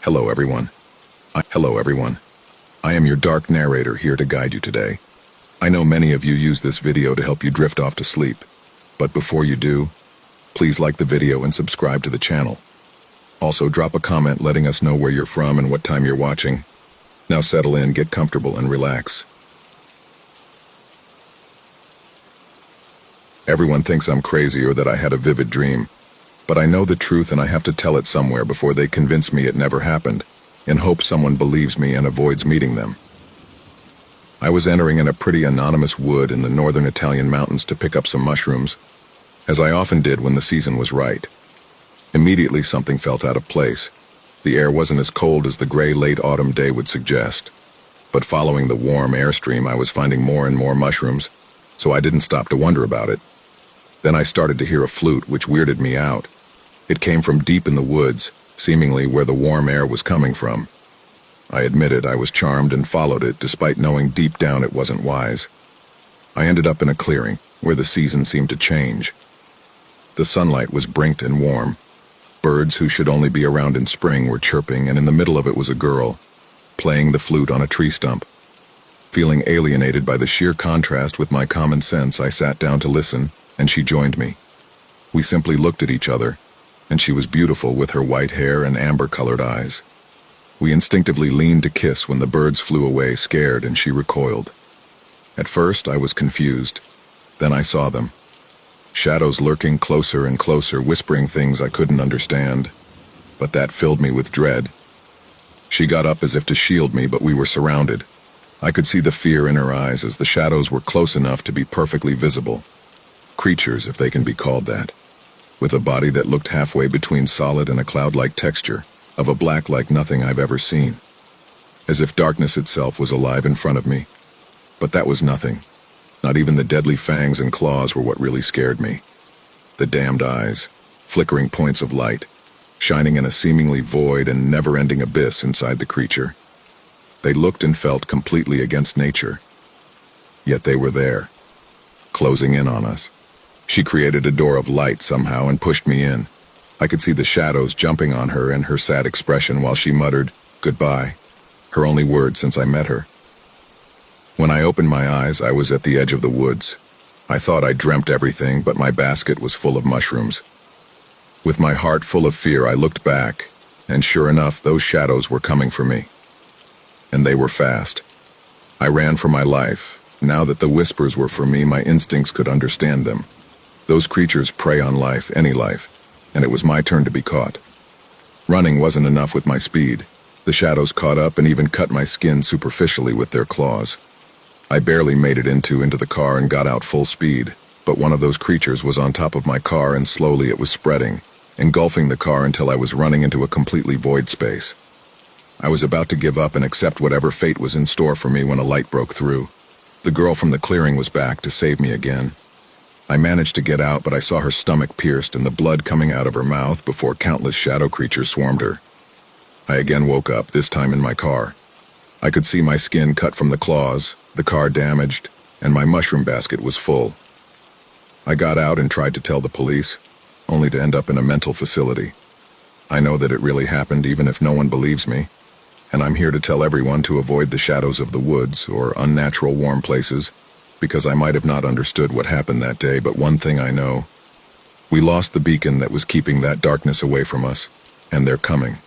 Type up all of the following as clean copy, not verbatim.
Hello everyone. I am your dark narrator here to guide you today. I know many of you use this video to help you drift off to sleep, but before you do, please like the video and subscribe to the channel. Also drop a comment letting us know where you're from and what time you're watching. Now settle in, get comfortable and relax. Everyone thinks I'm crazy or that I had a vivid dream, but I know the truth and I have to tell it somewhere before they convince me it never happened, in hopes someone believes me and avoids meeting them. I was entering in a pretty anonymous wood in the northern Italian mountains to pick up some mushrooms, as I often did when the season was right. Immediately something felt out of place. The air wasn't as cold as the gray late autumn day would suggest, but following the warm airstream I was finding more and more mushrooms, so I didn't stop to wonder about it. Then I started to hear a flute which weirded me out. It came from deep in the woods, seemingly where the warm air was coming from. I admitted I was charmed and followed it despite knowing deep down it wasn't wise. I ended up in a clearing where the season seemed to change. The sunlight was bright and warm. Birds who should only be around in spring were chirping, and in the middle of it was a girl, playing the flute on a tree stump. Feeling alienated by the sheer contrast with my common sense, I sat down to listen, and she joined me. We simply looked at each other, and she was beautiful with her white hair and amber-colored eyes. We instinctively leaned to kiss when the birds flew away, scared, and she recoiled. At first, I was confused. Then I saw them. Shadows lurking closer and closer, whispering things I couldn't understand. But that filled me with dread. She got up as if to shield me, but we were surrounded. I could see the fear in her eyes as the shadows were close enough to be perfectly visible. Creatures, if they can be called that, with a body that looked halfway between solid and a cloud-like texture, of a black like nothing I've ever seen. As if darkness itself was alive in front of me. But that was nothing. Not even the deadly fangs and claws were what really scared me. The damned eyes, flickering points of light, shining in a seemingly void and never-ending abyss inside the creature. They looked and felt completely against nature. Yet they were there, closing in on us. She created a door of light somehow and pushed me in. I could see the shadows jumping on her and her sad expression while she muttered, "Goodbye," her only word since I met her. When I opened my eyes, I was at the edge of the woods. I thought I dreamt everything, but my basket was full of mushrooms. With my heart full of fear, I looked back, and sure enough, those shadows were coming for me. And they were fast. I ran for my life. Now that the whispers were for me, my instincts could understand them. Those creatures prey on life, any life, and it was my turn to be caught. Running wasn't enough with my speed. The shadows caught up and even cut my skin superficially with their claws. I barely made it into the car and got out full speed, but one of those creatures was on top of my car and slowly it was spreading, engulfing the car until I was running into a completely void space. I was about to give up and accept whatever fate was in store for me when a light broke through. The girl from the clearing was back to save me again. I managed to get out, but I saw her stomach pierced and the blood coming out of her mouth before countless shadow creatures swarmed her. I again woke up, this time in my car. I could see my skin cut from the claws, the car damaged, and my mushroom basket was full. I got out and tried to tell the police, only to end up in a mental facility. I know that it really happened even if no one believes me, and I'm here to tell everyone to avoid the shadows of the woods or unnatural warm places, because I might have not understood what happened that day, but one thing I know. We lost the beacon that was keeping that darkness away from us, and they're coming.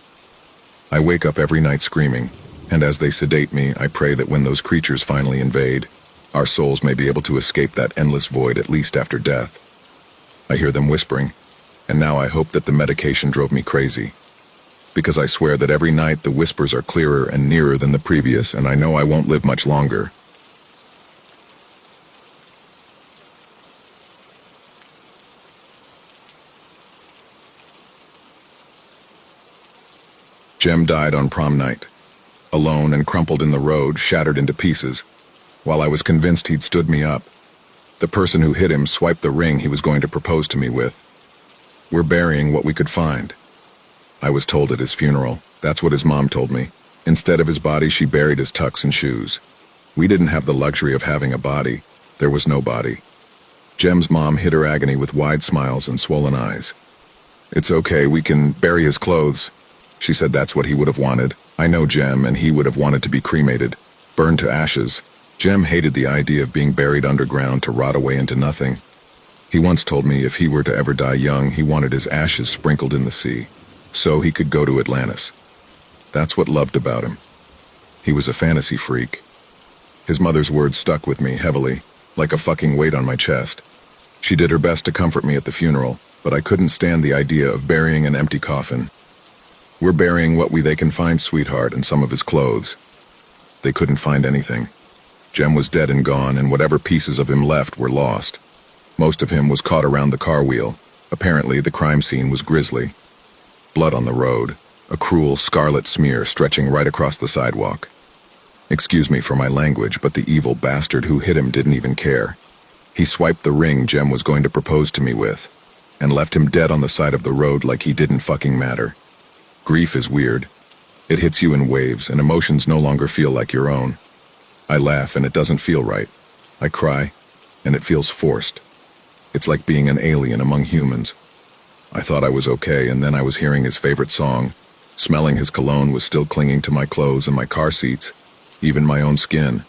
I wake up every night screaming, and as they sedate me, I pray that when those creatures finally invade, our souls may be able to escape that endless void at least after death. I hear them whispering, and now I hope that the medication drove me crazy. Because I swear that every night the whispers are clearer and nearer than the previous, and I know I won't live much longer. Jem died on prom night, alone and crumpled in the road, shattered into pieces, while I was convinced he'd stood me up. The person who hit him swiped the ring he was going to propose to me with. We're burying what we could find. I was told at his funeral. That's what his mom told me. Instead of his body, she buried his tux and shoes. We didn't have the luxury of having a body. There was no body. Jem's mom hid her agony with wide smiles and swollen eyes. "It's okay, we can bury his clothes." She said that's what he would have wanted. I know Jem, and he would have wanted to be cremated, burned to ashes. Jem hated the idea of being buried underground to rot away into nothing. He once told me if he were to ever die young, he wanted his ashes sprinkled in the sea, so he could go to Atlantis. That's what loved about him. He was a fantasy freak. His mother's words stuck with me heavily, like a fucking weight on my chest. She did her best to comfort me at the funeral, but I couldn't stand the idea of burying an empty coffin. We're burying what they can find, sweetheart, and some of his clothes. They couldn't find anything. Jem was dead and gone, and whatever pieces of him left were lost. Most of him was caught around the car wheel. Apparently, the crime scene was grisly. Blood on the road, a cruel scarlet smear stretching right across the sidewalk. Excuse me for my language, but the evil bastard who hit him didn't even care. He swiped the ring Jem was going to propose to me with, and left him dead on the side of the road like he didn't fucking matter. Grief is weird. It hits you in waves, and emotions no longer feel like your own. I laugh, and it doesn't feel right. I cry, and it feels forced. It's like being an alien among humans. I thought I was okay, and then I was hearing his favorite song. Smelling his cologne was still clinging to my clothes and my car seats, even my own skin.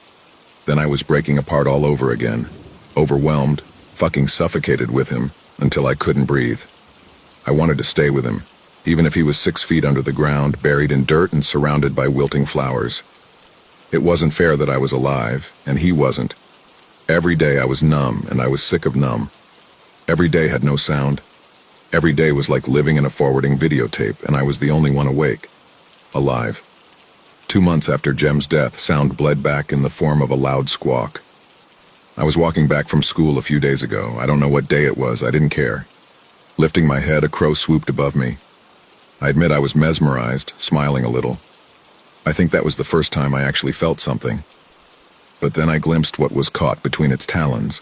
Then I was breaking apart all over again, overwhelmed, fucking suffocated with him, until I couldn't breathe. I wanted to stay with him, even if he was 6 feet under the ground, buried in dirt and surrounded by wilting flowers. It wasn't fair that I was alive, and he wasn't. Every day I was numb, and I was sick of numb. Every day had no sound. Every day was like living in a forwarding videotape, and I was the only one awake, alive. 2 months after Jem's death, sound bled back in the form of a loud squawk. I was walking back from school a few days ago. I don't know what day it was, I didn't care. Lifting my head, a crow swooped above me. I admit I was mesmerized, smiling a little. I think that was the first time I actually felt something. But then I glimpsed what was caught between its talons.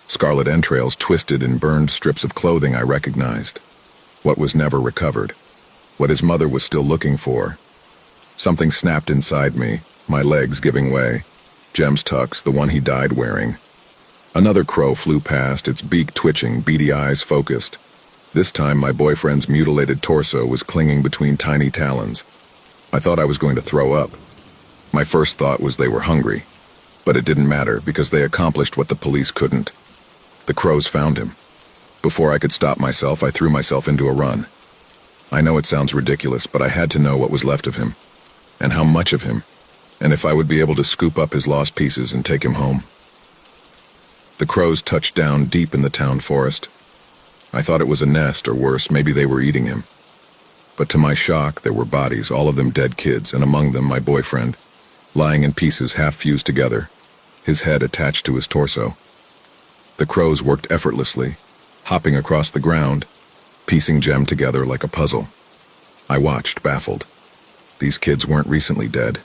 Scarlet entrails twisted in burned strips of clothing I recognized. What was never recovered. What his mother was still looking for. Something snapped inside me, my legs giving way. Jem's tux, the one he died wearing. Another crow flew past, its beak twitching, beady eyes focused. This time my boyfriend's mutilated torso was clinging between tiny talons. I thought I was going to throw up. My first thought was they were hungry. But it didn't matter, because they accomplished what the police couldn't. The crows found him. Before I could stop myself, I threw myself into a run. I know it sounds ridiculous, but I had to know what was left of him. And how much of him. And if I would be able to scoop up his lost pieces and take him home. The crows touched down deep in the town forest. I thought it was a nest, or worse, maybe they were eating him. But to my shock, there were bodies, all of them dead kids, and among them my boyfriend, lying in pieces half fused together, his head attached to his torso. The crows worked effortlessly, hopping across the ground, piecing Jem together like a puzzle. I watched, baffled. These kids weren't recently dead.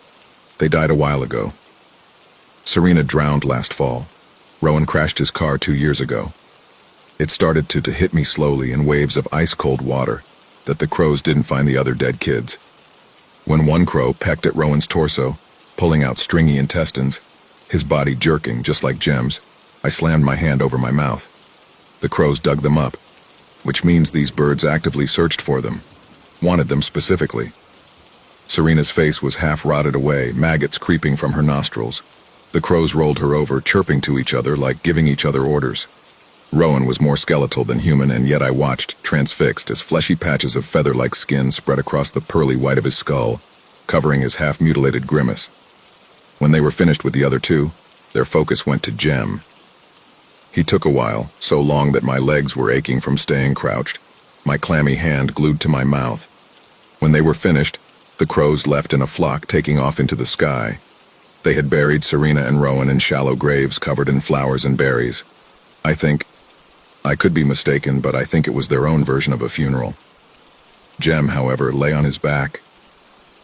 They died a while ago. Serena drowned last fall. Rowan crashed his car 2 years ago. It started to hit me slowly in waves of ice-cold water, that the crows didn't find the other dead kids. When one crow pecked at Rowan's torso, pulling out stringy intestines, his body jerking just like Jem's, I slammed my hand over my mouth. The crows dug them up, which means these birds actively searched for them, wanted them specifically. Serena's face was half rotted away, maggots creeping from her nostrils. The crows rolled her over, chirping to each other like giving each other orders. Rowan was more skeletal than human, and yet I watched, transfixed, as fleshy patches of feather-like skin spread across the pearly white of his skull, covering his half-mutilated grimace. When they were finished with the other two, their focus went to Jem. He took a while, so long that my legs were aching from staying crouched, my clammy hand glued to my mouth. When they were finished, the crows left in a flock, taking off into the sky. They had buried Serena and Rowan in shallow graves covered in flowers and berries. I could be mistaken, but I think it was their own version of a funeral. Jem, however, lay on his back.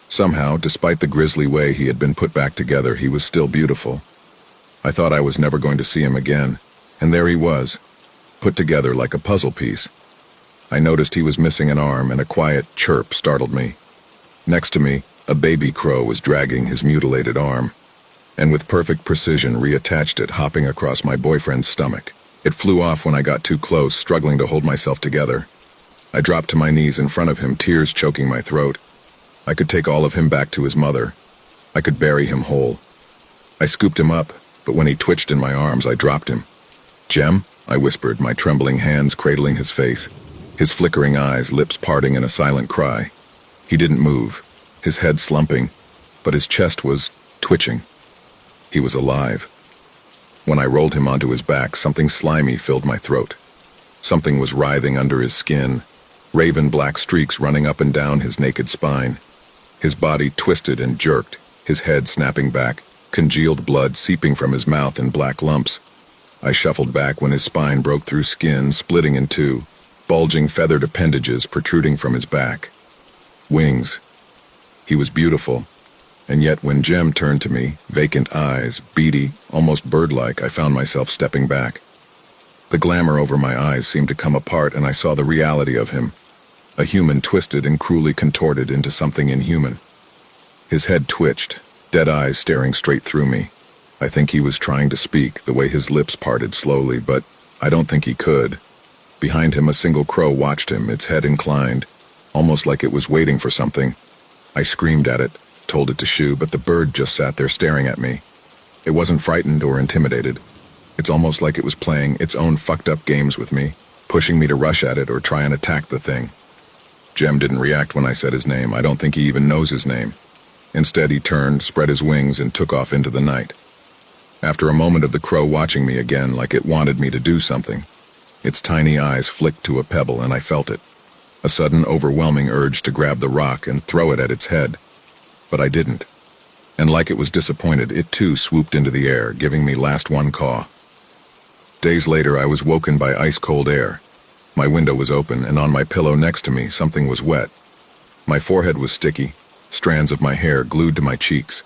Somehow, despite the grisly way he had been put back together, he was still beautiful. I thought I was never going to see him again, and there he was, put together like a puzzle piece. I noticed he was missing an arm, and a quiet chirp startled me. Next to me, a baby crow was dragging his mutilated arm, and with perfect precision reattached it, hopping across my boyfriend's stomach. It flew off when I got too close, struggling to hold myself together. I dropped to my knees in front of him, tears choking my throat. I could take all of him back to his mother. I could bury him whole. I scooped him up, but when he twitched in my arms, I dropped him. "Jem?" I whispered, my trembling hands cradling his face, his flickering eyes, lips parting in a silent cry. He didn't move, his head slumping, but his chest was twitching. He was alive. When I rolled him onto his back, something slimy filled my throat. Something was writhing under his skin, raven black streaks running up and down his naked spine. His body twisted and jerked, his head snapping back, congealed blood seeping from his mouth in black lumps. I shuffled back when his spine broke through skin, splitting in two, bulging feathered appendages protruding from his back. Wings. He was beautiful, and yet when Jem turned to me, vacant eyes, beady, almost bird-like, I found myself stepping back. The glamour over my eyes seemed to come apart, and I saw the reality of him, a human twisted and cruelly contorted into something inhuman. His head twitched, dead eyes staring straight through me. I think he was trying to speak, the way his lips parted slowly, but I don't think he could. Behind him, a single crow watched him, its head inclined, almost like it was waiting for something. I screamed at it, told it to shoo, but the bird just sat there staring at me. It wasn't frightened or intimidated. It's almost like it was playing its own fucked-up games with me, pushing me to rush at it or try and attack the thing. Jem didn't react when I said his name. I don't think he even knows his name. Instead, he turned, spread his wings, and took off into the night. After a moment of the crow watching me again like it wanted me to do something, its tiny eyes flicked to a pebble and I felt it. A sudden, overwhelming urge to grab the rock and throw it at its head. But I didn't. And like it was disappointed, it too swooped into the air, giving me last one caw. Days later, I was woken by ice-cold air. My window was open, and on my pillow next to me, something was wet. My forehead was sticky, strands of my hair glued to my cheeks.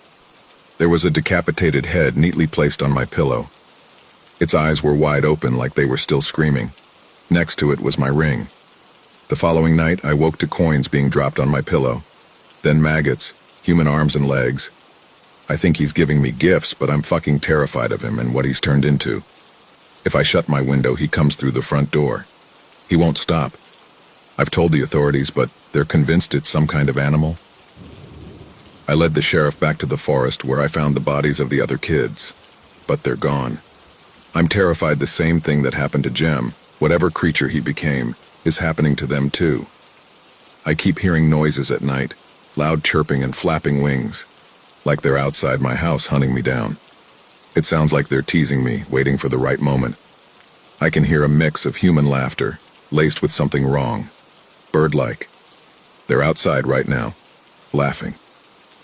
There was a decapitated head neatly placed on my pillow. Its eyes were wide open like they were still screaming. Next to it was my ring. The following night, I woke to coins being dropped on my pillow. Then maggots, human arms and legs. I think he's giving me gifts, but I'm fucking terrified of him and what he's turned into. If I shut my window, he comes through the front door. He won't stop. I've told the authorities, but they're convinced it's some kind of animal. I led the sheriff back to the forest where I found the bodies of the other kids, but they're gone. I'm terrified the same thing that happened to Jem, whatever creature he became, is happening to them too. I keep hearing noises at night, loud chirping and flapping wings, like they're outside my house hunting me down. It sounds like they're teasing me, waiting for the right moment. I can hear a mix of human laughter, laced with something wrong, bird-like. They're outside right now, laughing.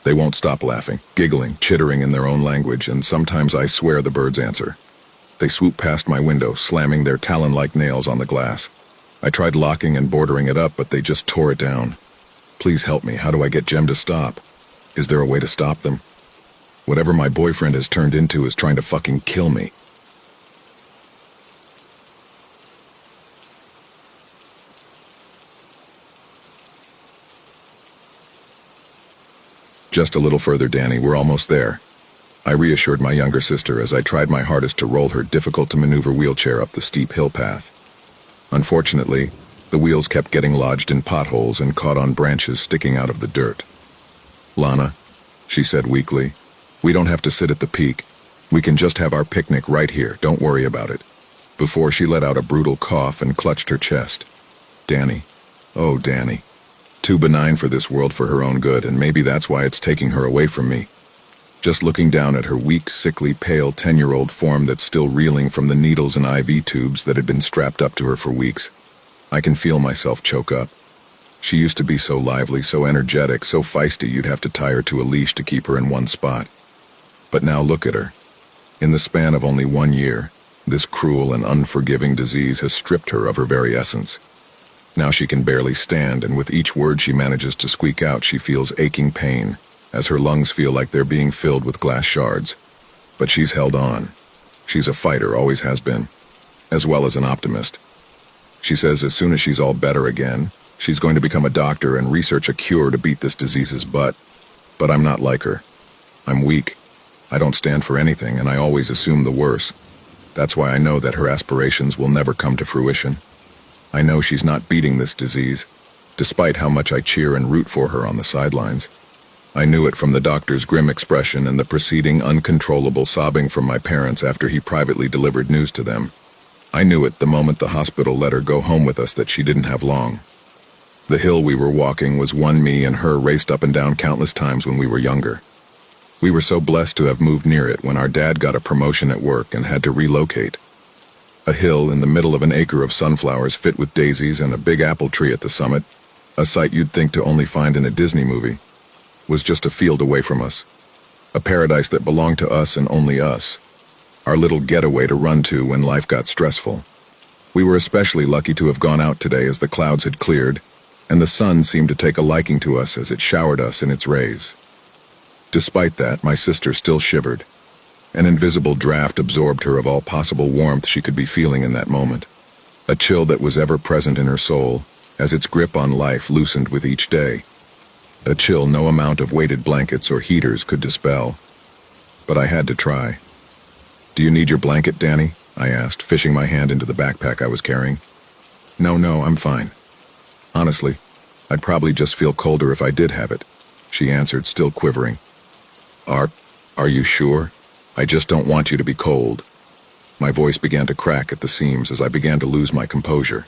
They won't stop laughing, giggling, chittering in their own language, and sometimes I swear the birds answer. They swoop past my window, slamming their talon-like nails on the glass. I tried locking and bordering it up, but they just tore it down. Please help me. How do I get Jem to stop? Is there a way to stop them? Whatever my boyfriend has turned into is trying to fucking kill me. Just a little further, Danny. We're almost there. I reassured my younger sister as I tried my hardest to roll her difficult-to-maneuver wheelchair up the steep hill path. Unfortunately, the wheels kept getting lodged in potholes and caught on branches sticking out of the dirt. "Lana," she said weakly, "we don't have to sit at the peak. We can just have our picnic right here. Don't worry about it." Before she let out a brutal cough and clutched her chest. Danny. Oh, Danny. Too benign for this world for her own good, and maybe that's why it's taking her away from me. Just looking down at her weak, sickly, pale 10-year-old form that's still reeling from the needles and IV tubes that had been strapped up to her for weeks, I can feel myself choke up. She used to be so lively, so energetic, so feisty you'd have to tie her to a leash to keep her in one spot. But now look at her. In the span of only 1 year, this cruel and unforgiving disease has stripped her of her very essence. Now she can barely stand, and with each word she manages to squeak out, she feels aching pain, as her lungs feel like they're being filled with glass shards. But she's held on. She's a fighter, always has been, as well as an optimist. She says as soon as she's all better again, she's going to become a doctor and research a cure to beat this disease's butt. But I'm not like her. I'm weak. I don't stand for anything, and I always assume the worst. That's why I know that her aspirations will never come to fruition. I know she's not beating this disease. despite how much I cheer and root for her on the sidelines. I knew it from the doctor's grim expression and the preceding uncontrollable sobbing from my parents after he privately delivered news to them. I knew it the moment the hospital let her go home with us that she didn't have long. The hill we were walking was one me and her raced up and down countless times when we were younger. We were so blessed to have moved near it when our dad got a promotion at work and had to relocate. A hill in the middle of an acre of sunflowers fit with daisies and a big apple tree at the summit, a sight you'd think to only find in a Disney movie, was just a field away from us. A paradise that belonged to us and only us. Our little getaway to run to when life got stressful. We were especially lucky to have gone out today as the clouds had cleared, and the sun seemed to take a liking to us as it showered us in its rays. Despite that, my sister still shivered. An invisible draft absorbed her of all possible warmth she could be feeling in that moment. A chill that was ever present in her soul, as its grip on life loosened with each day. A chill no amount of weighted blankets or heaters could dispel. But I had to try. "Do you need your blanket, Danny?" I asked, fishing my hand into the backpack I was carrying. No, I'm fine. Honestly, I'd probably just feel colder if I did have it," she answered, still quivering. Are you sure? I just don't want you to be cold." My voice began to crack at the seams as I began to lose my composure.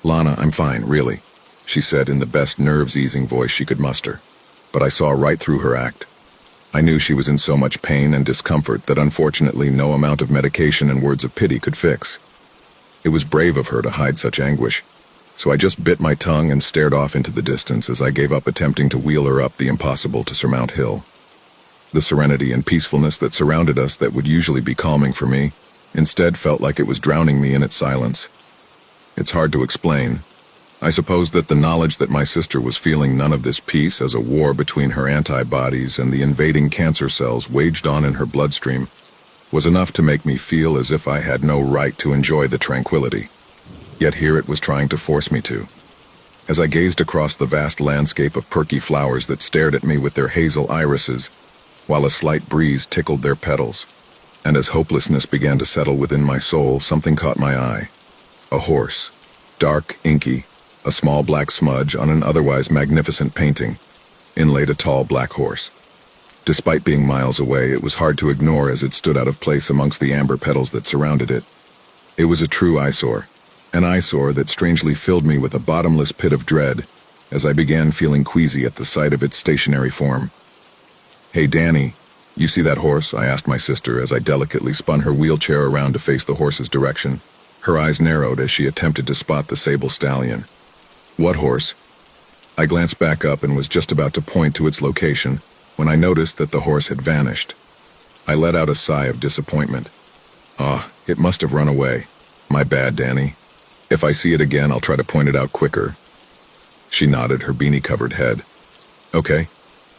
"Lana, I'm fine, really," she said in the best nerves-easing voice she could muster. But I saw right through her act. I knew she was in so much pain and discomfort that unfortunately no amount of medication and words of pity could fix. It was brave of her to hide such anguish, so I just bit my tongue and stared off into the distance as I gave up attempting to wheel her up the impossible to surmount hill. The serenity and peacefulness that surrounded us that would usually be calming for me, instead felt like it was drowning me in its silence. It's hard to explain. I suppose that the knowledge that my sister was feeling none of this peace as a war between her antibodies and the invading cancer cells waged on in her bloodstream was enough to make me feel as if I had no right to enjoy the tranquility. Yet here it was trying to force me to. As I gazed across the vast landscape of perky flowers that stared at me with their hazel irises, while a slight breeze tickled their petals, and as hopelessness began to settle within my soul, something caught my eye. A horse, dark, inky, a small black smudge on an otherwise magnificent painting, inlaid a tall black horse. Despite being miles away, it was hard to ignore as it stood out of place amongst the amber petals that surrounded it. It was a true eyesore, an eyesore that strangely filled me with a bottomless pit of dread as I began feeling queasy at the sight of its stationary form. "Hey, Danny, you see that horse?" I asked my sister as I delicately spun her wheelchair around to face the horse's direction. Her eyes narrowed as she attempted to spot the sable stallion. "What horse?" I glanced back up and was just about to point to its location when I noticed that the horse had vanished. I let out a sigh of disappointment. It must have run away. My bad, Danny. If I see it again, I'll try to point it out quicker. She nodded, her beanie-covered head. "Okay,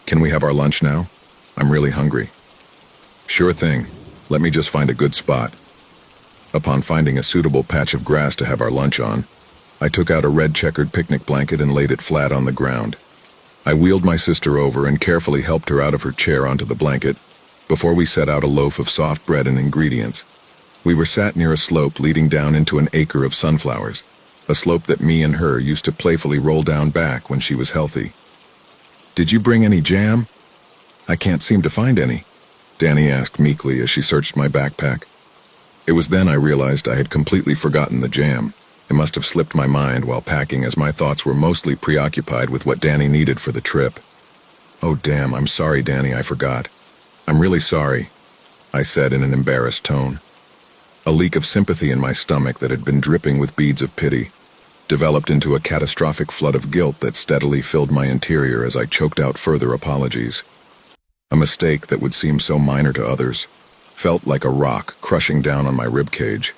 can we have our lunch now? I'm really hungry." "Sure thing. Let me just find a good spot." Upon finding a suitable patch of grass to have our lunch on, I took out a red-checkered picnic blanket and laid it flat on the ground. I wheeled my sister over and carefully helped her out of her chair onto the blanket before we set out a loaf of soft bread and ingredients. We were sat near a slope leading down into an acre of sunflowers, a slope that me and her used to playfully roll down back when she was healthy. "Did you bring any jam?" "I can't seem to find any," Danny asked meekly as she searched my backpack. It was then I realized I had completely forgotten the jam. It must have slipped my mind while packing, as my thoughts were mostly preoccupied with what Danny needed for the trip. "Oh damn, I'm sorry, Danny, I forgot." "I'm really sorry," I said in an embarrassed tone. A leak of sympathy in my stomach that had been dripping with beads of pity developed into a catastrophic flood of guilt that steadily filled my interior as I choked out further apologies. A mistake that would seem so minor to others felt like a rock crushing down on my ribcage.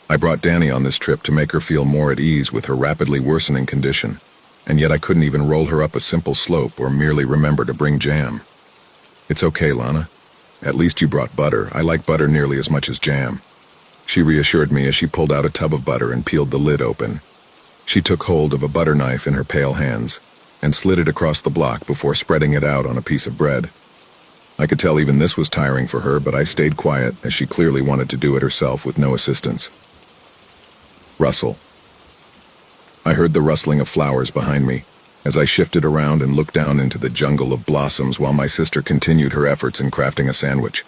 I brought Danny on this trip to make her feel more at ease with her rapidly worsening condition, and yet I couldn't even roll her up a simple slope or merely remember to bring jam. "It's okay, Lana. At least you brought butter. I like butter nearly as much as jam," she reassured me as she pulled out a tub of butter and peeled the lid open. She took hold of a butter knife in her pale hands and slid it across the block before spreading it out on a piece of bread. I could tell even this was tiring for her, but I stayed quiet as she clearly wanted to do it herself with no assistance. Rustle. I heard the rustling of flowers behind me as I shifted around and looked down into the jungle of blossoms while my sister continued her efforts in crafting a sandwich.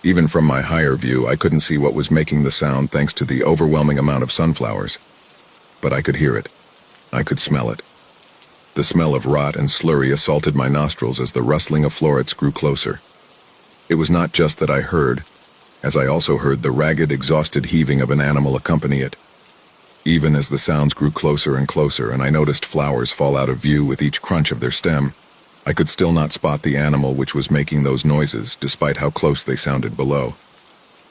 Even from my higher view, I couldn't see what was making the sound thanks to the overwhelming amount of sunflowers. But I could hear it. I could smell it. The smell of rot and slurry assaulted my nostrils as the rustling of florets grew closer. It was not just that I heard, as I also heard the ragged, exhausted heaving of an animal accompany it. Even as the sounds grew closer and closer and I noticed flowers fall out of view with each crunch of their stem, I could still not spot the animal which was making those noises, despite how close they sounded below.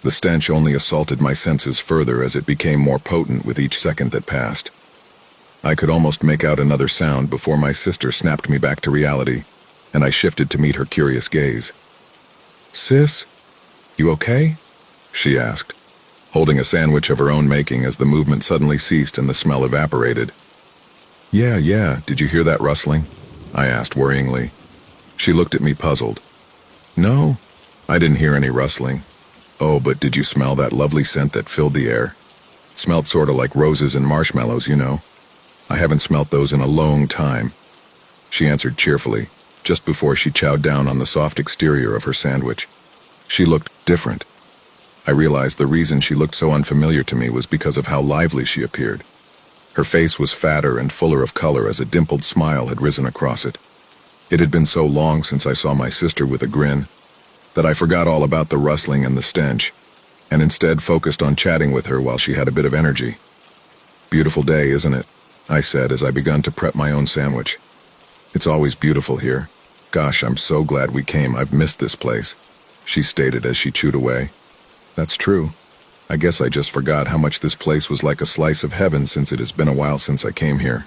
The stench only assaulted my senses further as it became more potent with each second that passed. I could almost make out another sound before my sister snapped me back to reality, and I shifted to meet her curious gaze. "Sis, you okay?" she asked, holding a sandwich of her own making as the movement suddenly ceased and the smell evaporated. Yeah, did you hear that rustling?" I asked worryingly. She looked at me puzzled. "No, I didn't hear any rustling. Oh, but did you smell that lovely scent that filled the air? Smelled sorta like roses and marshmallows, you know. I haven't smelt those in a long time." She answered cheerfully, just before she chowed down on the soft exterior of her sandwich. She looked different. I realized the reason she looked so unfamiliar to me was because of how lively she appeared. Her face was fatter and fuller of color as a dimpled smile had risen across it. It had been so long since I saw my sister with a grin that I forgot all about the rustling and the stench, and instead focused on chatting with her while she had a bit of energy. "Beautiful day, isn't it?" I said as I begun to prep my own sandwich. "It's always beautiful here. Gosh, I'm so glad we came. I've missed this place," she stated as she chewed away. "That's true. I guess I just forgot how much this place was like a slice of heaven since it has been a while since I came here.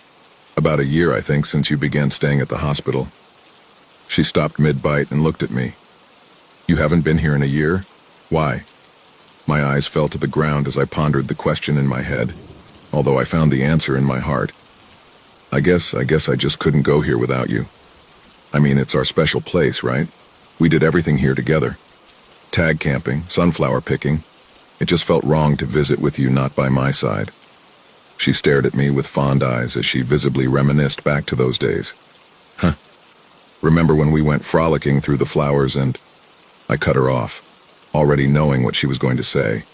About a year, I think, since you began staying at the hospital." She stopped mid-bite and looked at me. "You haven't been here in a year? Why?" My eyes fell to the ground as I pondered the question in my head, although I found the answer in my heart. I guess I just couldn't go here without you. I mean, it's our special place, right? We did everything here together. Tag camping, sunflower picking. It just felt wrong to visit with you not by my side." She stared at me with fond eyes as she visibly reminisced back to those days. "Huh. Remember when we went frolicking through the flowers and—" I cut her off, already knowing what she was going to say.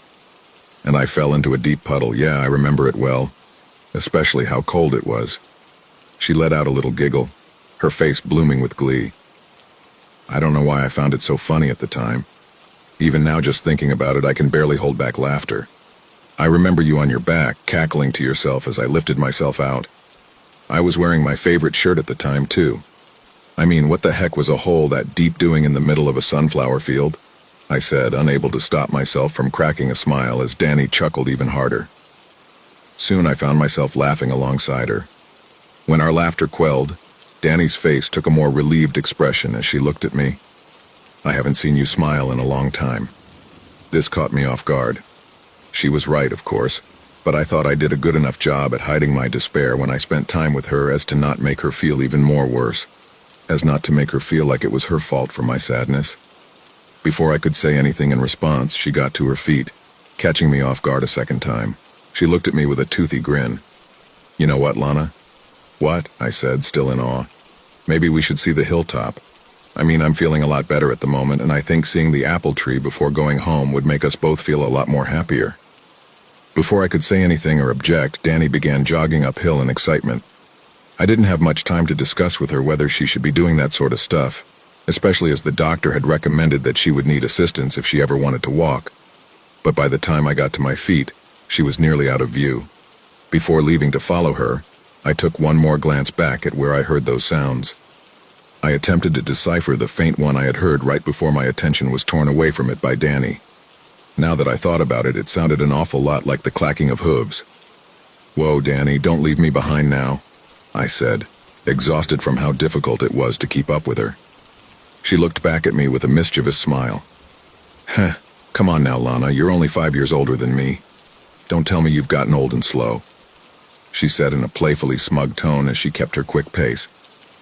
And I fell into a deep puddle. Yeah, I remember it well, especially how cold it was. She let out a little giggle, her face blooming with glee. I don't know why I found it so funny at the time. Even now, just thinking about it, I can barely hold back laughter. I remember you on your back, cackling to yourself as I lifted myself out. I was wearing my favorite shirt at the time, too. I mean, what the heck was a hole that deep doing in the middle of a sunflower field? I said, unable to stop myself from cracking a smile as Danny chuckled even harder. Soon I found myself laughing alongside her. When our laughter quelled, Danny's face took a more relieved expression as she looked at me. "I haven't seen you smile in a long time." This caught me off guard. She was right, of course, but I thought I did a good enough job at hiding my despair when I spent time with her as to not make her feel even more worse, as not to make her feel like it was her fault for my sadness. Before I could say anything in response, she got to her feet, catching me off guard a second time. She looked at me with a toothy grin. "You know what, Lana?" "What?" I said, still in awe. "Maybe we should see the hilltop. I mean, I'm feeling a lot better at the moment, and I think seeing the apple tree before going home would make us both feel a lot more happier." Before I could say anything or object, Danny began jogging uphill in excitement. I didn't have much time to discuss with her whether she should be doing that sort of stuff, especially as the doctor had recommended that she would need assistance if she ever wanted to walk. But by the time I got to my feet, she was nearly out of view. Before leaving to follow her, I took one more glance back at where I heard those sounds. I attempted to decipher the faint one I had heard right before my attention was torn away from it by Danny. Now that I thought about it, it sounded an awful lot like the clacking of hooves. "Whoa, Danny, don't leave me behind now," I said, exhausted from how difficult it was to keep up with her. She looked back at me with a mischievous smile. "Heh, come on now, Lana, you're only 5 years older than me. Don't tell me you've gotten old and slow," she said in a playfully smug tone as she kept her quick pace.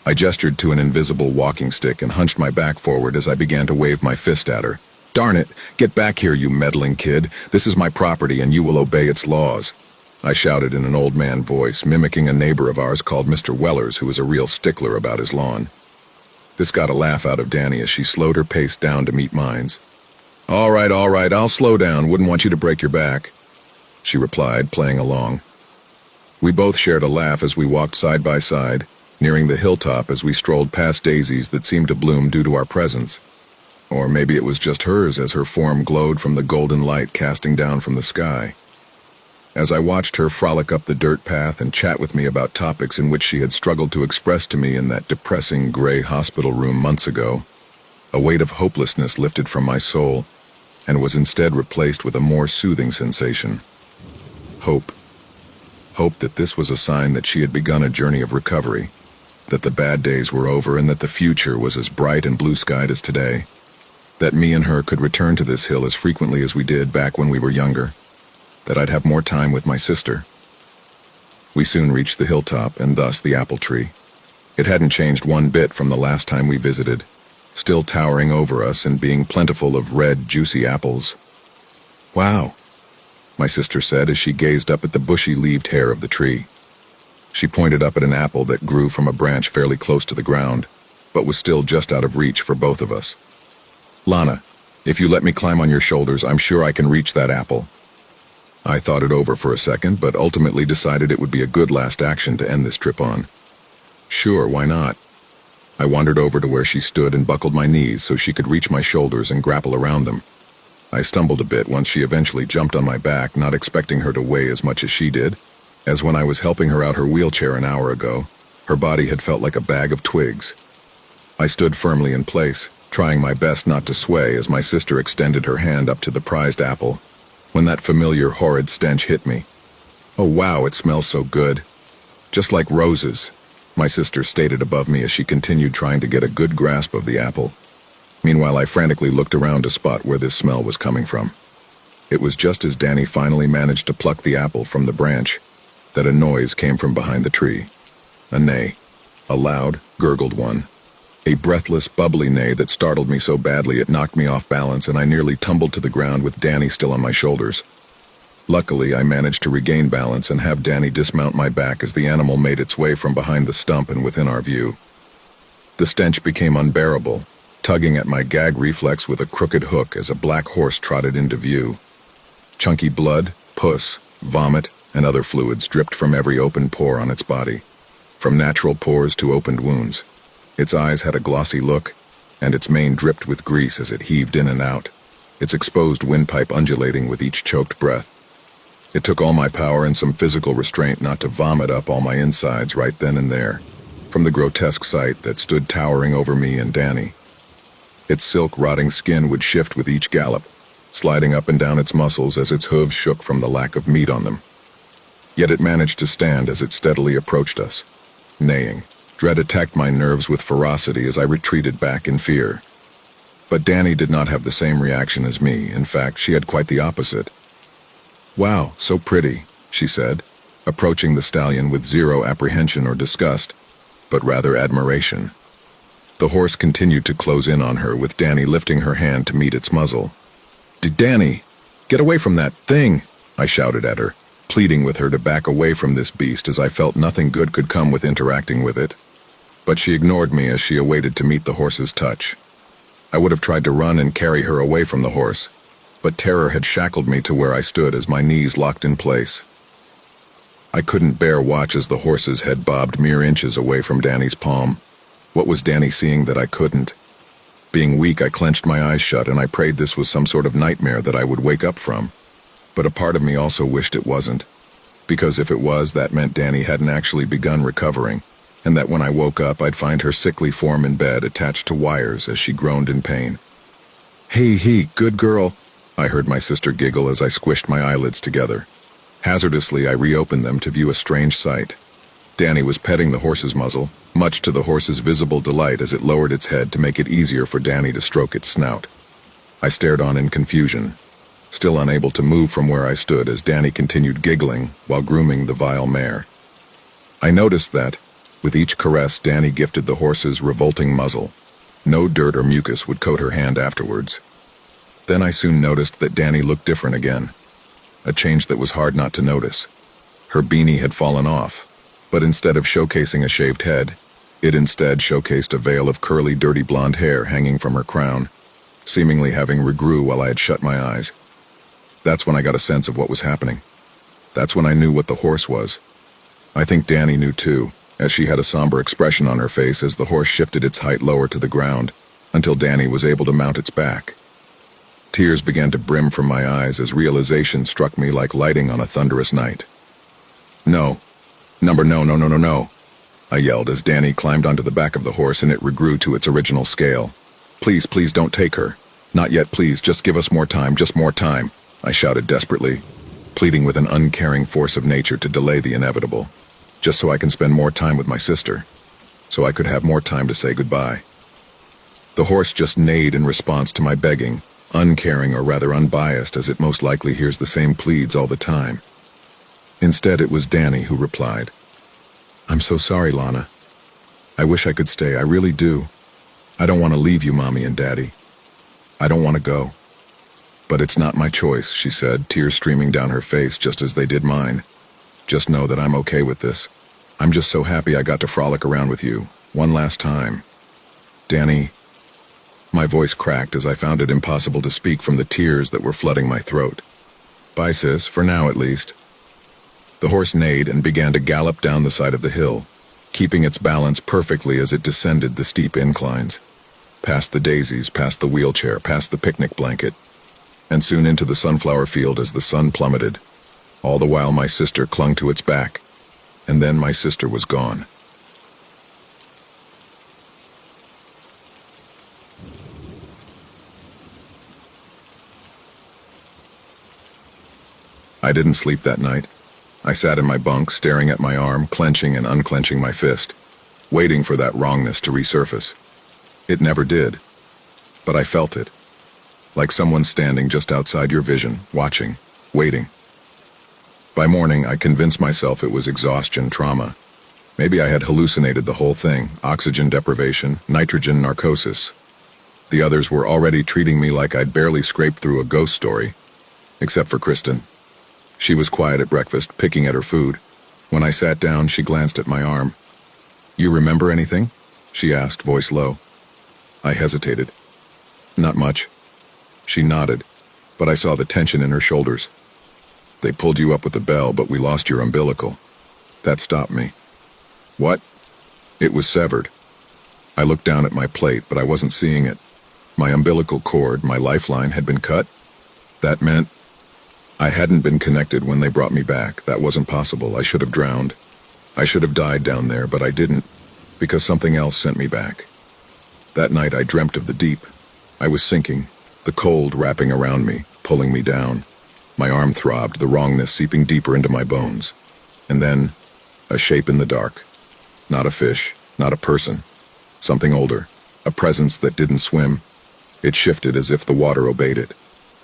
I gestured to an invisible walking stick and hunched my back forward as I began to wave my fist at her. "Darn it! Get back here, you meddling kid. This is my property and you will obey its laws." I shouted in an old man voice, mimicking a neighbor of ours called Mr. Wellers, who was a real stickler about his lawn. This got a laugh out of Danny as she slowed her pace down to meet mine's. All right, I'll slow down. Wouldn't want you to break your back," she replied, playing along. We both shared a laugh as we walked side by side, nearing the hilltop as we strolled past daisies that seemed to bloom due to our presence. Or maybe it was just hers as her form glowed from the golden light casting down from the sky. As I watched her frolic up the dirt path and chat with me about topics in which she had struggled to express to me in that depressing gray hospital room months ago, a weight of hopelessness lifted from my soul and was instead replaced with a more soothing sensation. Hope. Hope that this was a sign that she had begun a journey of recovery, that the bad days were over and that the future was as bright and blue-skied as today, that me and her could return to this hill as frequently as we did back when we were younger, that I'd have more time with my sister. We soon reached the hilltop and thus the apple tree. It hadn't changed one bit from the last time we visited, still towering over us and being plentiful of red, juicy apples. "Wow," my sister said as she gazed up at the bushy-leaved hair of the tree. She pointed up at an apple that grew from a branch fairly close to the ground, but was still just out of reach for both of us. "Lana, if you let me climb on your shoulders, I'm sure I can reach that apple." I thought it over for a second, but ultimately decided it would be a good last action to end this trip on. Sure, why not? I wandered over to where she stood and buckled my knees so she could reach my shoulders and grapple around them. I stumbled a bit once she eventually jumped on my back, not expecting her to weigh as much as she did, as when I was helping her out her wheelchair an hour ago, her body had felt like a bag of twigs. I stood firmly in place, trying my best not to sway as my sister extended her hand up to the prized apple, when that familiar horrid stench hit me. "Oh wow, it smells so good. Just like roses," my sister stated above me as she continued trying to get a good grasp of the apple. Meanwhile, I frantically looked around to spot where this smell was coming from. It was just as Danny finally managed to pluck the apple from the branch that a noise came from behind the tree. A neigh. A loud, gurgled one. A breathless, bubbly neigh that startled me so badly it knocked me off balance and I nearly tumbled to the ground with Danny still on my shoulders. Luckily, I managed to regain balance and have Danny dismount my back as the animal made its way from behind the stump and within our view. The stench became unbearable, tugging at my gag reflex with a crooked hook as a black horse trotted into view. Chunky blood, pus, vomit, and other fluids dripped from every open pore on its body, from natural pores to opened wounds. Its eyes had a glossy look, and its mane dripped with grease as it heaved in and out, its exposed windpipe undulating with each choked breath. It took all my power and some physical restraint not to vomit up all my insides right then and there, from the grotesque sight that stood towering over me and Danny. Its silk, rotting skin would shift with each gallop, sliding up and down its muscles as its hooves shook from the lack of meat on them. Yet it managed to stand as it steadily approached us, neighing. Dread attacked my nerves with ferocity as I retreated back in fear. But Danny did not have the same reaction as me. In fact, she had quite the opposite. "Wow, so pretty," she said, approaching the stallion with zero apprehension or disgust, but rather admiration. The horse continued to close in on her, with Danny lifting her hand to meet its muzzle. "Danny, get away from that thing," I shouted at her, pleading with her to back away from this beast as I felt nothing good could come with interacting with it. But she ignored me as she awaited to meet the horse's touch. I would have tried to run and carry her away from the horse, but terror had shackled me to where I stood as my knees locked in place. I couldn't bear watch as the horse's head bobbed mere inches away from Danny's palm. What was Danny seeing that I couldn't? Being weak, I clenched my eyes shut and I prayed this was some sort of nightmare that I would wake up from. But a part of me also wished it wasn't, because if it was, that meant Danny hadn't actually begun recovering, and that when I woke up I'd find her sickly form in bed attached to wires as she groaned in pain. Hey, good girl," I heard my sister giggle as I squished my eyelids together. Hazardously, I reopened them to view a strange sight. Danny was petting the horse's muzzle, much to the horse's visible delight as it lowered its head to make it easier for Danny to stroke its snout. I stared on in confusion, still unable to move from where I stood as Danny continued giggling while grooming the vile mare. I noticed that, with each caress Danny gifted the horse's revolting muzzle, no dirt or mucus would coat her hand afterwards. Then I soon noticed that Danny looked different again, a change that was hard not to notice. Her beanie had fallen off, but instead of showcasing a shaved head, it instead showcased a veil of curly, dirty blonde hair hanging from her crown, seemingly having regrew while I had shut my eyes. That's when I got a sense of what was happening. That's when I knew what the horse was. I think Danny knew too, as she had a somber expression on her face as the horse shifted its height lower to the ground, until Danny was able to mount its back. Tears began to brim from my eyes as realization struck me like lighting on a thunderous night. No, no, I yelled as Danny climbed onto the back of the horse and it regrew to its original scale. Please don't take her. Not yet, please, just give us more time, just more time, I shouted desperately, pleading with an uncaring force of nature to delay the inevitable, just so I can spend more time with my sister, so I could have more time to say goodbye. The horse just neighed in response to my begging, uncaring or rather unbiased, as it most likely hears the same pleads all the time. Instead, it was Danny who replied, "I'm so sorry, Lana. I wish I could stay, I really do. I don't want to leave you, Mommy and Daddy. I don't want to go. But it's not my choice," she said, tears streaming down her face just as they did mine. "Just know that I'm okay with this. I'm just so happy I got to frolic around with you, one last time. Danny..." My voice cracked as I found it impossible to speak from the tears that were flooding my throat. "Bye, sis, for now at least." The horse neighed and began to gallop down the side of the hill, keeping its balance perfectly as it descended the steep inclines, past the daisies, past the wheelchair, past the picnic blanket, and soon into the sunflower field as the sun plummeted. All the while my sister clung to its back, and then my sister was gone. I didn't sleep that night. I sat in my bunk, staring at my arm, clenching and unclenching my fist, waiting for that wrongness to resurface. It never did, but I felt it, like someone standing just outside your vision, watching, waiting. By morning, I convinced myself it was exhaustion trauma. Maybe I had hallucinated the whole thing, oxygen deprivation, nitrogen narcosis. The others were already treating me like I'd barely scraped through a ghost story, except for Kristen. She was quiet at breakfast, picking at her food. When I sat down, she glanced at my arm. "You remember anything?" she asked, voice low. I hesitated. "Not much." She nodded, but I saw the tension in her shoulders. "They pulled you up with the bell, but we lost your umbilical. That stopped me." "What?" "It was severed." I looked down at my plate, but I wasn't seeing it. My umbilical cord, my lifeline, had been cut. That meant I hadn't been connected when they brought me back. That wasn't possible. I should have drowned. I should have died down there, but I didn't, because something else sent me back. That night I dreamt of the deep. I was sinking, the cold wrapping around me, pulling me down. My arm throbbed, the wrongness seeping deeper into my bones. And then, a shape in the dark. Not a fish, not a person. Something older, a presence that didn't swim. It shifted as if the water obeyed it.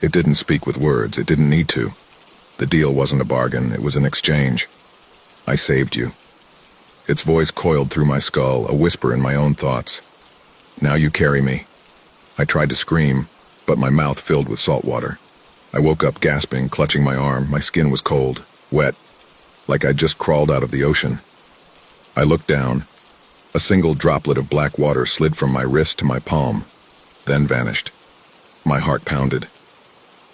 It didn't speak with words, it didn't need to. The deal wasn't a bargain, it was an exchange. "I saved you." Its voice coiled through my skull, a whisper in my own thoughts. "Now you carry me." I tried to scream, but my mouth filled with salt water. I woke up gasping, clutching my arm. My skin was cold, wet, like I'd just crawled out of the ocean. I looked down. A single droplet of black water slid from my wrist to my palm, then vanished. My heart pounded.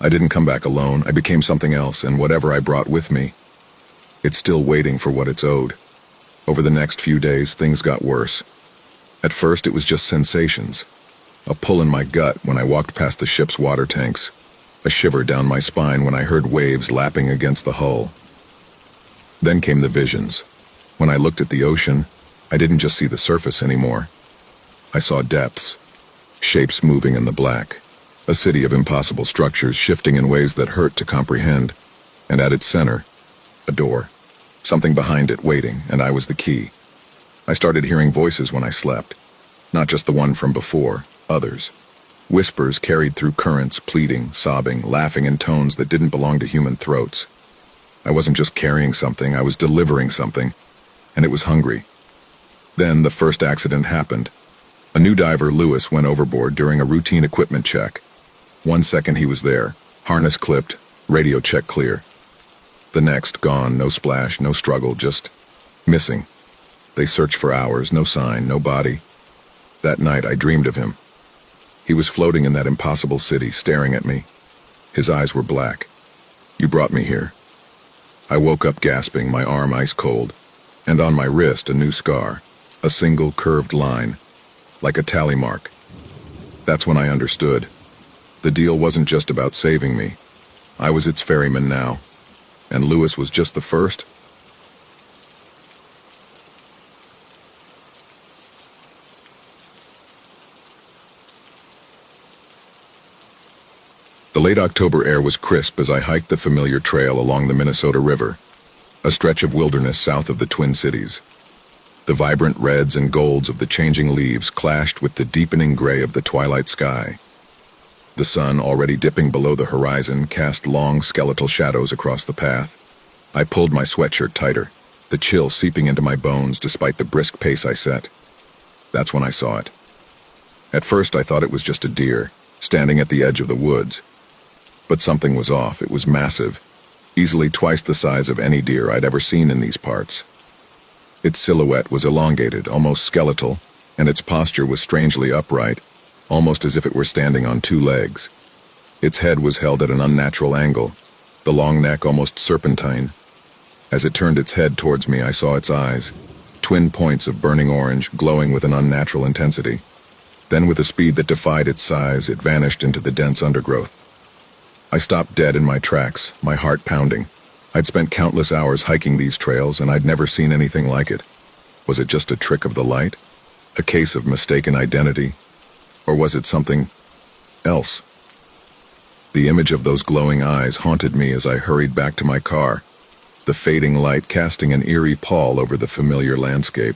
I didn't come back alone. I became something else, and whatever I brought with me, it's still waiting for what it's owed. Over the next few days, things got worse. At first, it was just sensations. A pull in my gut when I walked past the ship's water tanks. A shiver down my spine when I heard waves lapping against the hull. Then came the visions. When I looked at the ocean, I didn't just see the surface anymore. I saw depths, shapes moving in the black. A city of impossible structures shifting in ways that hurt to comprehend, and at its center, a door. Something behind it waiting, and I was the key. I started hearing voices when I slept, not just the one from before, others. Whispers carried through currents, pleading, sobbing, laughing in tones that didn't belong to human throats. I wasn't just carrying something, I was delivering something, and it was hungry. Then the first accident happened. A new diver, Lewis, went overboard during a routine equipment check. 1 second he was there, harness clipped, radio check clear. The next, gone, no splash, no struggle, just missing. They searched for hours, no sign, no body. That night I dreamed of him. He was floating in that impossible city, staring at me. His eyes were black. "You brought me here." I woke up gasping, my arm ice cold, and on my wrist a new scar, a single curved line, like a tally mark. That's when I understood. The deal wasn't just about saving me. I was its ferryman now, and Lewis was just the first. The late October air was crisp as I hiked the familiar trail along the Minnesota River, a stretch of wilderness south of the Twin Cities. The vibrant reds and golds of the changing leaves clashed with the deepening gray of the twilight sky. The sun, already dipping below the horizon, cast long skeletal shadows across the path. I pulled my sweatshirt tighter, the chill seeping into my bones despite the brisk pace I set. That's when I saw it. At first I thought it was just a deer, standing at the edge of the woods. But something was off. It was massive, easily twice the size of any deer I'd ever seen in these parts. Its silhouette was elongated, almost skeletal, and its posture was strangely upright, almost as if it were standing on two legs. Its head was held at an unnatural angle, the long neck almost serpentine. As it turned its head towards me, I saw its eyes, twin points of burning orange, glowing with an unnatural intensity. Then, with a speed that defied its size, it vanished into the dense undergrowth. I stopped dead in my tracks, my heart pounding. I'd spent countless hours hiking these trails, and I'd never seen anything like it. Was it just a trick of the light? A case of mistaken identity? Or was it something else? The image of those glowing eyes haunted me as I hurried back to my car, the fading light casting an eerie pall over the familiar landscape.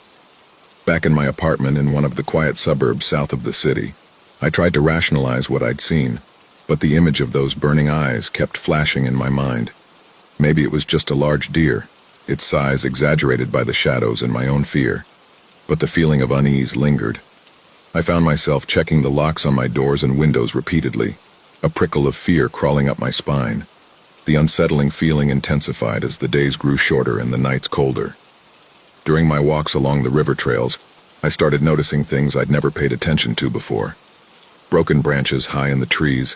Back in my apartment in one of the quiet suburbs south of the city, I tried to rationalize what I'd seen, but the image of those burning eyes kept flashing in my mind. Maybe it was just a large deer, its size exaggerated by the shadows and my own fear, but the feeling of unease lingered. I found myself checking the locks on my doors and windows repeatedly, a prickle of fear crawling up my spine. The unsettling feeling intensified as the days grew shorter and the nights colder. During my walks along the river trails, I started noticing things I'd never paid attention to before. Broken branches high in the trees,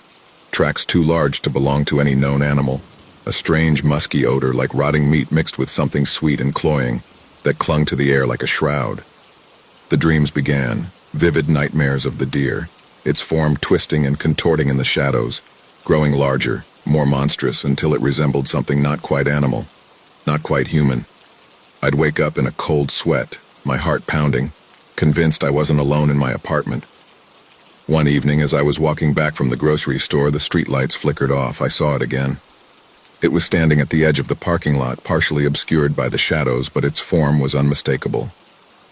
tracks too large to belong to any known animal, a strange musky odor like rotting meat mixed with something sweet and cloying that clung to the air like a shroud. The dreams began, vivid nightmares of the deer, its form twisting and contorting in the shadows, growing larger, more monstrous until it resembled something not quite animal, not quite human. I'd wake up in a cold sweat, my heart pounding, convinced I wasn't alone in my apartment. One evening, as I was walking back from the grocery store, the streetlights flickered off. I saw it again. It was standing at the edge of the parking lot, partially obscured by the shadows, but its form was unmistakable.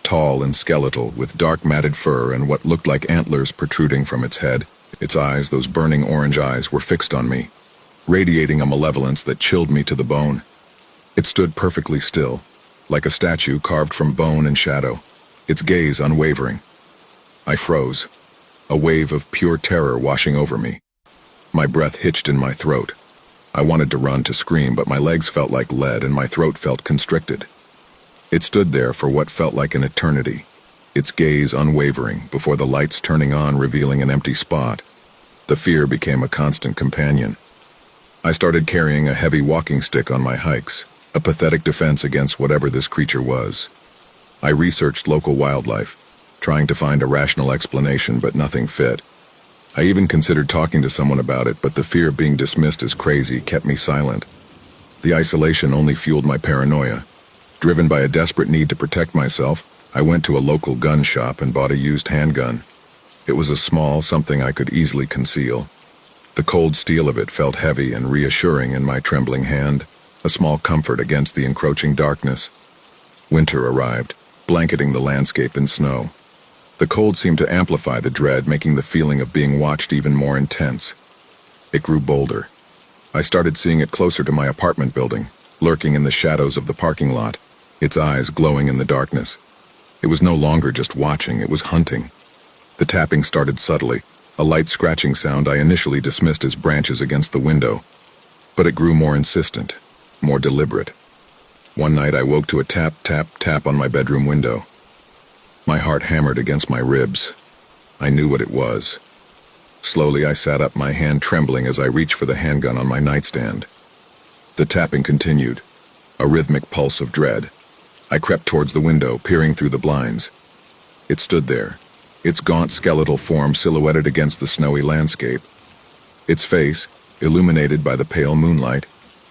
Tall and skeletal, with dark matted fur and what looked like antlers protruding from its head. Its eyes, those burning orange eyes, were fixed on me, radiating a malevolence that chilled me to the bone. It stood perfectly still, like a statue carved from bone and shadow, its gaze unwavering. I froze, a wave of pure terror washing over me. My breath hitched in my throat. I wanted to run, to scream, but my legs felt like lead and my throat felt constricted. It stood there for what felt like an eternity, its gaze unwavering, before the lights turning on revealing an empty spot. The fear became a constant companion. I started carrying a heavy walking stick on my hikes, a pathetic defense against whatever this creature was. I researched local wildlife, trying to find a rational explanation, but nothing fit. I even considered talking to someone about it, but the fear of being dismissed as crazy kept me silent. The isolation only fueled my paranoia. Driven by a desperate need to protect myself, I went to a local gun shop and bought a used handgun. It was a small something I could easily conceal. The cold steel of it felt heavy and reassuring in my trembling hand, a small comfort against the encroaching darkness. Winter arrived, blanketing the landscape in snow. The cold seemed to amplify the dread, making the feeling of being watched even more intense. It grew bolder. I started seeing it closer to my apartment building, lurking in the shadows of the parking lot, its eyes glowing in the darkness. It was no longer just watching, it was hunting. The tapping started subtly, a light scratching sound I initially dismissed as branches against the window. But it grew more insistent. more deliberate. One night I woke to a tap, tap, tap on my bedroom window. My heart hammered against my ribs. I knew what it was. Slowly I sat up, my hand trembling as I reached for the handgun on my nightstand. The tapping continued, a rhythmic pulse of dread. I crept towards the window, peering through the blinds. It stood there, its gaunt skeletal form silhouetted against the snowy landscape. Its face, illuminated by the pale moonlight,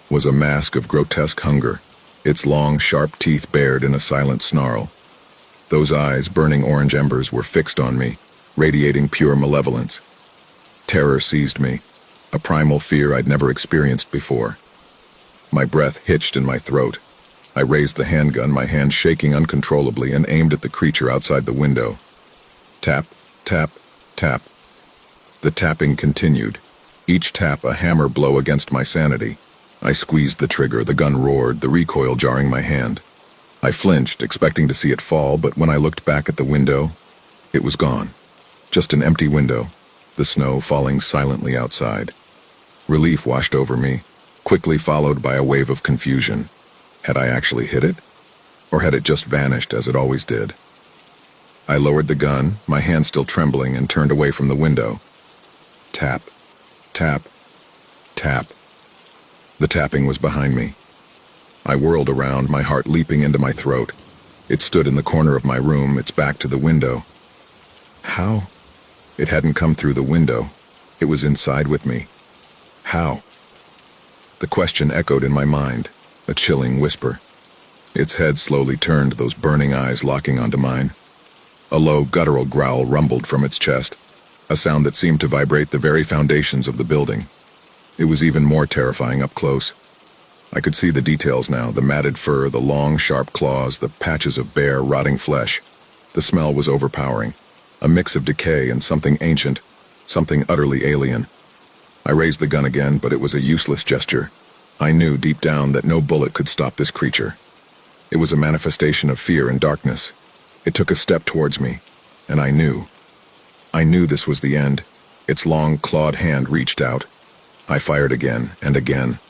was a mask of grotesque hunger, its long, sharp teeth bared in a silent snarl. Those eyes, burning orange embers, were fixed on me, radiating pure malevolence. Terror seized me, a primal fear I'd never experienced before. My breath hitched in my throat. I raised the handgun, my hand shaking uncontrollably, and aimed at the creature outside the window. Tap, tap, tap. The tapping continued, each tap a hammer blow against my sanity. I squeezed the trigger, the gun roared, the recoil jarring my hand. I flinched, expecting to see it fall, but when I looked back at the window, it was gone. Just an empty window, the snow falling silently outside. Relief washed over me, quickly followed by a wave of confusion. Had I actually hit it? Or had it just vanished as it always did? I lowered the gun, my hand still trembling, and turned away from the window. Tap, tap, tap. The tapping was behind me. I whirled around, my heart leaping into my throat. It stood in the corner of my room, its back to the window. How? It hadn't come through the window. It was inside with me. How? The question echoed in my mind, a chilling whisper. Its head slowly turned, those burning eyes locking onto mine. A low, guttural growl rumbled from its chest, a sound that seemed to vibrate the very foundations of the building. It was even more terrifying up close. I could see the details now, the matted fur, the long, sharp claws, the patches of bare, rotting flesh. The smell was overpowering, a mix of decay and something ancient, something utterly alien. I raised the gun again, but it was a useless gesture. I knew deep down that no bullet could stop this creature. It was a manifestation of fear and darkness. It took a step towards me, and I knew. I knew this was the end. Its long, clawed hand reached out. I fired again and again.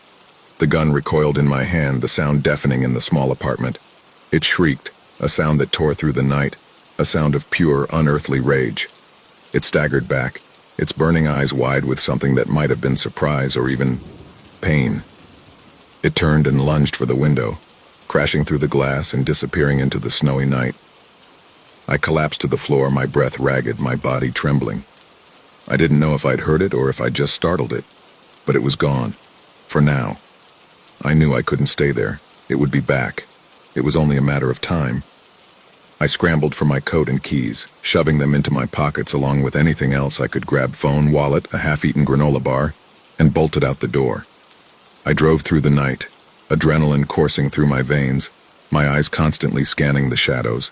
The gun recoiled in my hand, the sound deafening in the small apartment. It shrieked, a sound that tore through the night, a sound of pure, unearthly rage. It staggered back, its burning eyes wide with something that might have been surprise or even pain. It turned and lunged for the window, crashing through the glass and disappearing into the snowy night. I collapsed to the floor, my breath ragged, my body trembling. I didn't know if I'd heard it or if I'd just startled it, but it was gone. For now. I knew I couldn't stay there. It would be back. It was only a matter of time. I scrambled for my coat and keys, shoving them into my pockets along with anything else I could grab: phone, wallet, a half-eaten granola bar, and bolted out the door. I drove through the night, adrenaline coursing through my veins, my eyes constantly scanning the shadows.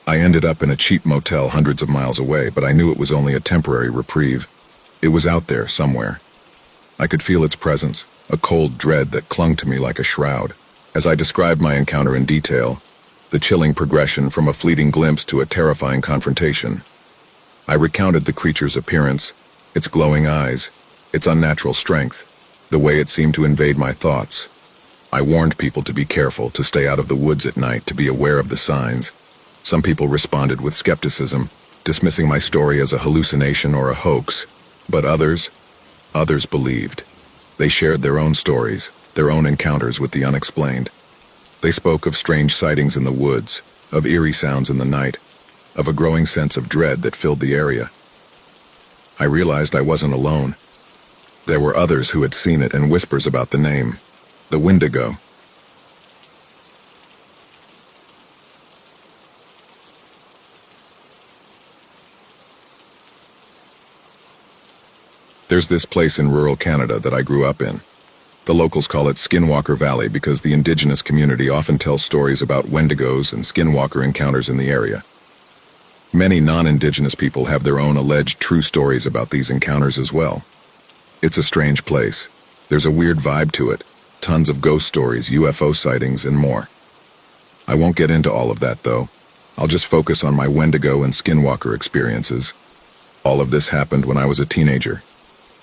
I ended up in a cheap motel hundreds of miles away, but I knew it was only a temporary reprieve. It was out there somewhere. I could feel its presence, a cold dread that clung to me like a shroud. As I described my encounter in detail, the chilling progression from a fleeting glimpse to a terrifying confrontation. I recounted the creature's appearance, its glowing eyes, its unnatural strength, the way it seemed to invade my thoughts. I warned people to be careful, to stay out of the woods at night, to be aware of the signs. Some people responded with skepticism, dismissing my story as a hallucination or a hoax, but others believed. They shared their own stories, their own encounters with the unexplained. They spoke of strange sightings in the woods, of eerie sounds in the night, of a growing sense of dread that filled the area. I realized I wasn't alone. There were others who had seen it, and whispers about the name, the Wendigo. There's this place in rural Canada that I grew up in. The locals call it Skinwalker Valley because the indigenous community often tells stories about Wendigos and Skinwalker encounters in the area. Many non-indigenous people have their own alleged true stories about these encounters as well. It's a strange place. There's a weird vibe to it, tons of ghost stories, UFO sightings, and more. I won't get into all of that, though. I'll just focus on my Wendigo and Skinwalker experiences. All of this happened when I was a teenager.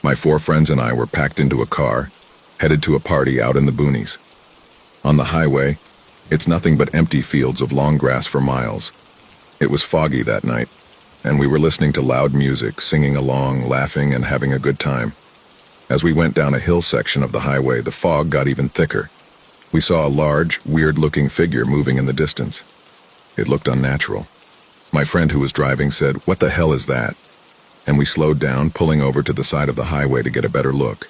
My 4 friends and I were packed into a car, headed to a party out in the boonies. On the highway, it's nothing but empty fields of long grass for miles. It was foggy that night, and we were listening to loud music, singing along, laughing, and having a good time. As we went down a hill section of the highway, the fog got even thicker. We saw a large, weird-looking figure moving in the distance. It looked unnatural. My friend who was driving said, "What the hell is that?" And we slowed down, pulling over to the side of the highway to get a better look.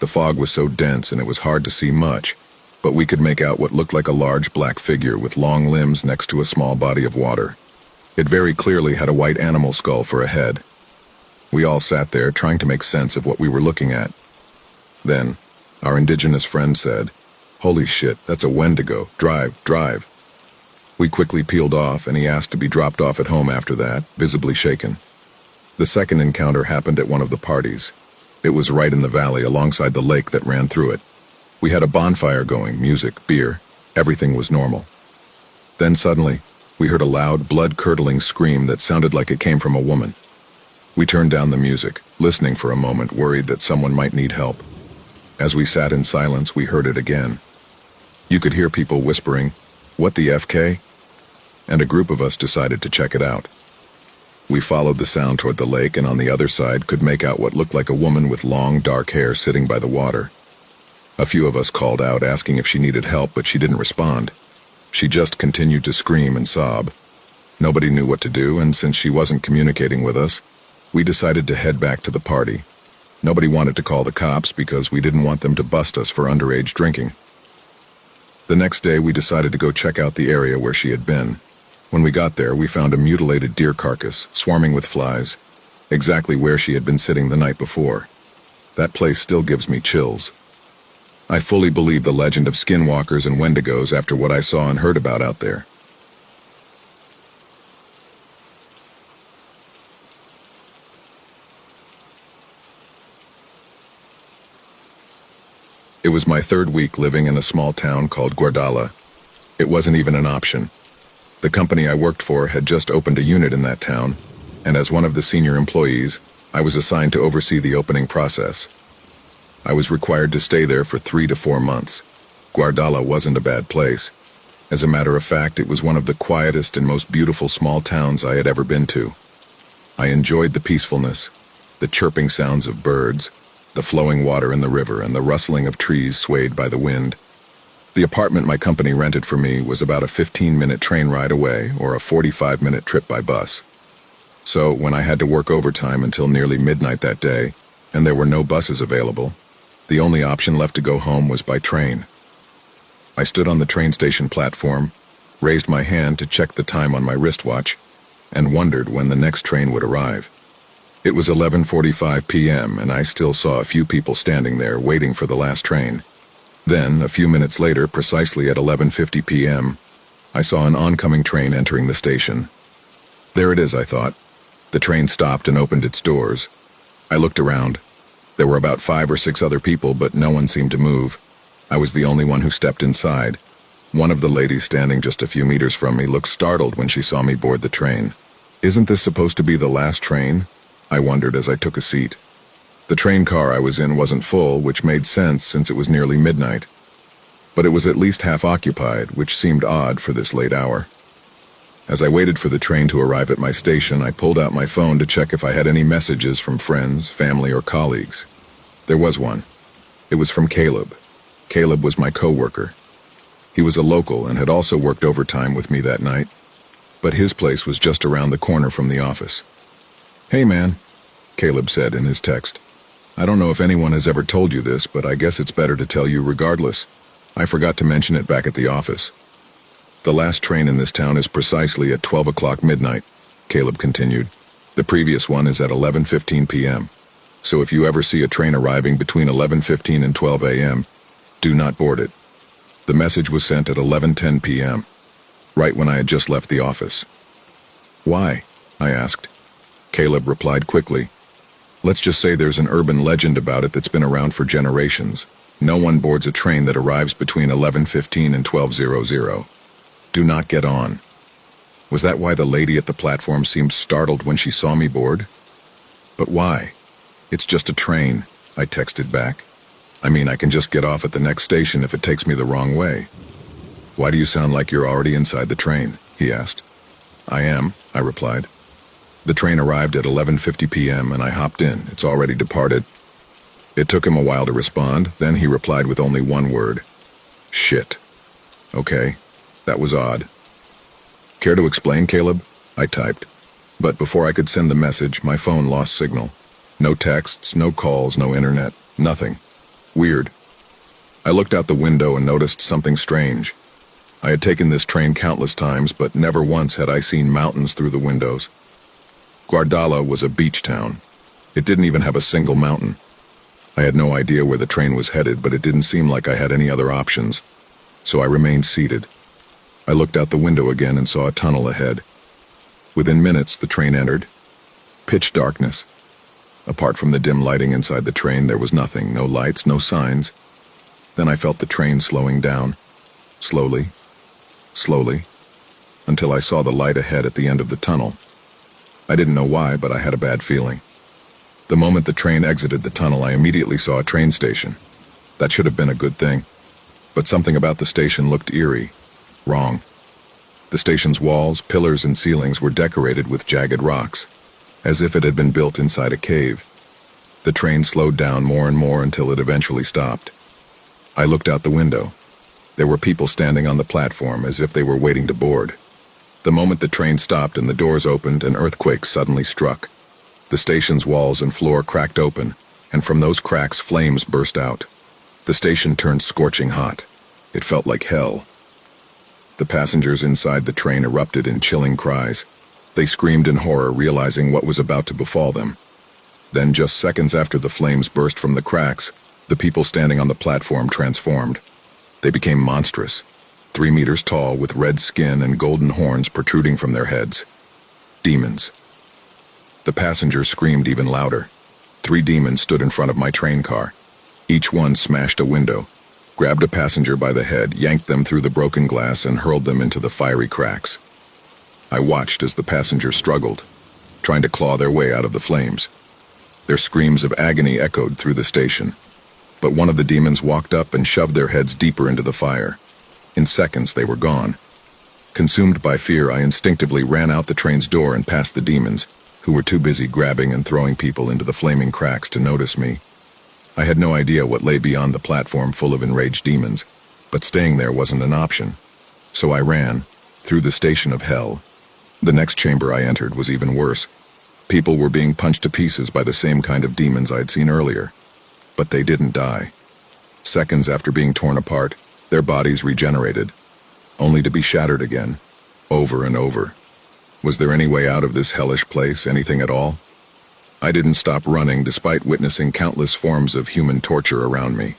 The fog was so dense and it was hard to see much, but we could make out what looked like a large black figure with long limbs next to a small body of water. It very clearly had a white animal skull for a head. We all sat there trying to make sense of what we were looking at. Then, our indigenous friend said, "Holy shit, that's a Wendigo. Drive, drive." We quickly peeled off and he asked to be dropped off at home after that, visibly shaken. The second encounter happened at one of the parties. It was right in the valley alongside the lake that ran through it. We had a bonfire going, music, beer, everything was normal. Then suddenly, we heard a loud, blood-curdling scream that sounded like it came from a woman. We turned down the music, listening for a moment, worried that someone might need help. As we sat in silence, we heard it again. You could hear people whispering, "What the FK?" And a group of us decided to check it out. We followed the sound toward the lake and on the other side could make out what looked like a woman with long, dark hair sitting by the water. A few of us called out asking if she needed help, but she didn't respond. She just continued to scream and sob. Nobody knew what to do, and since she wasn't communicating with us, we decided to head back to the party. Nobody wanted to call the cops because we didn't want them to bust us for underage drinking. The next day, we decided to go check out the area where she had been. When we got there, we found a mutilated deer carcass, swarming with flies, exactly where she had been sitting the night before. That place still gives me chills. I fully believe the legend of skinwalkers and wendigos after what I saw and heard about out there. It was my third week living in a small town called Guardala. It wasn't even an option. The company I worked for had just opened a unit in that town, and as one of the senior employees, I was assigned to oversee the opening process. I was required to stay there for 3 to 4 months. Guardala wasn't a bad place. As a matter of fact, it was one of the quietest and most beautiful small towns I had ever been to. I enjoyed the peacefulness, the chirping sounds of birds, the flowing water in the river, and the rustling of trees swayed by the wind. The apartment my company rented for me was about a 15-minute train ride away or a 45-minute trip by bus. So, when I had to work overtime until nearly midnight that day, and there were no buses available, the only option left to go home was by train. I stood on the train station platform, raised my hand to check the time on my wristwatch, and wondered when the next train would arrive. It was 11:45 p.m., and I still saw a few people standing there waiting for the last train. Then, a few minutes later, precisely at 11:50 p.m., I saw an oncoming train entering the station. There it is, I thought. The train stopped and opened its doors. I looked around. There were about 5 or 6 other people, but no one seemed to move. I was the only one who stepped inside. One of the ladies standing just a few meters from me looked startled when she saw me board the train. "Isn't this supposed to be the last train?" I wondered as I took a seat. The train car I was in wasn't full, which made sense since it was nearly midnight. But it was at least half occupied, which seemed odd for this late hour. As I waited for the train to arrive at my station, I pulled out my phone to check if I had any messages from friends, family, or colleagues. There was one. It was from Caleb. Caleb was my coworker. He was a local and had also worked overtime with me that night, but his place was just around the corner from the office. "Hey man," Caleb said in his text. "I don't know if anyone has ever told you this, but I guess it's better to tell you regardless. I forgot to mention it back at the office. The last train in this town is precisely at 12 o'clock midnight," Caleb continued. "The previous one is at 11:15 p.m. So if you ever see a train arriving between 11:15 and 12 a.m., do not board it." The message was sent at 11:10 p.m., right when I had just left the office. "Why?" I asked. Caleb replied quickly, "Let's just say there's an urban legend about it that's been around for generations. No one boards a train that arrives between 11:15 and 12:00. Do not get on." Was that why the lady at the platform seemed startled when she saw me board? "But why? It's just a train," I texted back. I mean, I can just get off at the next station if it takes me the wrong way. Why do you sound like you're already inside the train? He asked. I am, I replied. The train arrived at 11:50 p.m. and I hopped in. It's already departed. It took him a while to respond, then he replied with only one word. Shit. Okay, that was odd. Care to explain, Caleb? I typed. But before I could send the message, my phone lost signal. No texts, no calls, no internet, nothing. Weird. I looked out the window and noticed something strange. I had taken this train countless times, but never once had I seen mountains through the windows. Guardala was a beach town. It didn't even have a single mountain. I had no idea where the train was headed, but it didn't seem like I had any other options. So I remained seated. I looked out the window again and saw a tunnel ahead. Within minutes, the train entered. Pitch darkness. Apart from the dim lighting inside the train, there was nothing, no lights, no signs. Then I felt the train slowing down. Slowly, until I saw the light ahead at the end of the tunnel. I didn't know why, but I had a bad feeling. The moment the train exited the tunnel, I immediately saw a train station. That should have been a good thing. But something about the station looked eerie. Wrong. The station's walls, pillars, and ceilings were decorated with jagged rocks, as if it had been built inside a cave. The train slowed down more and more until it eventually stopped. I looked out the window. There were people standing on the platform as if they were waiting to board. The moment the train stopped and the doors opened, an earthquake suddenly struck. The station's walls and floor cracked open, and from those cracks flames burst out. The station turned scorching hot. It felt like hell. The passengers inside the train erupted in chilling cries. They screamed in horror, realizing what was about to befall them. Then, just seconds after the flames burst from the cracks, the people standing on the platform transformed. They became monstrous, 3 meters tall with red skin and golden horns protruding from their heads. Demons. The passengers screamed even louder. 3 demons stood in front of my train car. Each one smashed a window, grabbed a passenger by the head, yanked them through the broken glass, and hurled them into the fiery cracks. I watched as the passengers struggled, trying to claw their way out of the flames. Their screams of agony echoed through the station. But one of the demons walked up and shoved their heads deeper into the fire. In seconds, they were gone. Consumed by fear, I instinctively ran out the train's door and past the demons, who were too busy grabbing and throwing people into the flaming cracks to notice me. I had no idea what lay beyond the platform full of enraged demons, but staying there wasn't an option. So I ran, through the station of hell. The next chamber I entered was even worse. People were being punched to pieces by the same kind of demons I'd seen earlier. But they didn't die. Seconds after being torn apart, their bodies regenerated, only to be shattered again, over and over. Was there any way out of this hellish place, anything at all? I didn't stop running despite witnessing countless forms of human torture around me.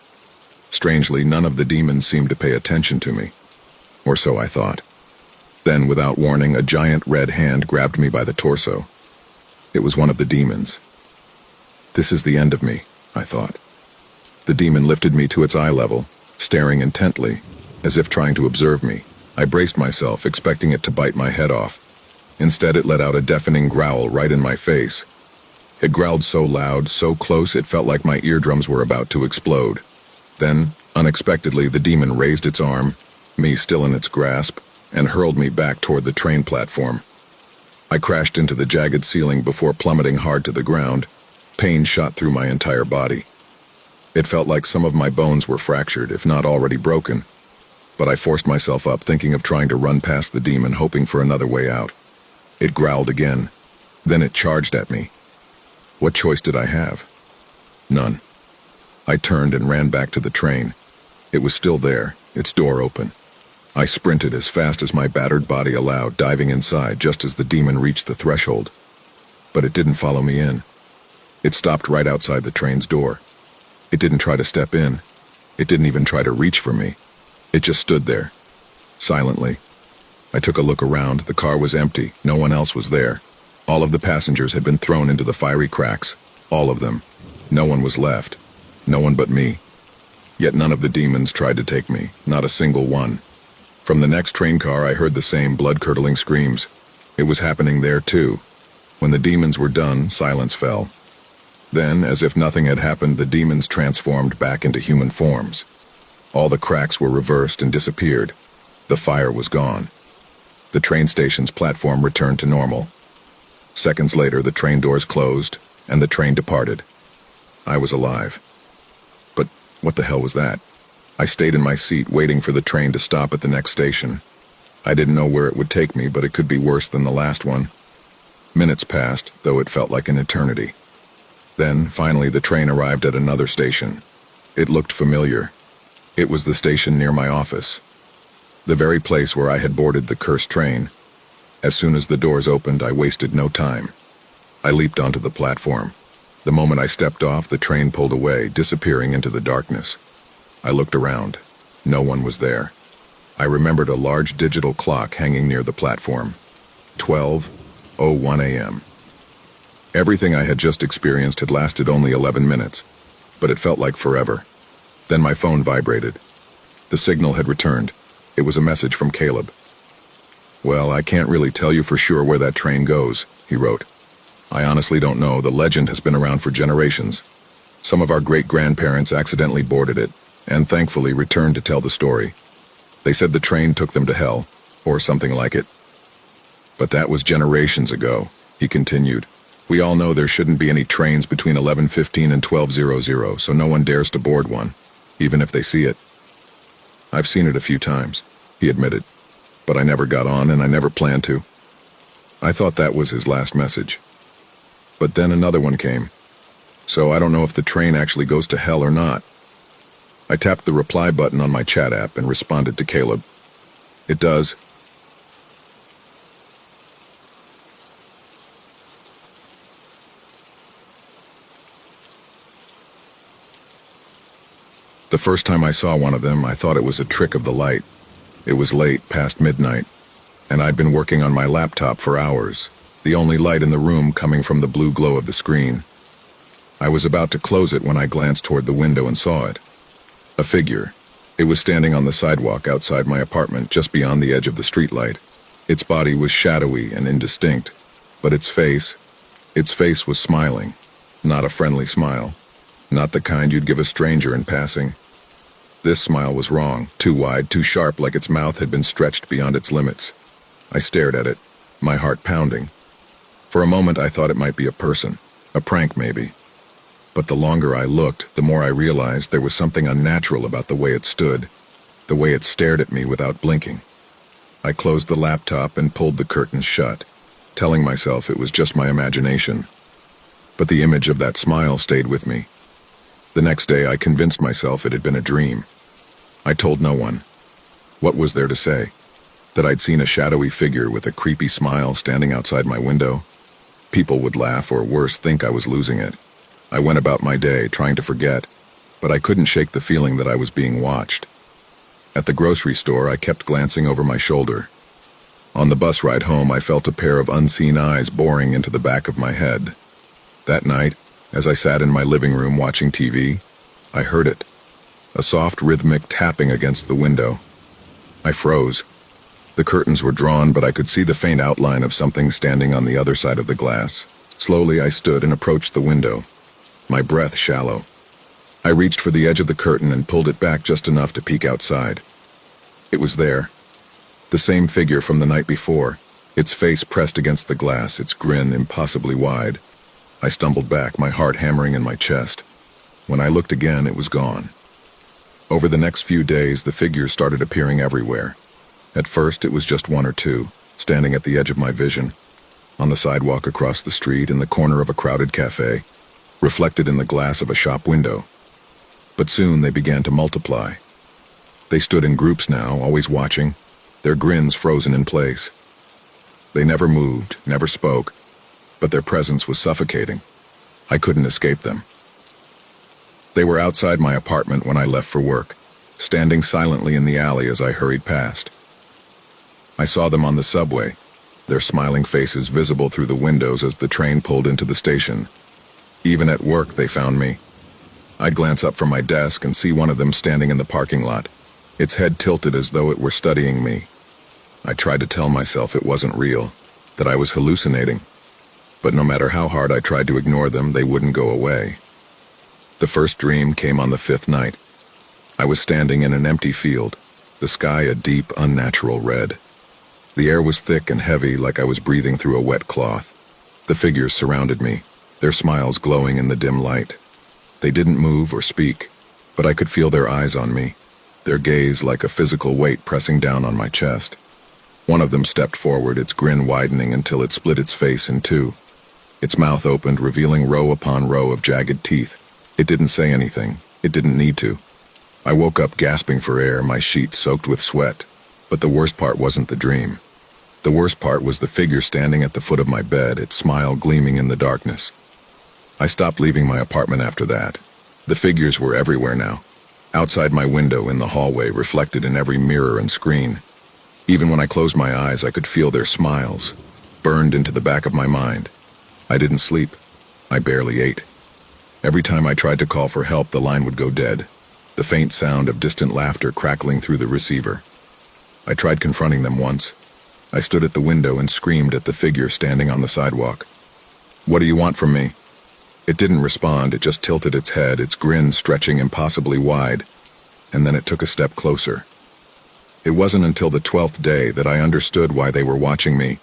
Strangely, none of the demons seemed to pay attention to me. Or so I thought. Then, without warning, a giant red hand grabbed me by the torso. It was one of the demons. This is the end of me, I thought. The demon lifted me to its eye level, staring intently, as if trying to observe me. I braced myself, expecting it to bite my head off. Instead, it let out a deafening growl right in my face. It growled so loud, so close, it felt like my eardrums were about to explode. Then, unexpectedly, the demon raised its arm, me still in its grasp, and hurled me back toward the train platform. I crashed into the jagged ceiling before plummeting hard to the ground. Pain shot through my entire body. It felt like some of my bones were fractured, if not already broken. But I forced myself up, thinking of trying to run past the demon, hoping for another way out. It growled again. Then it charged at me. What choice did I have? None. I turned and ran back to the train. It was still there, its door open. I sprinted as fast as my battered body allowed, diving inside just as the demon reached the threshold. But it didn't follow me in. It stopped right outside the train's door. It didn't try to step in. It didn't even try to reach for me. It just stood there, silently. I took a look around. The car was empty. No one else was there. All of the passengers had been thrown into the fiery cracks. All of them. No one was left. No one but me. Yet none of the demons tried to take me. Not a single one. From the next train car, I heard the same blood-curdling screams. It was happening there, too. When the demons were done, silence fell. Then, as if nothing had happened, the demons transformed back into human forms. All the cracks were reversed and disappeared. The fire was gone. The train station's platform returned to normal. Seconds later, the train doors closed, and the train departed. I was alive. But what the hell was that? I stayed in my seat, waiting for the train to stop at the next station. I didn't know where it would take me, but it could be worse than the last one. Minutes passed, though it felt like an eternity. Then, finally, the train arrived at another station. It looked familiar. It was the station near my office. The very place where I had boarded the cursed train. As soon as the doors opened, I wasted no time. I leaped onto the platform. The moment I stepped off, the train pulled away, disappearing into the darkness. I looked around. No one was there. I remembered a large digital clock hanging near the platform. 12:01 a.m. Everything I had just experienced had lasted only 11 minutes, but it felt like forever. Then my phone vibrated. The signal had returned. It was a message from Caleb. "Well, I can't really tell you for sure where that train goes," he wrote. "I honestly don't know. The legend has been around for generations. Some of our great-grandparents accidentally boarded it, and thankfully returned to tell the story. They said the train took them to hell, or something like it. But that was generations ago," he continued. "We all know there shouldn't be any trains between 11:15 and 12:00, so no one dares to board one, even if they see it. I've seen it a few times," he admitted, "but I never got on and I never planned to." I thought that was his last message. But then another one came. "So I don't know if the train actually goes to hell or not." I tapped the reply button on my chat app and responded to Caleb. "It does." The first time I saw one of them, I thought it was a trick of the light. It was late, past midnight, and I'd been working on my laptop for hours, the only light in the room coming from the blue glow of the screen. I was about to close it when I glanced toward the window and saw it. A figure. It was standing on the sidewalk outside my apartment, just beyond the edge of the streetlight. Its body was shadowy and indistinct, but its face was smiling. Not a friendly smile. Not the kind you'd give a stranger in passing. This smile was wrong, too wide, too sharp, like its mouth had been stretched beyond its limits. I stared at it, my heart pounding. For a moment I thought it might be a person, a prank maybe. But the longer I looked, the more I realized there was something unnatural about the way it stood, the way it stared at me without blinking. I closed the laptop and pulled the curtains shut, telling myself it was just my imagination. But the image of that smile stayed with me. The next day I convinced myself it had been a dream. I told no one. What was there to say? That I'd seen a shadowy figure with a creepy smile standing outside my window? People would laugh, or worse, think I was losing it. I went about my day, trying to forget, but I couldn't shake the feeling that I was being watched. At the grocery store, I kept glancing over my shoulder. On the bus ride home, I felt a pair of unseen eyes boring into the back of my head. That night, as I sat in my living room watching TV, I heard it. A soft, rhythmic tapping against the window. I froze. The curtains were drawn, but I could see the faint outline of something standing on the other side of the glass. Slowly, I stood and approached the window, my breath shallow. I reached for the edge of the curtain and pulled it back just enough to peek outside. It was there. The same figure from the night before, its face pressed against the glass, its grin impossibly wide. I stumbled back, my heart hammering in my chest. When I looked again, it was gone. Over the next few days, the figures started appearing everywhere. At first, it was just one or two, standing at the edge of my vision, on the sidewalk across the street, in the corner of a crowded cafe, reflected in the glass of a shop window. But soon they began to multiply. They stood in groups now, always watching, their grins frozen in place. They never moved, never spoke, but their presence was suffocating. I couldn't escape them. They were outside my apartment when I left for work, standing silently in the alley as I hurried past. I saw them on the subway, their smiling faces visible through the windows as the train pulled into the station. Even at work, they found me. I'd glance up from my desk and see one of them standing in the parking lot, its head tilted as though it were studying me. I tried to tell myself it wasn't real, that I was hallucinating. but no matter how hard I tried to ignore them, they wouldn't go away. The first dream came on the fifth night. I was standing in an empty field, the sky a deep, unnatural red. The air was thick and heavy, like I was breathing through a wet cloth. The figures surrounded me, their smiles glowing in the dim light. They didn't move or speak, but I could feel their eyes on me, their gaze like a physical weight pressing down on my chest. One of them stepped forward, its grin widening until it split its face in two. Its mouth opened, revealing row upon row of jagged teeth. It didn't say anything. It didn't need to. I woke up gasping for air, my sheets soaked with sweat. But the worst part wasn't the dream. The worst part was the figure standing at the foot of my bed, its smile gleaming in the darkness. I stopped leaving my apartment after that. The figures were everywhere now. Outside my window, in the hallway, reflected in every mirror and screen. Even when I closed my eyes, I could feel their smiles, burned into the back of my mind. I didn't sleep. I barely ate. Every time I tried to call for help, the line would go dead, the faint sound of distant laughter crackling through the receiver. I tried confronting them once. I stood at the window and screamed at the figure standing on the sidewalk. "What do you want from me?" It didn't respond, it just tilted its head, its grin stretching impossibly wide, and then it took a step closer. It wasn't until the 12th day that I understood why they were watching me.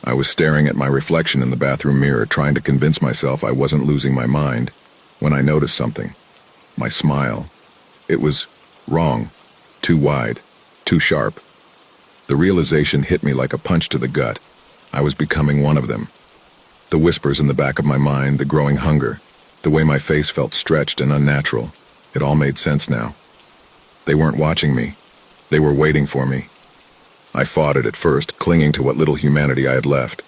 I was staring at my reflection in the bathroom mirror, trying to convince myself I wasn't losing my mind, when I noticed something. My smile. It was wrong, too wide, too sharp. The realization hit me like a punch to the gut. I was becoming one of them. The whispers in the back of my mind, the growing hunger, the way my face felt stretched and unnatural, it all made sense now. They weren't watching me. They were waiting for me. I fought it at first, clinging to what little humanity I had left.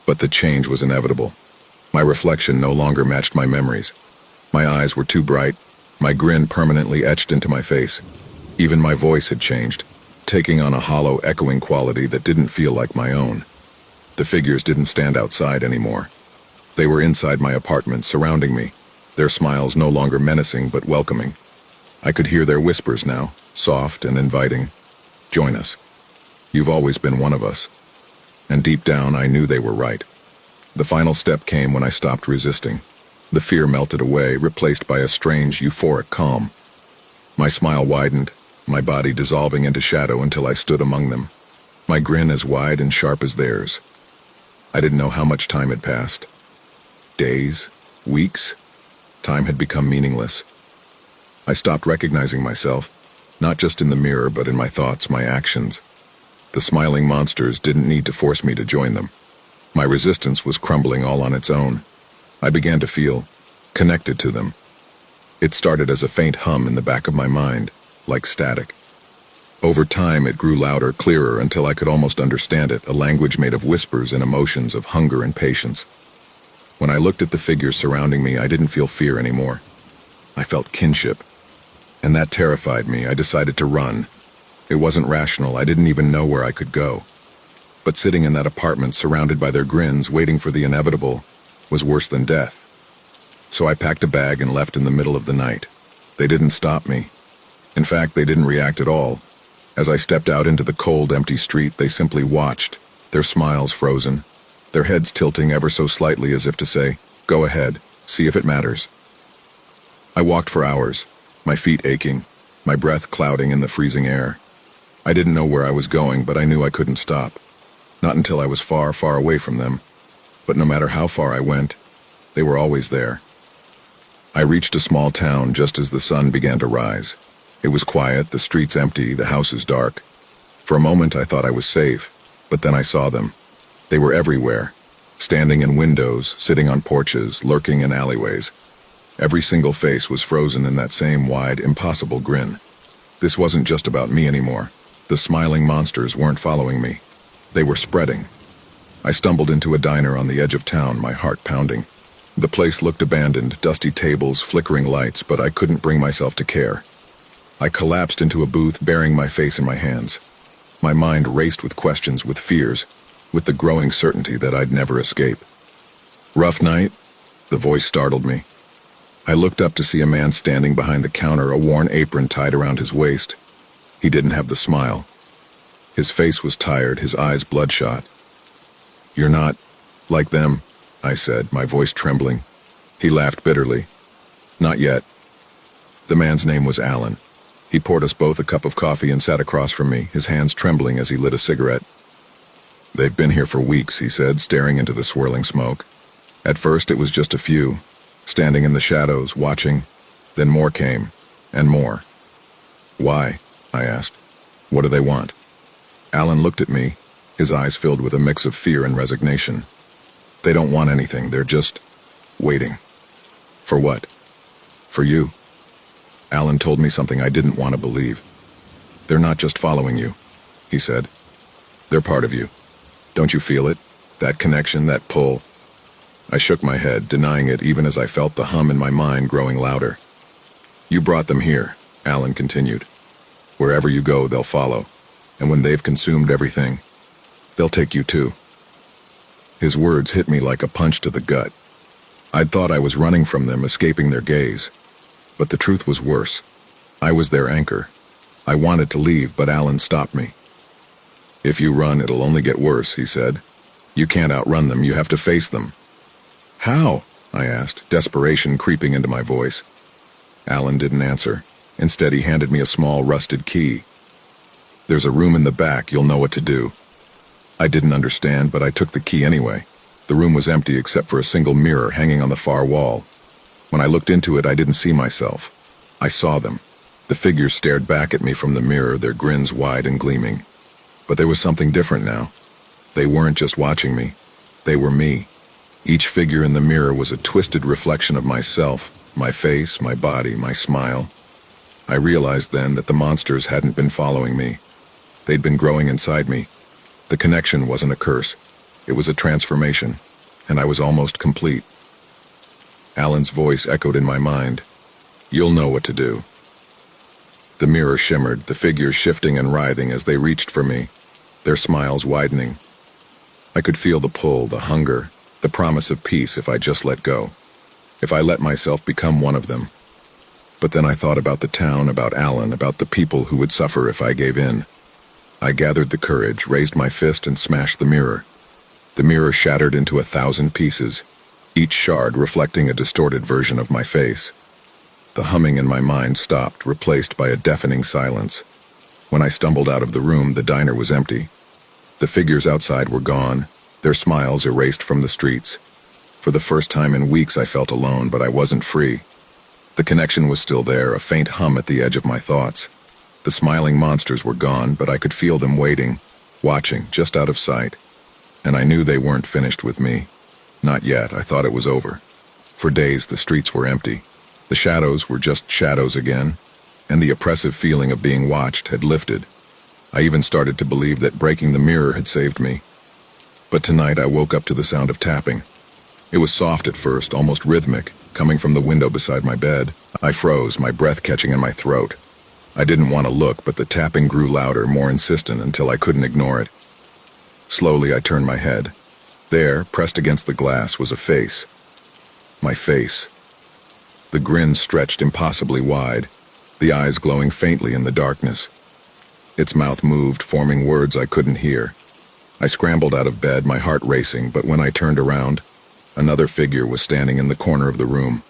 But the change was inevitable. My reflection no longer matched my memories. My eyes were too bright, my grin permanently etched into my face. Even my voice had changed, taking on a hollow, echoing quality that didn't feel like my own. The figures didn't stand outside anymore. They were inside my apartment, surrounding me, their smiles no longer menacing but welcoming. I could hear their whispers now, soft and inviting. "Join us. You've always been one of us." And deep down, I knew they were right. The final step came when I stopped resisting. The fear melted away, replaced by a strange, euphoric calm. My smile widened, my body dissolving into shadow until I stood among them, my grin as wide and sharp as theirs. I didn't know how much time had passed. Days? Weeks? Time had become meaningless. I stopped recognizing myself, not just in the mirror but in my thoughts, my actions. The smiling monsters didn't need to force me to join them. My resistance was crumbling all on its own. I began to feel connected to them. It started as a faint hum in the back of my mind, like static. Over time, it grew louder, clearer, until I could almost understand it, a language made of whispers and emotions of hunger and patience. When I looked at the figures surrounding me, I didn't feel fear anymore. I felt kinship. And that terrified me. I decided to run. It wasn't rational. I didn't even know where I could go. But sitting in that apartment, surrounded by their grins, waiting for the inevitable, was worse than death. So I packed a bag and left in the middle of the night. They didn't stop me. In fact, they didn't react at all. As I stepped out into the cold, empty street, they simply watched, their smiles frozen, their heads tilting ever so slightly as if to say, "Go ahead, see if it matters." I walked for hours, my feet aching, my breath clouding in the freezing air. I didn't know where I was going, but I knew I couldn't stop. Not until I was far, far away from them. But no matter how far I went, they were always there. I reached a small town just as the sun began to rise. It was quiet, the streets empty, the houses dark. For a moment I thought I was safe, but then I saw them. They were everywhere, standing in windows, sitting on porches, lurking in alleyways. Every single face was frozen in that same wide, impossible grin. This wasn't just about me anymore. The smiling monsters weren't following me. They were spreading. I stumbled into a diner on the edge of town, my heart pounding. The place looked abandoned, dusty tables, flickering lights, but I couldn't bring myself to care. I collapsed into a booth, burying my face in my hands. My mind raced with questions, with fears, with the growing certainty that I'd never escape. "Rough night?" The voice startled me. I looked up to see a man standing behind the counter, a worn apron tied around his waist. He didn't have the smile. His face was tired, his eyes bloodshot. "You're not like them," I said, my voice trembling. He laughed bitterly. Not yet. The man's name was Alan. He poured us both a cup of coffee and sat across from me, his hands trembling as he lit a cigarette. They've been here for weeks, he said, staring into the swirling smoke. At first it was just a few, standing in the shadows, watching. Then more came, and more. Why? I asked. What do they want? Alan looked at me, his eyes filled with a mix of fear and resignation. They don't want anything, they're just waiting. For what? For you. Alan told me something I didn't want to believe. They're not just following you, he said. They're part of you. Don't you feel it? That connection, that pull? I shook my head, denying it even as I felt the hum in my mind growing louder. You brought them here, Alan continued. Wherever you go, they'll follow. And when they've consumed everything, they'll take you too. His words hit me like a punch to the gut. I'd thought I was running from them, escaping their gaze. But the truth was worse. I was their anchor. I wanted to leave, but Alan stopped me. If you run, it'll only get worse, he said. You can't outrun them, you have to face them. How? I asked, desperation creeping into my voice. Alan didn't answer. Instead, he handed me a small, rusted key. There's a room in the back, you'll know what to do. I didn't understand, but I took the key anyway. The room was empty except for a single mirror hanging on the far wall. When I looked into it, I didn't see myself. I saw them. The figures stared back at me from the mirror, their grins wide and gleaming. But there was something different now. They weren't just watching me. They were me. Each figure in the mirror was a twisted reflection of myself, my face, my body, my smile. I realized then that the monsters hadn't been following me. They'd been growing inside me. The connection wasn't a curse. It was a transformation, and I was almost complete. Alan's voice echoed in my mind. You'll know what to do. The mirror shimmered, the figures shifting and writhing as they reached for me, their smiles widening. I could feel the pull, the hunger, the promise of peace if I just let go, if I let myself become one of them. But then I thought about the town, about Alan, about the people who would suffer if I gave in. I gathered the courage, raised my fist, and smashed the mirror. The mirror shattered into 1,000 pieces, each shard reflecting a distorted version of my face. The humming in my mind stopped, replaced by a deafening silence. When I stumbled out of the room, the diner was empty. The figures outside were gone, their smiles erased from the streets. For the first time in weeks I felt alone, but I wasn't free. The connection was still there, a faint hum at the edge of my thoughts. The smiling monsters were gone, but I could feel them waiting, watching, just out of sight. And I knew they weren't finished with me. Not yet, I thought it was over. For days the streets were empty. The shadows were just shadows again, and the oppressive feeling of being watched had lifted. I even started to believe that breaking the mirror had saved me. But tonight I woke up to the sound of tapping. It was soft at first, almost rhythmic, coming from the window beside my bed. I froze, my breath catching in my throat. I didn't want to look, but the tapping grew louder, more insistent, until I couldn't ignore it. Slowly I turned my head. There, pressed against the glass, was a face. My face. The grin stretched impossibly wide, the eyes glowing faintly in the darkness. Its mouth moved, forming words I couldn't hear. I scrambled out of bed, my heart racing, but when I turned around, another figure was standing in the corner of the room.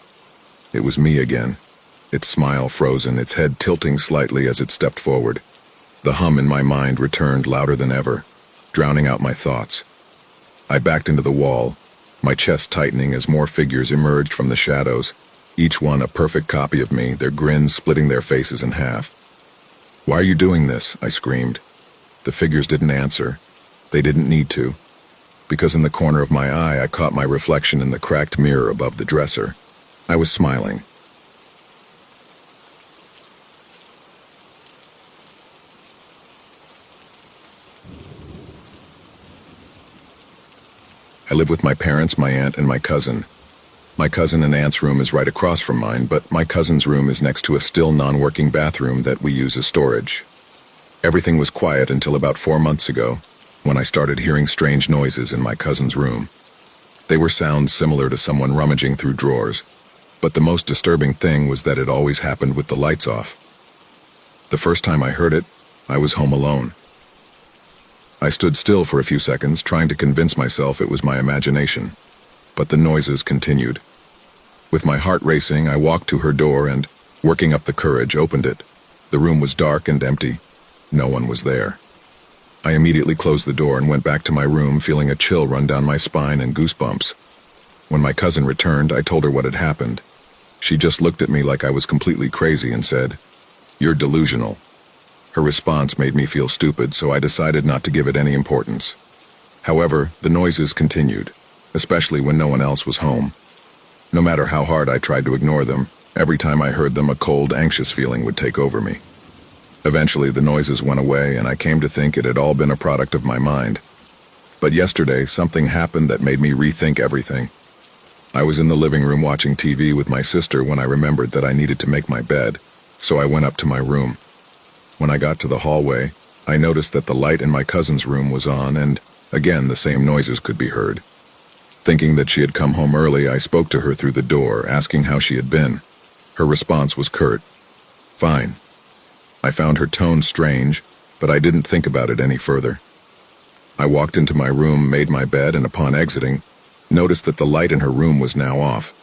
It was me again, its smile frozen, its head tilting slightly as it stepped forward. The hum in my mind returned louder than ever, drowning out my thoughts. I backed into the wall, my chest tightening as more figures emerged from the shadows, each one a perfect copy of me, their grins splitting their faces in half. "Why are you doing this?" I screamed. The figures didn't answer. They didn't need to, because in the corner of my eye I caught my reflection in the cracked mirror above the dresser. I was smiling. I live with my parents, my aunt, and my cousin. My cousin and aunt's room is right across from mine, but my cousin's room is next to a still non-working bathroom that we use as storage. Everything was quiet until about 4 months ago, when I started hearing strange noises in my cousin's room. They were sounds similar to someone rummaging through drawers, but the most disturbing thing was that it always happened with the lights off. The first time I heard it, I was home alone. I stood still for a few seconds, trying to convince myself it was my imagination. but the noises continued. With my heart racing, I walked to her door and, working up the courage, opened it. The room was dark and empty. No one was there. I immediately closed the door and went back to my room, feeling a chill run down my spine and goosebumps. When my cousin returned, I told her what had happened. She just looked at me like I was completely crazy and said, "You're delusional." Her response made me feel stupid, so I decided not to give it any importance. However, the noises continued, especially when no one else was home. No matter how hard I tried to ignore them, every time I heard them, a cold, anxious feeling would take over me. Eventually, the noises went away, and I came to think it had all been a product of my mind. But yesterday, something happened that made me rethink everything. I was in the living room watching TV with my sister when I remembered that I needed to make my bed, so I went up to my room. When I got to the hallway, I noticed that the light in my cousin's room was on, and, again, the same noises could be heard. Thinking that she had come home early, I spoke to her through the door, asking how she had been. Her response was curt, "Fine." I found her tone strange, but I didn't think about it any further. I walked into my room, made my bed, and upon exiting, noticed that the light in her room was now off.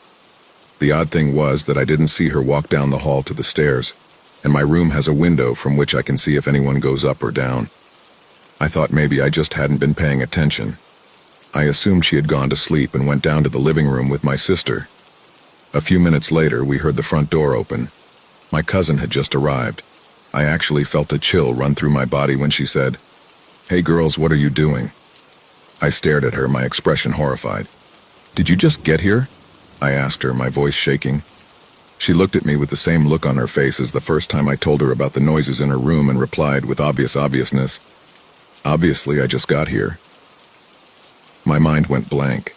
The odd thing was that I didn't see her walk down the hall to the stairs, and my room has a window from which I can see if anyone goes up or down. I thought maybe I just hadn't been paying attention. I assumed she had gone to sleep and went down to the living room with my sister. A few minutes later, we heard the front door open. My cousin had just arrived. I actually felt a chill run through my body when she said, "Hey girls, what are you doing?" I stared at her, my expression horrified. "Did you just get here?" I asked her, my voice shaking. She looked at me with the same look on her face as the first time I told her about the noises in her room and replied with obviousness, "Obviously, I just got here." My mind went blank.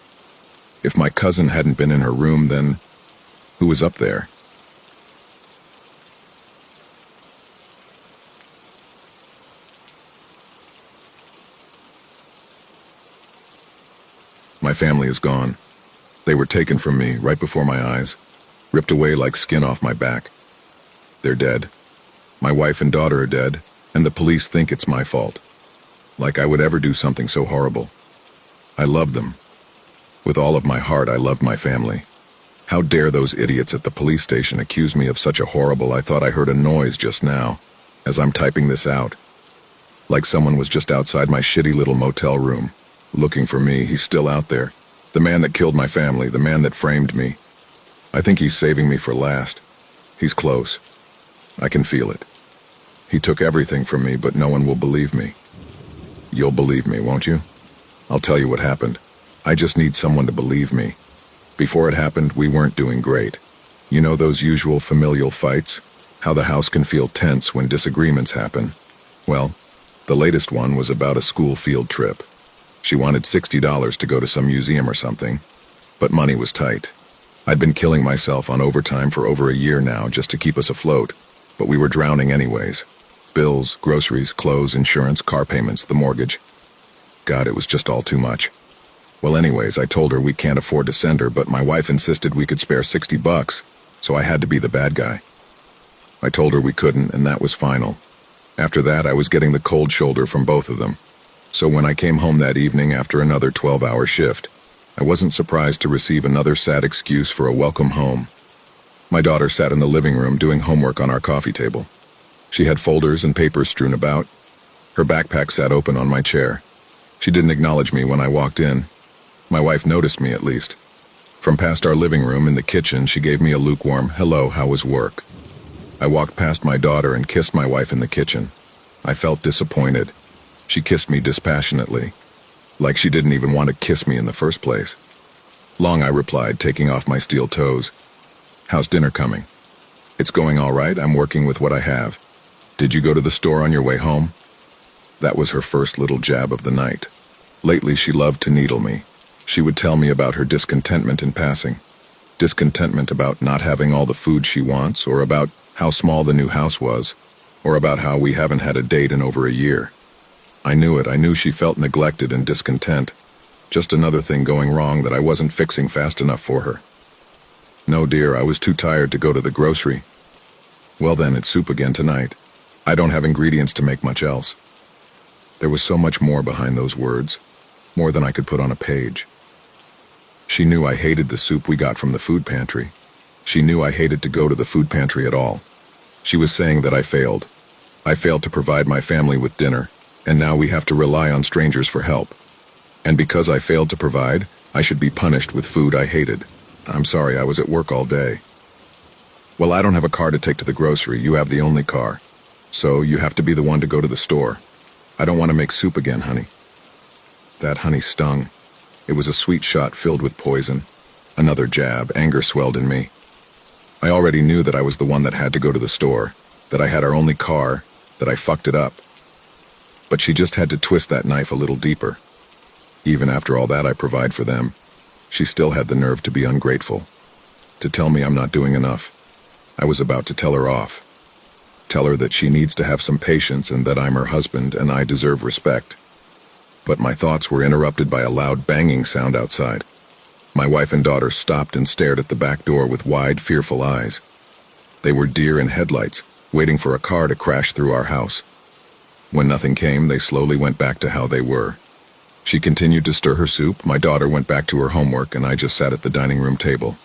If my cousin hadn't been in her room, then who was up there? My family is gone. They were taken from me right before my eyes, ripped away like skin off my back. They're dead. My wife and daughter are dead, and the police think it's my fault. Like I would ever do something so horrible. I loved them. With all of my heart, I loved my family. How dare those idiots at the police station accuse me of such a horrible— I thought I heard a noise just now, as I'm typing this out. Like someone was just outside my shitty little motel room, looking for me. He's still out there. The man that killed my family, the man that framed me. I think he's saving me for last. He's close. I can feel it. He took everything from me, but no one will believe me. You'll believe me, won't you? I'll tell you what happened. I just need someone to believe me. Before it happened, we weren't doing great. You know those usual familial fights? How the house can feel tense when disagreements happen? Well, the latest one was about a school field trip. She wanted $60 to go to some museum or something, but money was tight. I'd been killing myself on overtime for over a year now just to keep us afloat, but we were drowning anyways. Bills, groceries, clothes, insurance, car payments, the mortgage. God, it was just all too much. Well, anyways, I told her we can't afford to send her, but my wife insisted we could spare $60, so I had to be the bad guy. I told her we couldn't, and that was final. After that, I was getting the cold shoulder from both of them. So when I came home that evening after another 12-hour shift, I wasn't surprised to receive another sad excuse for a welcome home. My daughter sat in the living room doing homework on our coffee table. She had folders and papers strewn about. Her backpack sat open on my chair. She didn't acknowledge me when I walked in. My wife noticed me, at least. From past our living room in the kitchen, she gave me a lukewarm, "Hello, how was work?" I walked past my daughter and kissed my wife in the kitchen. I felt disappointed. She kissed me dispassionately, like she didn't even want to kiss me in the first place. "Long," I replied, taking off my steel toes. "How's dinner coming?" "It's going all right. I'm working with what I have." "Did you go to the store on your way home?" That was her first little jab of the night. Lately, she loved to needle me. She would tell me about her discontentment in passing. Discontentment about not having all the food she wants, or about how small the new house was, or about how we haven't had a date in over a year. I knew it. I knew she felt neglected and discontent. Just another thing going wrong that I wasn't fixing fast enough for her. "No, dear, I was too tired to go to the grocery." "Well then, it's soup again tonight. I don't have ingredients to make much else." There was so much more behind those words, more than I could put on a page. She knew I hated the soup we got from the food pantry. She knew I hated to go to the food pantry at all. She was saying that I failed. I failed to provide my family with dinner, and now we have to rely on strangers for help. And because I failed to provide, I should be punished with food I hated. I'm sorry, I was at work all day. Well, I don't have a car to take to the grocery. You have the only car. So you have to be the one to go to the store. I don't want to make soup again, honey. That honey stung. It was a sweet shot filled with poison. Another jab. Anger swelled in me. I already knew that I was the one that had to go to the store, that I had our only car, that I fucked it up. But she just had to twist that knife a little deeper. Even after all that I provide for them, she still had the nerve to be ungrateful, to tell me I'm not doing enough. I was about to tell her off. Tell her that she needs to have some patience and that I'm her husband and I deserve respect. But my thoughts were interrupted by a loud banging sound outside. My wife and daughter stopped and stared at the back door with wide, fearful eyes. They were deer in headlights, waiting for a car to crash through our house. When nothing came, they slowly went back to how they were. She continued to stir her soup, my daughter went back to her homework, and I just sat at the dining room table.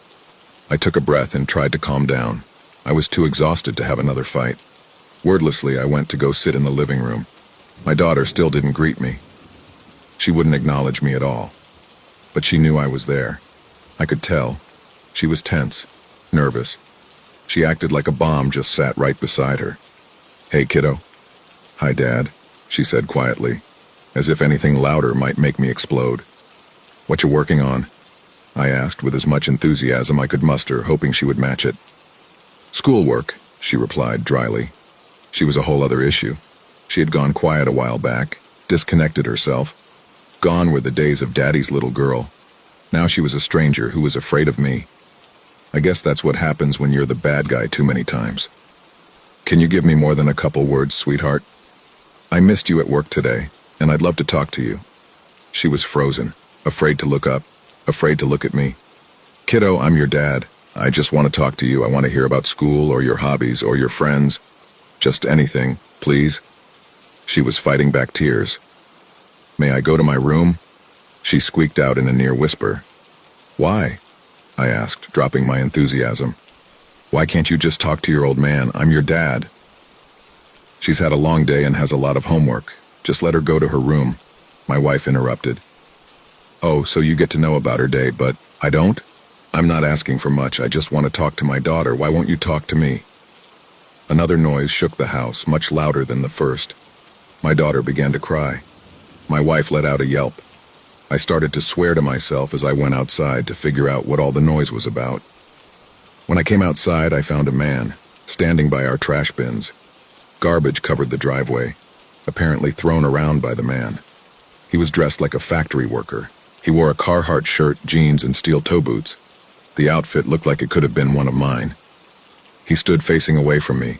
I took a breath and tried to calm down. I was too exhausted to have another fight. Wordlessly, I went to go sit in the living room. My daughter still didn't greet me. She wouldn't acknowledge me at all. But she knew I was there. I could tell. She was tense, nervous. She acted like a bomb just sat right beside her. "Hey, kiddo." "Hi, Dad," she said quietly, as if anything louder might make me explode. "What you working on?" I asked with as much enthusiasm I could muster, hoping she would match it. "Schoolwork," she replied dryly. She was a whole other issue. She had gone quiet a while back, disconnected herself. Gone were the days of Daddy's little girl. Now she was a stranger who was afraid of me. I guess that's what happens when you're the bad guy too many times. "Can you give me more than a couple words, sweetheart? I missed you at work today, and I'd love to talk to you." She was frozen, afraid to look up, afraid to look at me. "Kiddo, I'm your dad. I just want to talk to you. I want to hear about school or your hobbies or your friends. Just anything, please." She was fighting back tears. "May I go to my room?" She squeaked out in a near whisper. "Why?" I asked, dropping my enthusiasm. "Why can't you just talk to your old man? I'm your dad." "She's had a long day and has a lot of homework. Just let her go to her room," my wife interrupted. "Oh, so you get to know about her day, but I don't? I'm not asking for much. I just want to talk to my daughter. Why won't you talk to me?" Another noise shook the house, much louder than the first. My daughter began to cry. My wife let out a yelp. I started to swear to myself as I went outside to figure out what all the noise was about. When I came outside, I found a man, standing by our trash bins. Garbage covered the driveway, apparently thrown around by the man. He was dressed like a factory worker. He wore a Carhartt shirt, jeans, and steel toe boots. The outfit looked like it could have been one of mine. He stood facing away from me.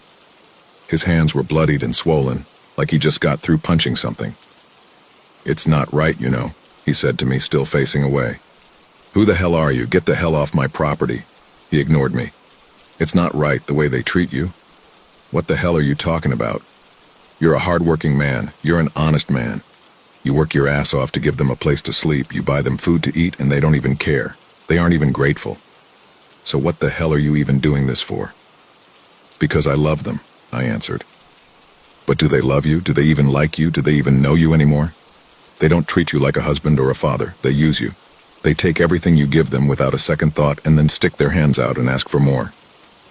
His hands were bloodied and swollen, like he just got through punching something. "It's not right, you know," he said to me, still facing away. "Who the hell are you? Get the hell off my property." He ignored me. "It's not right the way they treat you." "What the hell are you talking about? You're a hard-working man. You're an honest man. You work your ass off to give them a place to sleep. You buy them food to eat, and they don't even care. They aren't even grateful. So what the hell are you even doing this for?" "Because I love them," I answered. "But do they love you? Do they even like you? Do they even know you anymore? They don't treat you like a husband or a father. They use you. They take everything you give them without a second thought and then stick their hands out and ask for more.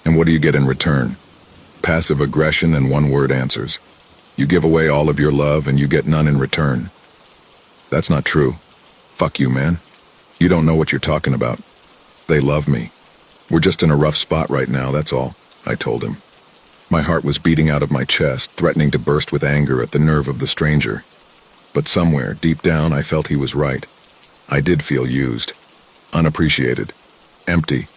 And what do you get in return? Passive aggression and one-word answers. You give away all of your love and you get none in return. That's not true. Fuck you, man. You don't know what you're talking about. They love me. We're just in a rough spot right now, that's all," I told him. My heart was beating out of my chest, threatening to burst with anger at the nerve of the stranger. But somewhere, deep down, I felt he was right. I did feel used, unappreciated, empty.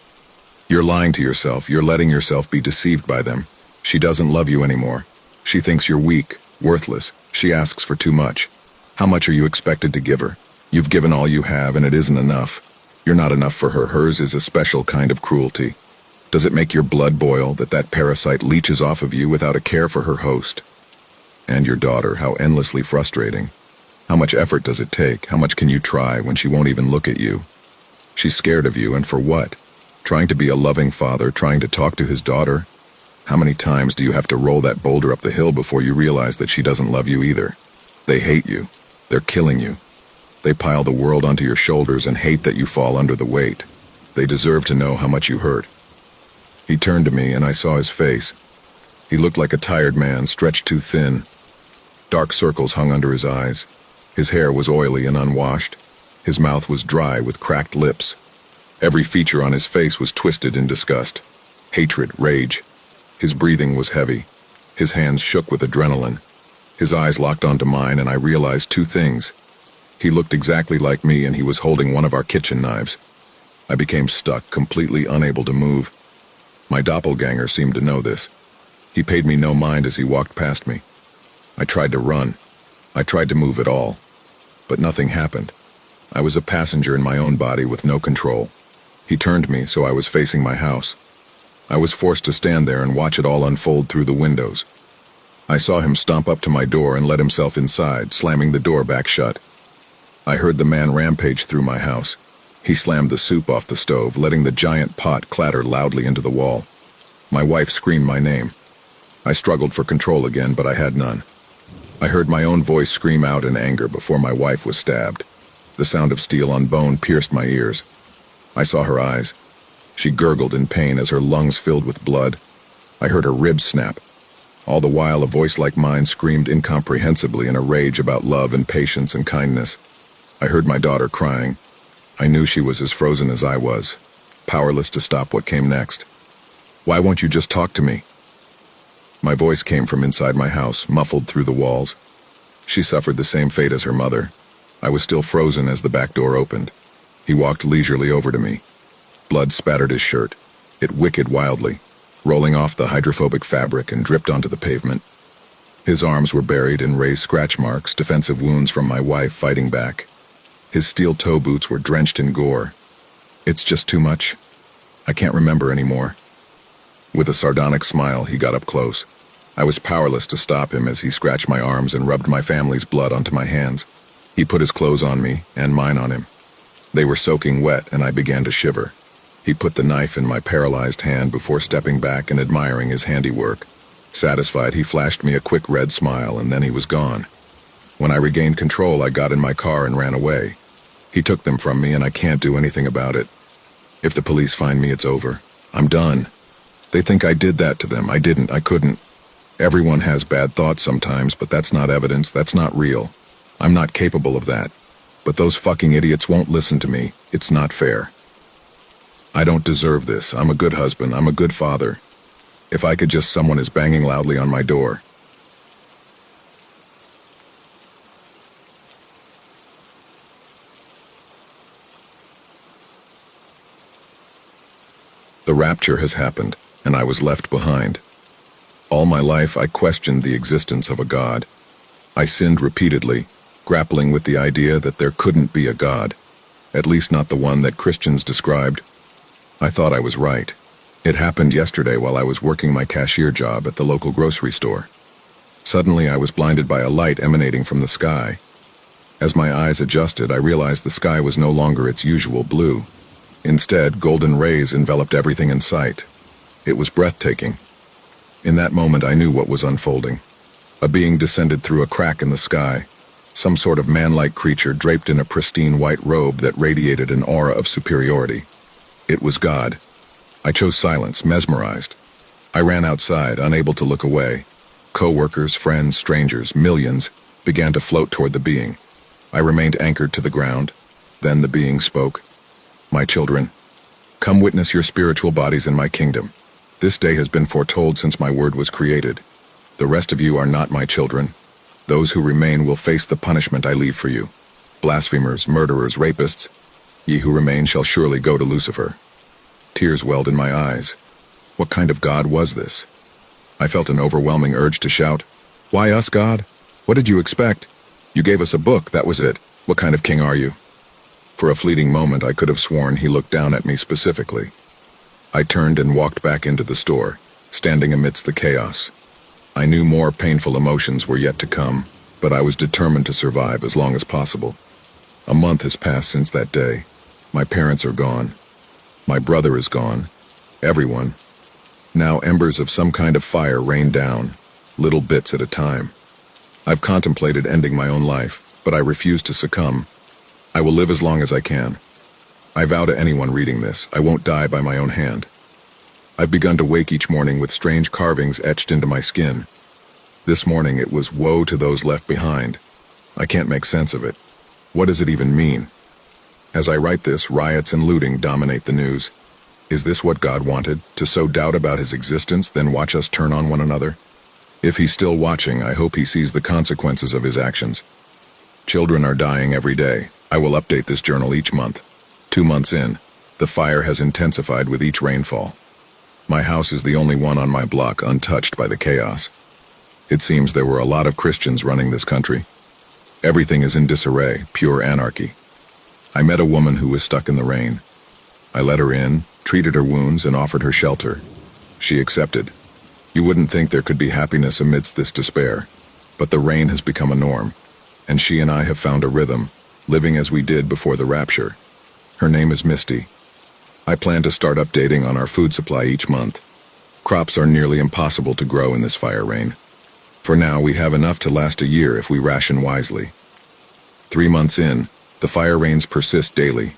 You're lying to yourself. You're letting yourself be deceived by them. She doesn't love you anymore. She thinks you're weak, worthless. She asks for too much. How much are you expected to give her? You've given all you have, and it isn't enough. You're not enough for her. Hers is a special kind of cruelty. Does it make your blood boil that parasite leeches off of you without a care for her host? And your daughter, how endlessly frustrating. How much effort does it take? How much can you try when she won't even look at you? She's scared of you, and for what? Trying to be a loving father, trying to talk to his daughter? How many times do you have to roll that boulder up the hill before you realize that she doesn't love you either? They hate you. They're killing you. They pile the world onto your shoulders and hate that you fall under the weight. They deserve to know how much you hurt. He turned to me and I saw his face. He looked like a tired man, stretched too thin. Dark circles hung under his eyes. His hair was oily and unwashed. His mouth was dry with cracked lips. Every feature on his face was twisted in disgust. Hatred, rage. His breathing was heavy. His hands shook with adrenaline. His eyes locked onto mine and I realized two things. He looked exactly like me and he was holding one of our kitchen knives. I became stuck, completely unable to move. My doppelganger seemed to know this. He paid me no mind as he walked past me. I tried to run. I tried to move at all. But nothing happened. I was a passenger in my own body with no control. He turned me so I was facing my house. I was forced to stand there and watch it all unfold through the windows. I saw him stomp up to my door and let himself inside, slamming the door back shut. I heard the man rampage through my house. He slammed the soup off the stove, letting the giant pot clatter loudly into the wall. My wife screamed my name. I struggled for control again, but I had none. I heard my own voice scream out in anger before my wife was stabbed. The sound of steel on bone pierced my ears. I saw her eyes. She gurgled in pain as her lungs filled with blood. I heard her ribs snap. All the while, a voice like mine screamed incomprehensibly in a rage about love and patience and kindness. I heard my daughter crying. I knew she was as frozen as I was, powerless to stop what came next. "Why won't you just talk to me?" My voice came from inside my house, muffled through the walls. She suffered the same fate as her mother. I was still frozen as the back door opened. He walked leisurely over to me. Blood spattered his shirt. It wicketed wildly, rolling off the hydrophobic fabric and dripped onto the pavement. His arms were buried in raised scratch marks, defensive wounds from my wife fighting back. His steel toe boots were drenched in gore. "It's just too much. I can't remember anymore." With a sardonic smile, he got up close. I was powerless to stop him as he scratched my arms and rubbed my family's blood onto my hands. He put his clothes on me and mine on him. They were soaking wet and I began to shiver. He put the knife in my paralyzed hand before stepping back and admiring his handiwork. Satisfied, he flashed me a quick red smile and then he was gone. When I regained control, I got in my car and ran away. He took them from me and I can't do anything about it. If the police find me, it's over. I'm done. They think I did that to them. I didn't. I couldn't. Everyone has bad thoughts sometimes, but that's not evidence. That's not real. I'm not capable of that. But those fucking idiots won't listen to me. It's not fair. I don't deserve this. I'm a good husband. I'm a good father. If I could just, someone is banging loudly on my door. The rapture has happened, and I was left behind. All my life I questioned the existence of a God. I sinned repeatedly, grappling with the idea that there couldn't be a God, at least not the one that Christians described. I thought I was right. It happened yesterday while I was working my cashier job at the local grocery store. Suddenly I was blinded by a light emanating from the sky. As my eyes adjusted, I realized the sky was no longer its usual blue. Instead, golden rays enveloped everything in sight. It was breathtaking. In that moment, I knew what was unfolding. A being descended through a crack in the sky, some sort of man-like creature draped in a pristine white robe that radiated an aura of superiority. It was God. I chose silence, mesmerized. I ran outside, unable to look away. Co-workers, friends, strangers, millions, began to float toward the being. I remained anchored to the ground. Then the being spoke. "My children, come witness your spiritual bodies in my kingdom. This day has been foretold since my word was created. The rest of you are not my children. Those who remain will face the punishment I leave for you. Blasphemers, murderers, rapists, ye who remain shall surely go to Lucifer." Tears welled in my eyes. What kind of God was this? I felt an overwhelming urge to shout, "Why us, God? What did you expect? You gave us a book, that was it. What kind of king are you?" For a fleeting moment, I could have sworn he looked down at me specifically. I turned and walked back into the store, standing amidst the chaos. I knew more painful emotions were yet to come, but I was determined to survive as long as possible. A month has passed since that day. My parents are gone. My brother is gone. Everyone. Now embers of some kind of fire rain down, little bits at a time. I've contemplated ending my own life, but I refuse to succumb. I will live as long as I can. I vow to anyone reading this, I won't die by my own hand. I've begun to wake each morning with strange carvings etched into my skin. This morning it was woe to those left behind. I can't make sense of it. What does it even mean? As I write this, riots and looting dominate the news. Is this what God wanted, to sow doubt about his existence, then watch us turn on one another? If he's still watching, I hope he sees the consequences of his actions. Children are dying every day. I will update this journal each month. 2 months in, the fire has intensified with each rainfall. My house is the only one on my block untouched by the chaos. It seems there were a lot of Christians running this country. Everything is in disarray, pure anarchy. I met a woman who was stuck in the rain. I let her in, treated her wounds, and offered her shelter. She accepted. You wouldn't think there could be happiness amidst this despair, but the rain has become a norm, and she and I have found a rhythm, living as we did before the rapture. Her name is Misty. I plan to start updating on our food supply each month. Crops are nearly impossible to grow in this fire rain. For now, we have enough to last a year if we ration wisely. 3 months in, the fire rains persist daily.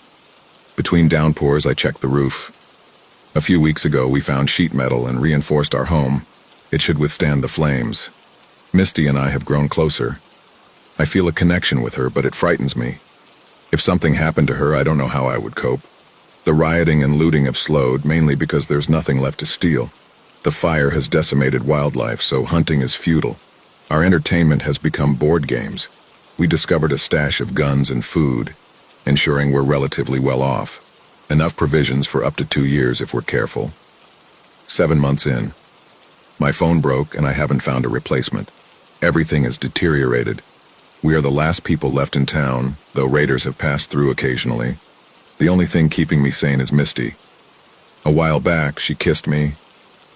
Between downpours, I check the roof. A few weeks ago, we found sheet metal and reinforced our home. It should withstand the flames. Misty and I have grown closer. I feel a connection with her, but it frightens me. If something happened to her, I don't know how I would cope. The rioting and looting have slowed, mainly because there's nothing left to steal. The fire has decimated wildlife, so hunting is futile. Our entertainment has become board games. We discovered a stash of guns and food, ensuring we're relatively well off. Enough provisions for up to 2 years if we're careful. 7 months in. My phone broke and I haven't found a replacement. Everything has deteriorated. We are the last people left in town, though raiders have passed through occasionally. The only thing keeping me sane is Misty. A while back, she kissed me,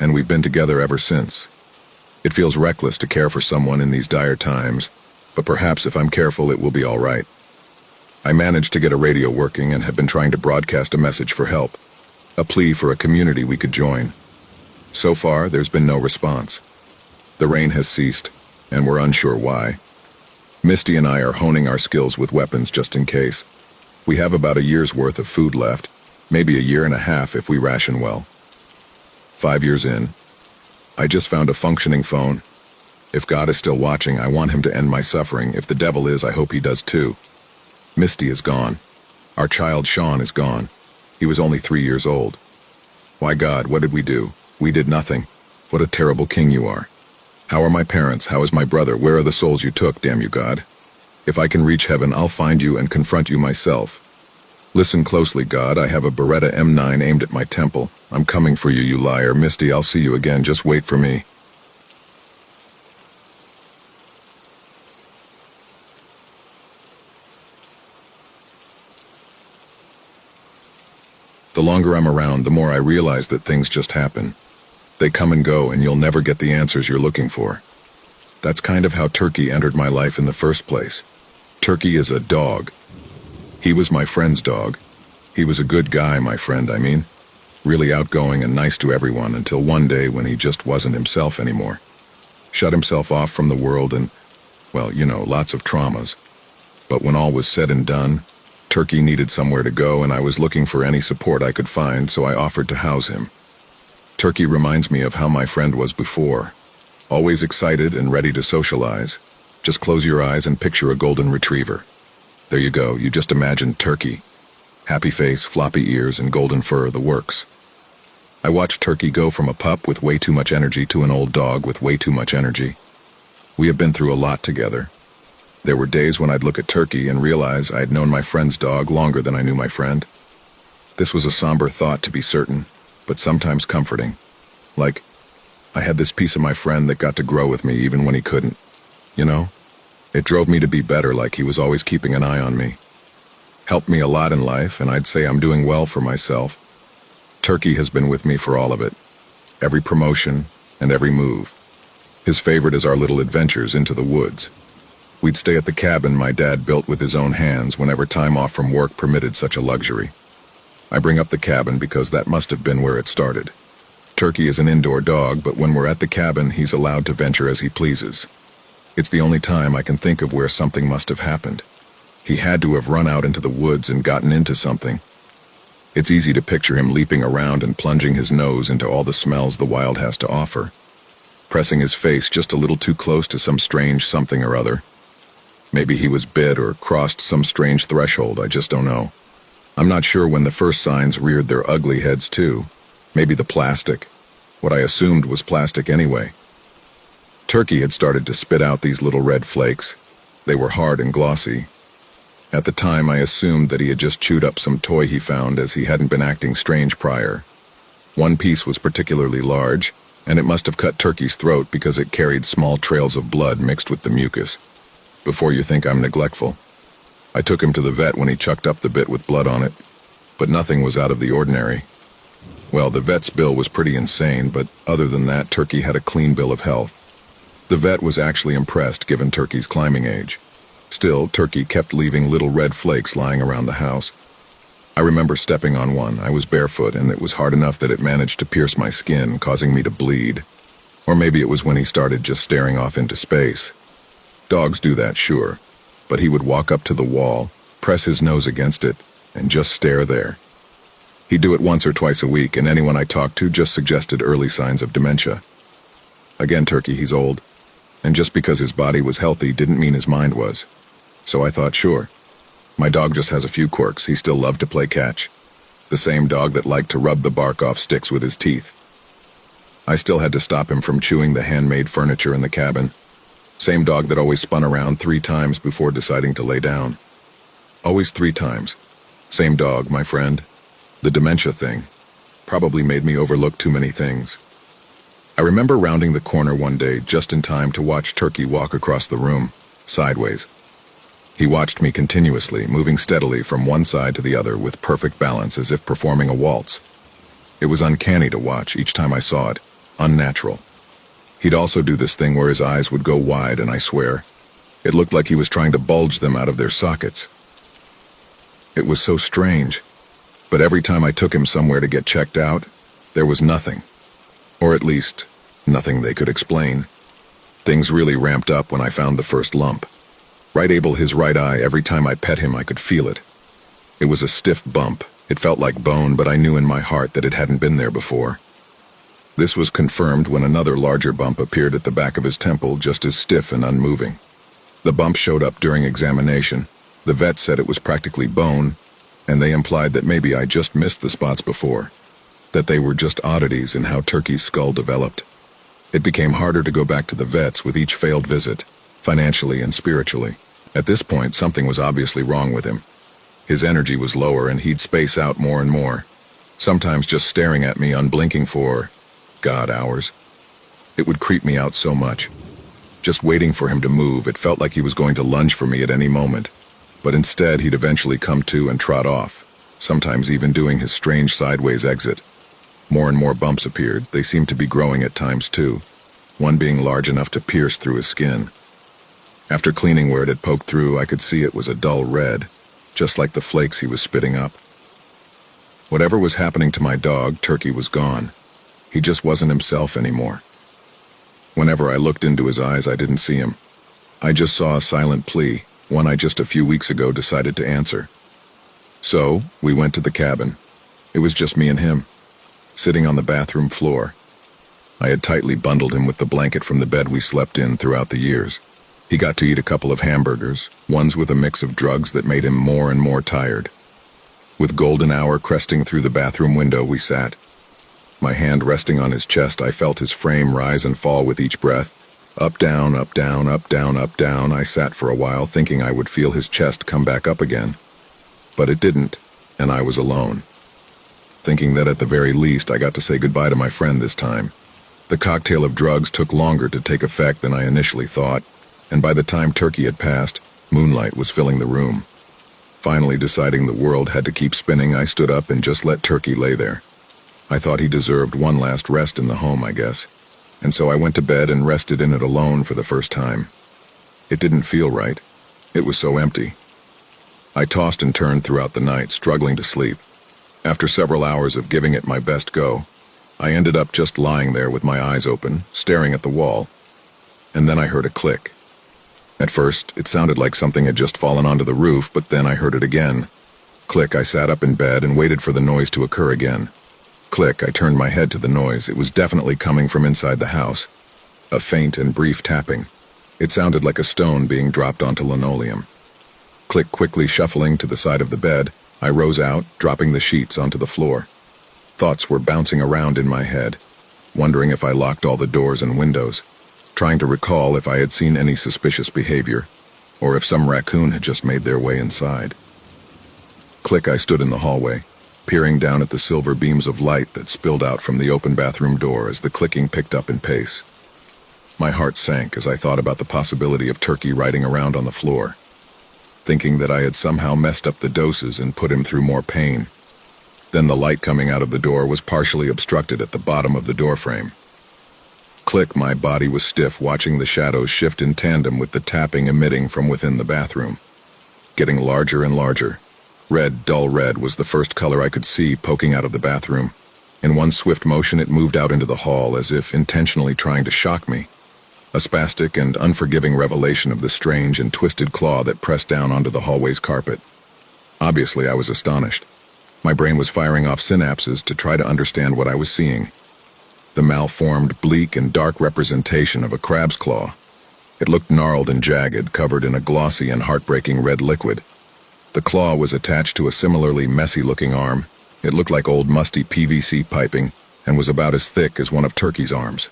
and we've been together ever since. It feels reckless to care for someone in these dire times, but perhaps if I'm careful it will be all right. I managed to get a radio working and have been trying to broadcast a message for help, a plea for a community we could join. So far, there's been no response. The rain has ceased, and we're unsure why. Misty and I are honing our skills with weapons just in case. We have about a year's worth of food left, maybe a year and a half if we ration well. 5 years in. I just found a functioning phone. If God is still watching, I want him to end my suffering. If the devil is, I hope he does too. Misty is gone. Our child Sean is gone. He was only 3 years old. Why God, what did we do? We did nothing. What a terrible king you are. How are my parents? How is my brother? Where are the souls you took, damn you God? If I can reach heaven, I'll find you and confront you myself. Listen closely, God. I have a Beretta M9 aimed at my temple. I'm coming for you, you liar. Misty, I'll see you again. Just wait for me. The longer I'm around, the more I realize that things just happen. They come and go, and you'll never get the answers you're looking for. That's kind of how Turkey entered my life in the first place. Turkey is a dog. He was my friend's dog. He was a good guy, my friend, I mean. Really outgoing and nice to everyone until one day when he just wasn't himself anymore. Shut himself off from the world and, well, you know, lots of traumas. But when all was said and done, Turkey needed somewhere to go, and I was looking for any support I could find, so I offered to house him. Turkey reminds me of how my friend was before. Always excited and ready to socialize. Just close your eyes and picture a golden retriever. There you go, you just imagined Turkey. Happy face, floppy ears, and golden fur, the works. I watched Turkey go from a pup with way too much energy to an old dog with way too much energy. We have been through a lot together. There were days when I'd look at Turkey and realize I'd known my friend's dog longer than I knew my friend. This was a somber thought, to be certain, but sometimes comforting. Like, I had this piece of my friend that got to grow with me even when he couldn't. You know? It drove me to be better, like he was always keeping an eye on me. Helped me a lot in life, and I'd say I'm doing well for myself. Turkey has been with me for all of it. Every promotion and every move. His favorite is our little adventures into the woods. We'd stay at the cabin my dad built with his own hands whenever time off from work permitted such a luxury. I bring up the cabin because that must have been where it started. Turkey is an indoor dog, but when we're at the cabin, he's allowed to venture as he pleases. It's the only time I can think of where something must have happened. He had to have run out into the woods and gotten into something. It's easy to picture him leaping around and plunging his nose into all the smells the wild has to offer, pressing his face just a little too close to some strange something or other. Maybe he was bit or crossed some strange threshold, I just don't know. I'm not sure when the first signs reared their ugly heads too. Maybe the plastic. What I assumed was plastic anyway. Turkey had started to spit out these little red flakes. They were hard and glossy. At the time, I assumed that he had just chewed up some toy he found, as he hadn't been acting strange prior. One piece was particularly large, and it must have cut Turkey's throat because it carried small trails of blood mixed with the mucus. Before you think I'm neglectful. I took him to the vet when he chucked up the bit with blood on it, but nothing was out of the ordinary. Well, the vet's bill was pretty insane, but other than that, Turkey had a clean bill of health. The vet was actually impressed given Turkey's climbing age. Still, Turkey kept leaving little red flakes lying around the house. I remember stepping on one. I was barefoot, and it was hard enough that it managed to pierce my skin, causing me to bleed. Or maybe it was when he started just staring off into space. Dogs do that, sure, but he would walk up to the wall, press his nose against it, and just stare there. He'd do it once or twice a week, and anyone I talked to just suggested early signs of dementia. Again, Turkey, he's old, and just because his body was healthy didn't mean his mind was. So I thought, sure. My dog just has a few quirks. He still loved to play catch. The same dog that liked to rub the bark off sticks with his teeth. I still had to stop him from chewing the handmade furniture in the cabin. Same dog that always spun around 3 times before deciding to lay down. Always 3 times. Same dog, my friend. The dementia thing probably made me overlook too many things. I remember rounding the corner one day just in time to watch Turkey walk across the room, sideways. He watched me continuously, moving steadily from one side to the other with perfect balance as if performing a waltz. It was uncanny to watch each time I saw it, unnatural. He'd also do this thing where his eyes would go wide, and I swear, it looked like he was trying to bulge them out of their sockets. It was so strange, but every time I took him somewhere to get checked out, there was nothing. Or at least, nothing they could explain. Things really ramped up when I found the first lump. Right able his right eye, every time I pet him I could feel it. It was a stiff bump. It felt like bone, but I knew in my heart that it hadn't been there before. This was confirmed when another larger bump appeared at the back of his temple, just as stiff and unmoving. The bump showed up during examination. The vet said it was practically bone, and they implied that maybe I just missed the spots before, that they were just oddities in how Turkey's skull developed. It became harder to go back to the vets with each failed visit, financially and spiritually. At this point, something was obviously wrong with him. His energy was lower, and he'd space out more and more, sometimes just staring at me unblinking for, God, hours. It would creep me out so much. Just waiting for him to move, it felt like he was going to lunge for me at any moment. But instead, he'd eventually come to and trot off, sometimes even doing his strange sideways exit. More and more bumps appeared. They seemed to be growing at times too, one being large enough to pierce through his skin. After cleaning where it had poked through, I could see it was a dull red, just like the flakes he was spitting up. Whatever was happening to my dog, Turkey was gone. He just wasn't himself anymore. Whenever I looked into his eyes, I didn't see him. I just saw a silent plea, one I just a few weeks ago decided to answer. So, we went to the cabin. It was just me and him, sitting on the bathroom floor. I had tightly bundled him with the blanket from the bed we slept in throughout the years. He got to eat a couple of hamburgers, ones with a mix of drugs that made him more and more tired. With golden hour cresting through the bathroom window, we sat. My hand resting on his chest, I felt his frame rise and fall with each breath. Up, down, up, down, up, down, up, down. I sat for a while, thinking I would feel his chest come back up again. But it didn't, and I was alone. Thinking that at the very least I got to say goodbye to my friend this time. The cocktail of drugs took longer to take effect than I initially thought, and by the time Turkey had passed, moonlight was filling the room. Finally deciding the world had to keep spinning, I stood up and just let Turkey lay there. I thought he deserved one last rest in the home, I guess, and so I went to bed and rested in it alone for the first time. It didn't feel right. It was so empty. I tossed and turned throughout the night, struggling to sleep. After several hours of giving it my best go, I ended up just lying there with my eyes open, staring at the wall, and then I heard a click. At first, it sounded like something had just fallen onto the roof, but then I heard it again. Click, I sat up in bed and waited for the noise to occur again. Click, I turned my head to the noise. It was definitely coming from inside the house. A faint and brief tapping. It sounded like a stone being dropped onto linoleum. Click, quickly shuffling to the side of the bed, I rose out, dropping the sheets onto the floor. Thoughts were bouncing around in my head, wondering if I locked all the doors and windows, trying to recall if I had seen any suspicious behavior, or if some raccoon had just made their way inside. Click, I stood in the hallway, peering down at the silver beams of light that spilled out from the open bathroom door as the clicking picked up in pace. My heart sank as I thought about the possibility of Turkey riding around on the floor, thinking that I had somehow messed up the doses and put him through more pain. Then the light coming out of the door was partially obstructed at the bottom of the doorframe. Click, my body was stiff, watching the shadows shift in tandem with the tapping emitting from within the bathroom. Getting larger and larger. Red, dull red, was the first color I could see poking out of the bathroom. In one swift motion it moved out into the hall as if intentionally trying to shock me. A spastic and unforgiving revelation of the strange and twisted claw that pressed down onto the hallway's carpet. Obviously, I was astonished. My brain was firing off synapses to try to understand what I was seeing. The malformed, bleak, and dark representation of a crab's claw. It looked gnarled and jagged, covered in a glossy and heartbreaking red liquid. The claw was attached to a similarly messy-looking arm. It looked like old musty PVC piping and was about as thick as one of Turkey's arms.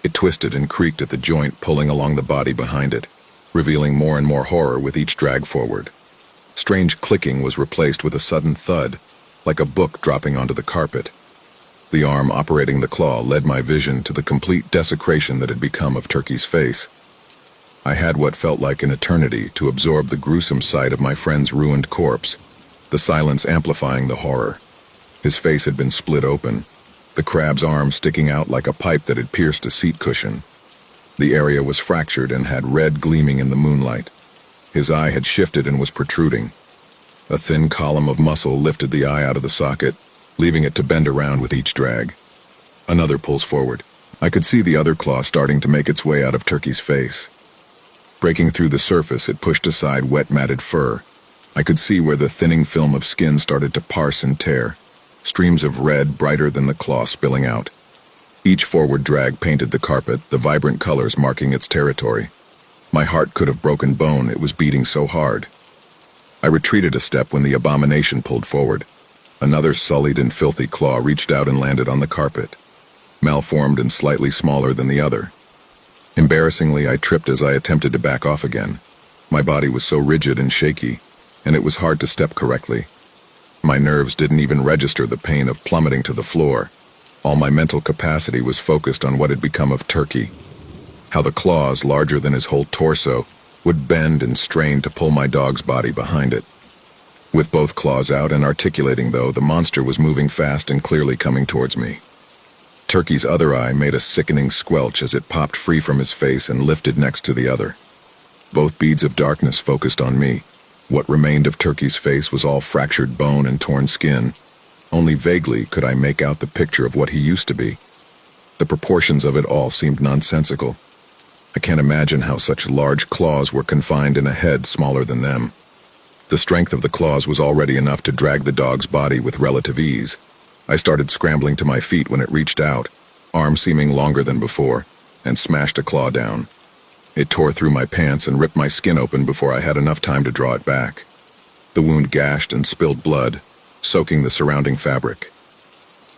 It twisted and creaked at the joint, pulling along the body behind it, revealing more and more horror with each drag forward. Strange clicking was replaced with a sudden thud, like a book dropping onto the carpet. The arm operating the claw led my vision to the complete desecration that had become of Turkey's face. I had what felt like an eternity to absorb the gruesome sight of my friend's ruined corpse, the silence amplifying the horror. His face had been split open, the crab's arm sticking out like a pipe that had pierced a seat cushion. The area was fractured and had red gleaming in the moonlight. His eye had shifted and was protruding. A thin column of muscle lifted the eye out of the socket, leaving it to bend around with each drag. Another pulls forward. I could see the other claw starting to make its way out of Turkey's face. Breaking through the surface, it pushed aside wet, matted fur. I could see where the thinning film of skin started to parse and tear, streams of red brighter than the claw spilling out. Each forward drag painted the carpet, the vibrant colors marking its territory. My heart could have broken bone, it was beating so hard. I retreated a step when the abomination pulled forward. Another sullied and filthy claw reached out and landed on the carpet, malformed and slightly smaller than the other. Embarrassingly, I tripped as I attempted to back off again. My body was so rigid and shaky, and it was hard to step correctly. My nerves didn't even register the pain of plummeting to the floor. All my mental capacity was focused on what had become of Turkey. How the claws, larger than his whole torso, would bend and strain to pull my dog's body behind it. With both claws out and articulating, though, the monster was moving fast and clearly coming towards me. Turkey's other eye made a sickening squelch as it popped free from his face and lifted next to the other. Both beads of darkness focused on me. What remained of Turkey's face was all fractured bone and torn skin. Only vaguely could I make out the picture of what he used to be. The proportions of it all seemed nonsensical. I can't imagine how such large claws were confined in a head smaller than them. The strength of the claws was already enough to drag the dog's body with relative ease. I started scrambling to my feet when it reached out, arm seeming longer than before, and smashed a claw down. It tore through my pants and ripped my skin open before I had enough time to draw it back. The wound gashed and spilled blood, soaking the surrounding fabric.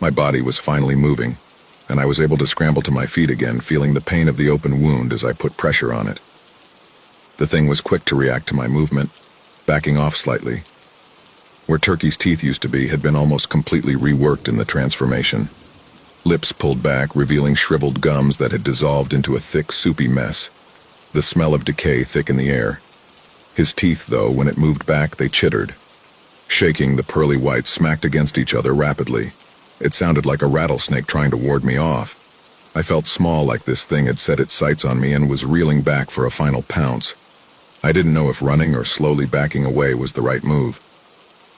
My body was finally moving, and I was able to scramble to my feet again, feeling the pain of the open wound as I put pressure on it. The thing was quick to react to my movement, backing off slightly. Where Turkey's teeth used to be had been almost completely reworked in the transformation. Lips pulled back, revealing shriveled gums that had dissolved into a thick, soupy mess. The smell of decay thick in the air. His teeth, though, when it moved back, they chittered. Shaking, the pearly whites smacked against each other rapidly. It sounded like a rattlesnake trying to ward me off. I felt small, like this thing had set its sights on me and was reeling back for a final pounce. I didn't know if running or slowly backing away was the right move.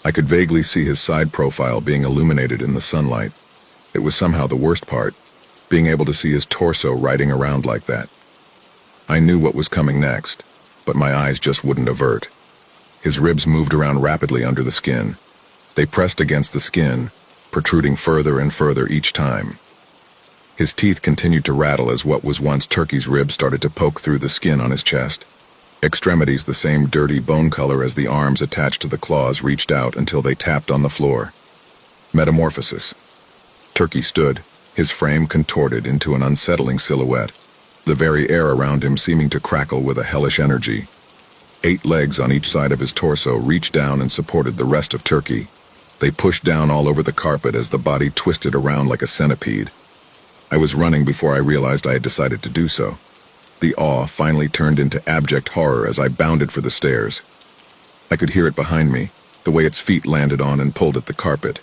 I could vaguely see his side profile being illuminated in the sunlight. It was somehow the worst part, being able to see his torso riding around like that. I knew what was coming next, but my eyes just wouldn't avert. His ribs moved around rapidly under the skin. They pressed against the skin, protruding further and further each time. His teeth continued to rattle as what was once Turkey's ribs started to poke through the skin on his chest. Extremities the same dirty bone color as the arms attached to the claws reached out until they tapped on the floor. Metamorphosis. Turkey stood, his frame contorted into an unsettling silhouette, the very air around him seeming to crackle with a hellish energy. 8 legs on each side of his torso reached down and supported the rest of Turkey. They pushed down all over the carpet as the body twisted around like a centipede. I was running before I realized I had decided to do so. The awe finally turned into abject horror as I bounded for the stairs. I could hear it behind me, the way its feet landed on and pulled at the carpet.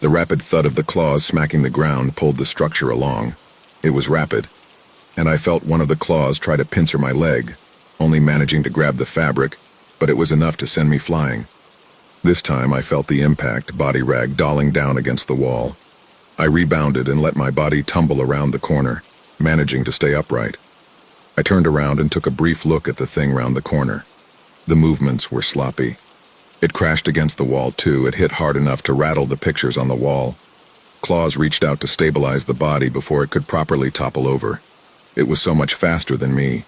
The rapid thud of the claws smacking the ground pulled the structure along. It was rapid, and I felt one of the claws try to pincer my leg, only managing to grab the fabric, but it was enough to send me flying. This time I felt the impact, body rag dolling down against the wall. I rebounded and let my body tumble around the corner, managing to stay upright. I turned around and took a brief look at the thing round the corner. The movements were sloppy. It crashed against the wall too. It hit hard enough to rattle the pictures on the wall. Claws reached out to stabilize the body before it could properly topple over. It was so much faster than me.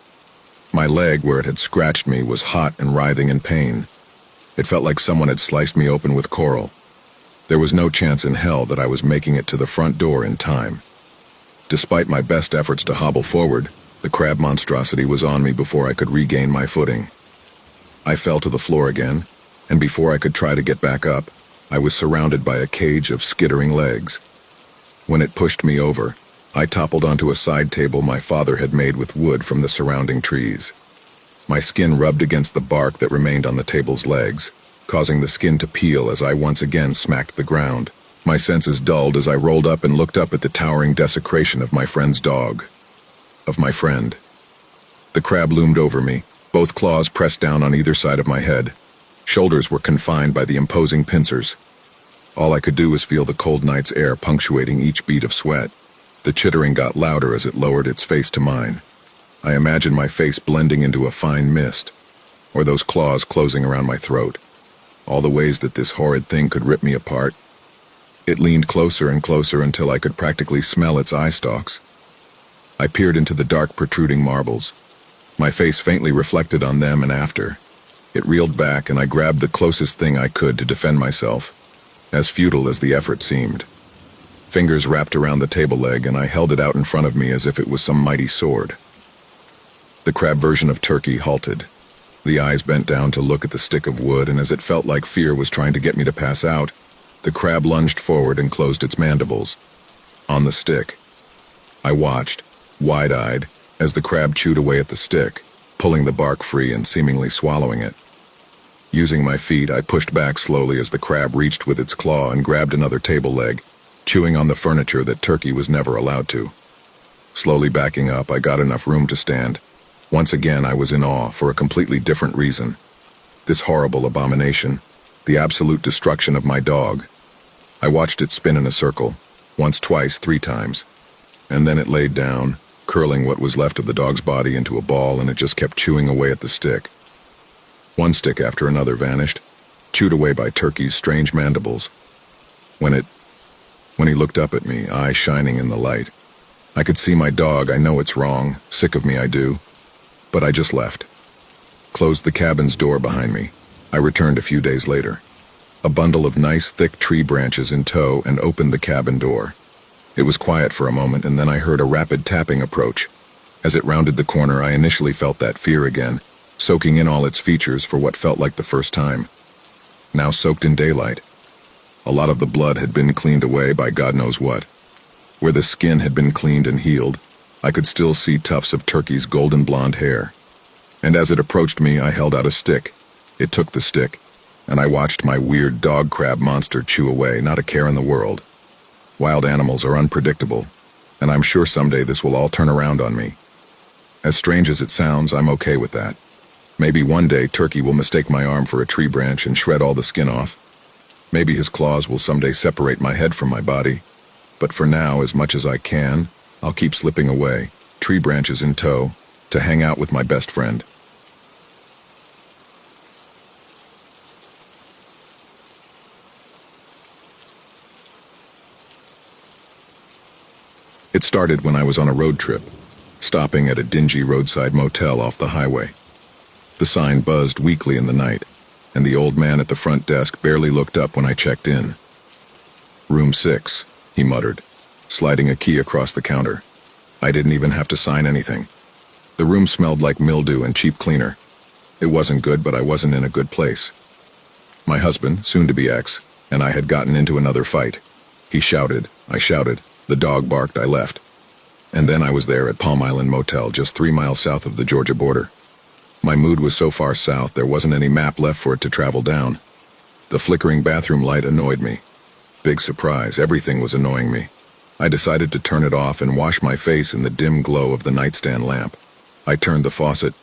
My leg, where it had scratched me, was hot and writhing in pain. It felt like someone had sliced me open with coral. There was no chance in hell that I was making it to the front door in time. Despite my best efforts to hobble forward, the crab monstrosity was on me before I could regain my footing. I fell to the floor again, and before I could try to get back up, I was surrounded by a cage of skittering legs. When it pushed me over, I toppled onto a side table my father had made with wood from the surrounding trees. My skin rubbed against the bark that remained on the table's legs, causing the skin to peel as I once again smacked the ground. My senses dulled as I rolled up and looked up at the towering desecration of my friend's dog. Of my friend. The crab loomed over me, both claws pressed down on either side of my head. Shoulders were confined by the imposing pincers. All I could do was feel the cold night's air punctuating each beat of sweat. The chittering got louder as it lowered its face to mine. I imagined my face blending into a fine mist, or those claws closing around my throat. All the ways that this horrid thing could rip me apart. It leaned closer and closer until I could practically smell its eye stalks. I peered into the dark protruding marbles. My face faintly reflected on them and after. It reeled back and I grabbed the closest thing I could to defend myself, as futile as the effort seemed. Fingers wrapped around the table leg and I held it out in front of me as if it was some mighty sword. The crab version of Turkey halted. The eyes bent down to look at the stick of wood, and as it felt like fear was trying to get me to pass out, the crab lunged forward and closed its mandibles. On the stick. I watched, wide-eyed, as the crab chewed away at the stick, pulling the bark free and seemingly swallowing it. Using my feet, I pushed back slowly as the crab reached with its claw and grabbed another table leg, chewing on the furniture that Turkey was never allowed to. Slowly backing up, I got enough room to stand. Once again, I was in awe for a completely different reason. This horrible abomination, the absolute destruction of my dog. I watched it spin in a circle, once, twice, 3 times, and then it laid down, curling what was left of the dog's body into a ball, and it just kept chewing away at the stick. One stick after another vanished, chewed away by Turkey's strange mandibles. When he looked up at me, eyes shining in the light, I could see my dog. I know it's wrong, sick of me I do, but I just left. Closed the cabin's door behind me. I returned a few days later, a bundle of nice thick tree branches in tow, and opened the cabin door. It was quiet for a moment, and then I heard a rapid tapping approach. As it rounded the corner, I initially felt that fear again, soaking in all its features for what felt like the first time. Now soaked in daylight. A lot of the blood had been cleaned away by God knows what. Where the skin had been cleaned and healed, I could still see tufts of Turkey's golden blonde hair. And as it approached me, I held out a stick. It took the stick, and I watched my weird dog crab monster chew away, not a care in the world. Wild animals are unpredictable, and I'm sure someday this will all turn around on me. As strange as it sounds, I'm okay with that. Maybe one day Turkey will mistake my arm for a tree branch and shred all the skin off. Maybe his claws will someday separate my head from my body. But for now, as much as I can, I'll keep slipping away, tree branches in tow, to hang out with my best friend. It started when I was on a road trip, stopping at a dingy roadside motel off the highway. The sign buzzed weakly in the night, and the old man at the front desk barely looked up when I checked in. "Room 6, he muttered, sliding a key across the counter. I didn't even have to sign anything. The room smelled like mildew and cheap cleaner. It wasn't good, but I wasn't in a good place. My husband, soon-to-be ex, and I had gotten into another fight. He shouted, I shouted, the dog barked, I left. And then I was there at Palm Island Motel, just 3 miles south of the Georgia border. My mood was so far south there wasn't any map left for it to travel down. The flickering bathroom light annoyed me. Big surprise, everything was annoying me. I decided to turn it off and wash my face in the dim glow of the nightstand lamp. I turned the faucet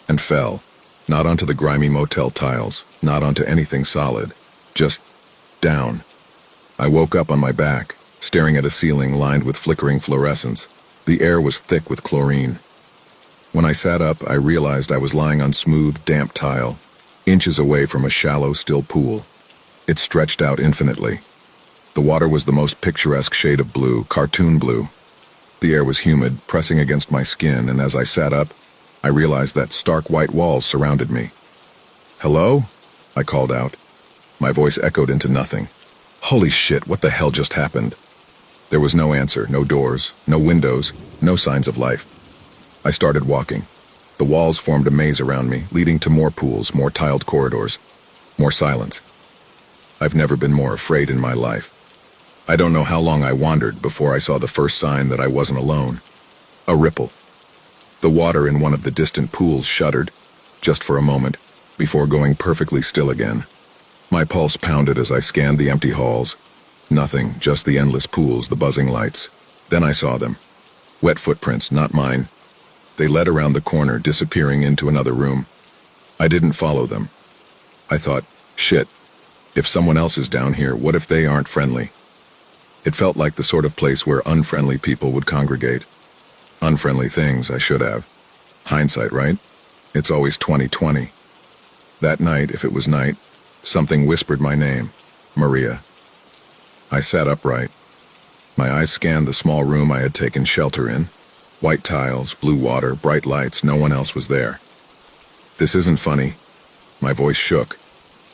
and fell, not onto the grimy motel tiles, not onto anything solid, just down. I woke up on my back, staring at a ceiling lined with flickering fluorescence. The air was thick with chlorine. When I sat up, I realized I was lying on smooth, damp tile, inches away from a shallow, still pool. It stretched out infinitely. The water was the most picturesque shade of blue, cartoon blue. The air was humid, pressing against my skin, and as I sat up, I realized that stark white walls surrounded me. "Hello?" I called out. My voice echoed into nothing. Holy shit, what the hell just happened? There was no answer, no doors, no windows, no signs of life. I started walking. The walls formed a maze around me, leading to more pools, more tiled corridors, more silence. I've never been more afraid in my life. I don't know how long I wandered before I saw the first sign that I wasn't alone. A ripple. The water in one of the distant pools shuddered, just for a moment, before going perfectly still again. My pulse pounded as I scanned the empty halls. Nothing, just the endless pools, the buzzing lights. Then I saw them. Wet footprints, not mine. They led around the corner, disappearing into another room. I didn't follow them. I thought, shit, if someone else is down here, what if they aren't friendly? It felt like the sort of place where unfriendly people would congregate. Unfriendly things, I should have. Hindsight, right? It's always 20/20. That night, if it was night, something whispered my name, Maria. I sat upright. My eyes scanned the small room I had taken shelter in. White tiles, blue water, bright lights, no one else was there. This isn't funny. My voice shook.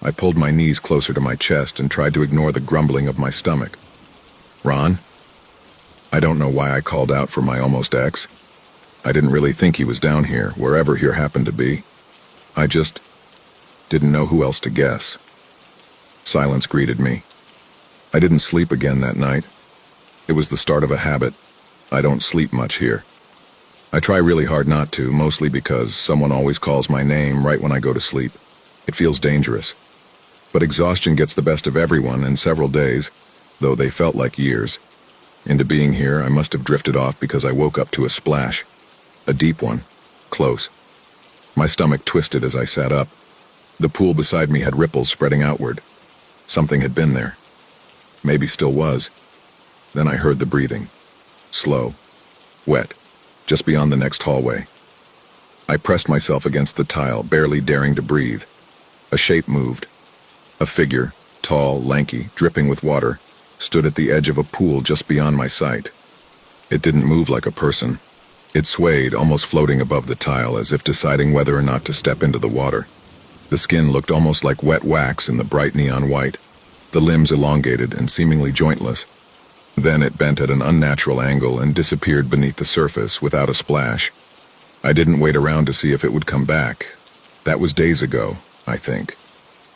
I pulled my knees closer to my chest and tried to ignore the grumbling of my stomach. Ron? I don't know why I called out for my almost ex. I didn't really think he was down here, wherever he happened to be. I just didn't know who else to guess. Silence greeted me. I didn't sleep again that night. It was the start of a habit. I don't sleep much here. I try really hard not to, mostly because someone always calls my name right when I go to sleep. It feels dangerous. But exhaustion gets the best of everyone, and several days, though they felt like years, into being here, I must have drifted off because I woke up to a splash. A deep one. Close. My stomach twisted as I sat up. The pool beside me had ripples spreading outward. Something had been there. Maybe still was. Then I heard the breathing. Slow. Wet. Just beyond the next hallway. I pressed myself against the tile, barely daring to breathe. A shape moved. A figure, tall, lanky, dripping with water, stood at the edge of a pool just beyond my sight. It didn't move like a person. It swayed, almost floating above the tile, as if deciding whether or not to step into the water. The skin looked almost like wet wax in the bright neon white, the limbs elongated and seemingly jointless. Then it bent at an unnatural angle and disappeared beneath the surface without a splash. I didn't wait around to see if it would come back. That was days ago, I think.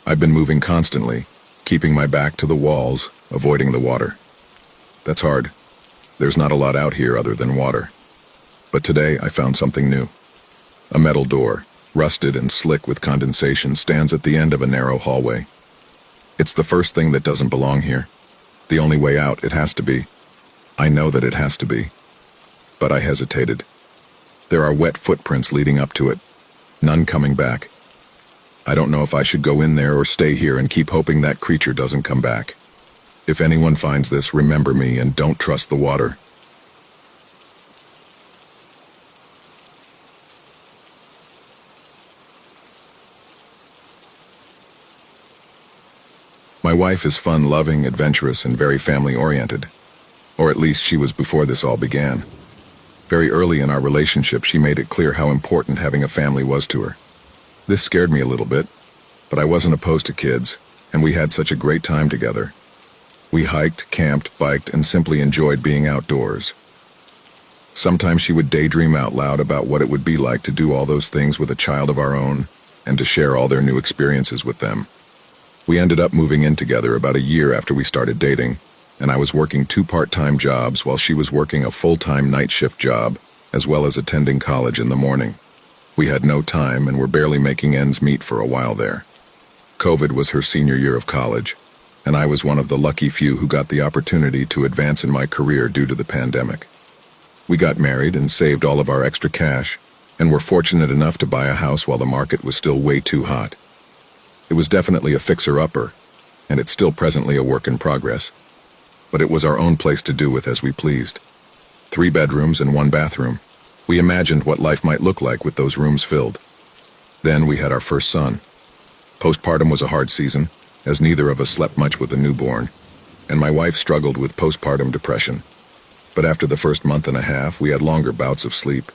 I've been moving constantly, keeping my back to the walls, avoiding the water. That's hard. There's not a lot out here other than water. But today I found something new. A metal door, rusted and slick with condensation, stands at the end of a narrow hallway. It's the first thing that doesn't belong here. The only way out, it has to be. I know that it has to be. But I hesitated. There are wet footprints leading up to it, none coming back. I don't know if I should go in there or stay here and keep hoping that creature doesn't come back. If anyone finds this, remember me and don't trust the water. My wife is fun-loving, adventurous, and very family-oriented. Or at least she was before this all began. Very early in our relationship, she made it clear how important having a family was to her. This scared me a little bit, but I wasn't opposed to kids, and we had such a great time together. We hiked, camped, biked, and simply enjoyed being outdoors. Sometimes she would daydream out loud about what it would be like to do all those things with a child of our own, and to share all their new experiences with them. We ended up moving in together about a year after we started dating, and I was working 2 part-time jobs while she was working a full-time night shift job, as well as attending college in the morning. We had no time and were barely making ends meet for a while there. COVID was her senior year of college, and I was one of the lucky few who got the opportunity to advance in my career due to the pandemic. We got married and saved all of our extra cash, and were fortunate enough to buy a house while the market was still way too hot. It was definitely a fixer-upper, and it's still presently a work in progress. But it was our own place to do with as we pleased. 3 bedrooms and 1 bathroom. We imagined what life might look like with those rooms filled. Then we had our first son. Postpartum was a hard season, as neither of us slept much with a newborn, and my wife struggled with postpartum depression. But after the first month and a half, we had longer bouts of sleep,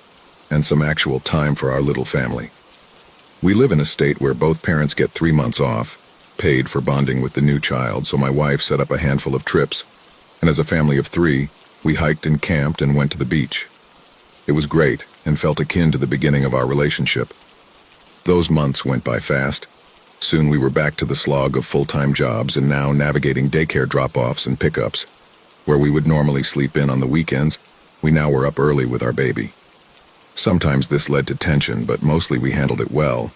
and some actual time for our little family. We live in a state where both parents get 3 months off, paid for bonding with the new child, so my wife set up a handful of trips, and as a family of 3, we hiked and camped and went to the beach. It was great, and felt akin to the beginning of our relationship. Those months went by fast. Soon we were back to the slog of full-time jobs and now navigating daycare drop-offs and pickups. Where we would normally sleep in on the weekends, we now were up early with our baby. Sometimes this led to tension, but mostly we handled it well,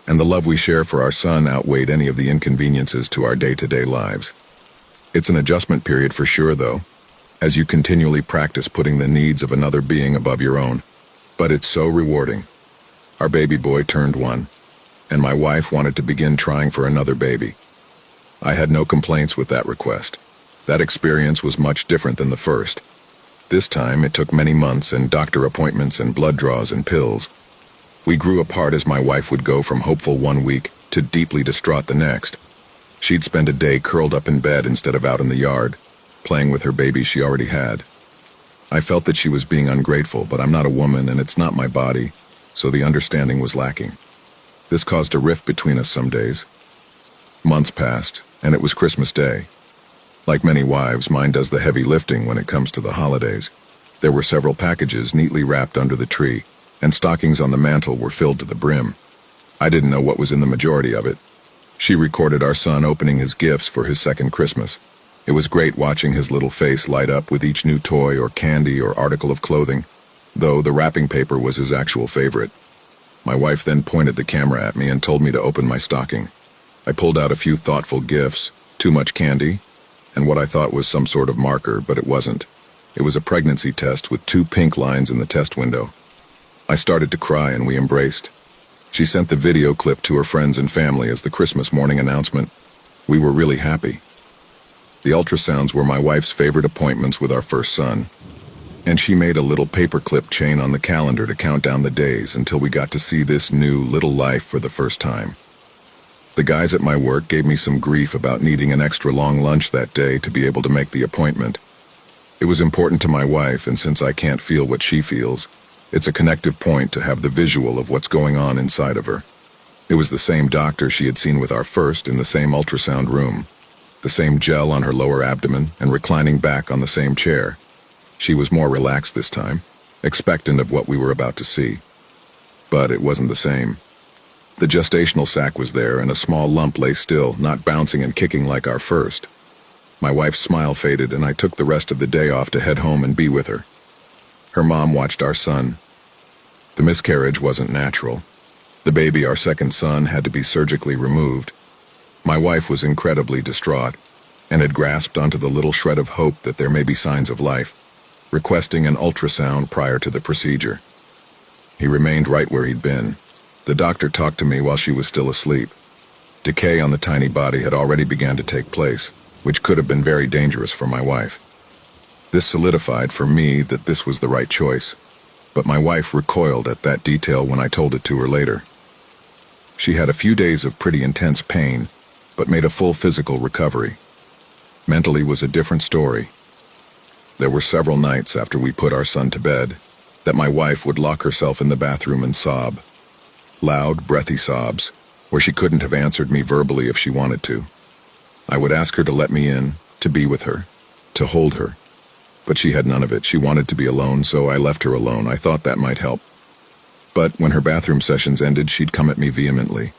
and the love we share for our son outweighed any of the inconveniences to our day-to-day lives. It's an adjustment period for sure, though, as you continually practice putting the needs of another being above your own. But it's so rewarding. Our baby boy turned 1, and my wife wanted to begin trying for another baby. I had no complaints with that request. That experience was much different than the first. This time it took many months and doctor appointments and blood draws and pills. We grew apart as my wife would go from hopeful 1 week to deeply distraught the next. She'd spend a day curled up in bed instead of out in the yard, playing with her baby she already had. I felt that she was being ungrateful, but I'm not a woman and it's not my body, so the understanding was lacking. This caused a rift between us some days. Months passed, and it was Christmas Day. Like many wives, mine does the heavy lifting when it comes to the holidays. There were several packages neatly wrapped under the tree, and stockings on the mantel were filled to the brim. I didn't know what was in the majority of it. She recorded our son opening his gifts for his second Christmas. It was great watching his little face light up with each new toy or candy or article of clothing, though the wrapping paper was his actual favorite. My wife then pointed the camera at me and told me to open my stocking. I pulled out a few thoughtful gifts, too much candy, and what I thought was some sort of marker, but it wasn't. It was a pregnancy test with 2 pink lines in the test window. I started to cry and we embraced. She sent the video clip to her friends and family as the Christmas morning announcement. We were really happy. The ultrasounds were my wife's favorite appointments with our first son, and she made a little paperclip chain on the calendar to count down the days until we got to see this new little life for the first time. The guys at my work gave me some grief about needing an extra long lunch that day to be able to make the appointment. It was important to my wife, and since I can't feel what she feels, it's a connective point to have the visual of what's going on inside of her. It was the same doctor she had seen with our first in the same ultrasound room, the same gel on her lower abdomen and reclining back on the same chair. She was more relaxed this time, expectant of what we were about to see. But it wasn't the same. The gestational sac was there, and a small lump lay still, not bouncing and kicking like our first. My wife's smile faded, and I took the rest of the day off to head home and be with her. Her mom watched our son. The miscarriage wasn't natural. The baby, our second son, had to be surgically removed. My wife was incredibly distraught, and had grasped onto the little shred of hope that there may be signs of life, requesting an ultrasound prior to the procedure. He remained right where he'd been. The doctor talked to me while she was still asleep, Decay on the tiny body had already begun to take place, which could have been very dangerous for my wife. This solidified for me that this was the right choice, but my wife recoiled at that detail when I told it to her later. She had a few days of pretty intense pain, but made a full physical recovery. Mentally was a different story. There were several nights after we put our son to bed that my wife would lock herself in the bathroom and sob. Loud, breathy sobs, where she couldn't have answered me verbally if she wanted to. I would ask her to let me in, to be with her, to hold her. But she had none of it. She wanted to be alone, so I left her alone. I thought that might help. But when her bathroom sessions ended, she'd come at me vehemently.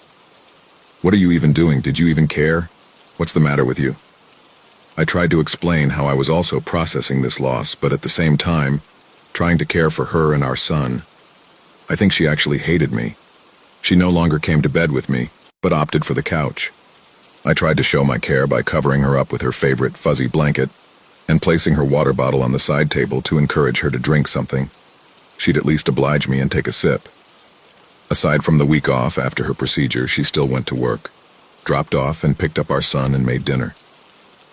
"What are you even doing? Did you even care? What's the matter with you?" I tried to explain how I was also processing this loss, but at the same time, trying to care for her and our son. I think she actually hated me. She no longer came to bed with me, but opted for the couch. I tried to show my care by covering her up with her favorite fuzzy blanket and placing her water bottle on the side table to encourage her to drink something. She'd at least oblige me and take a sip. Aside from the week off after her procedure, she still went to work, dropped off and picked up our son and made dinner.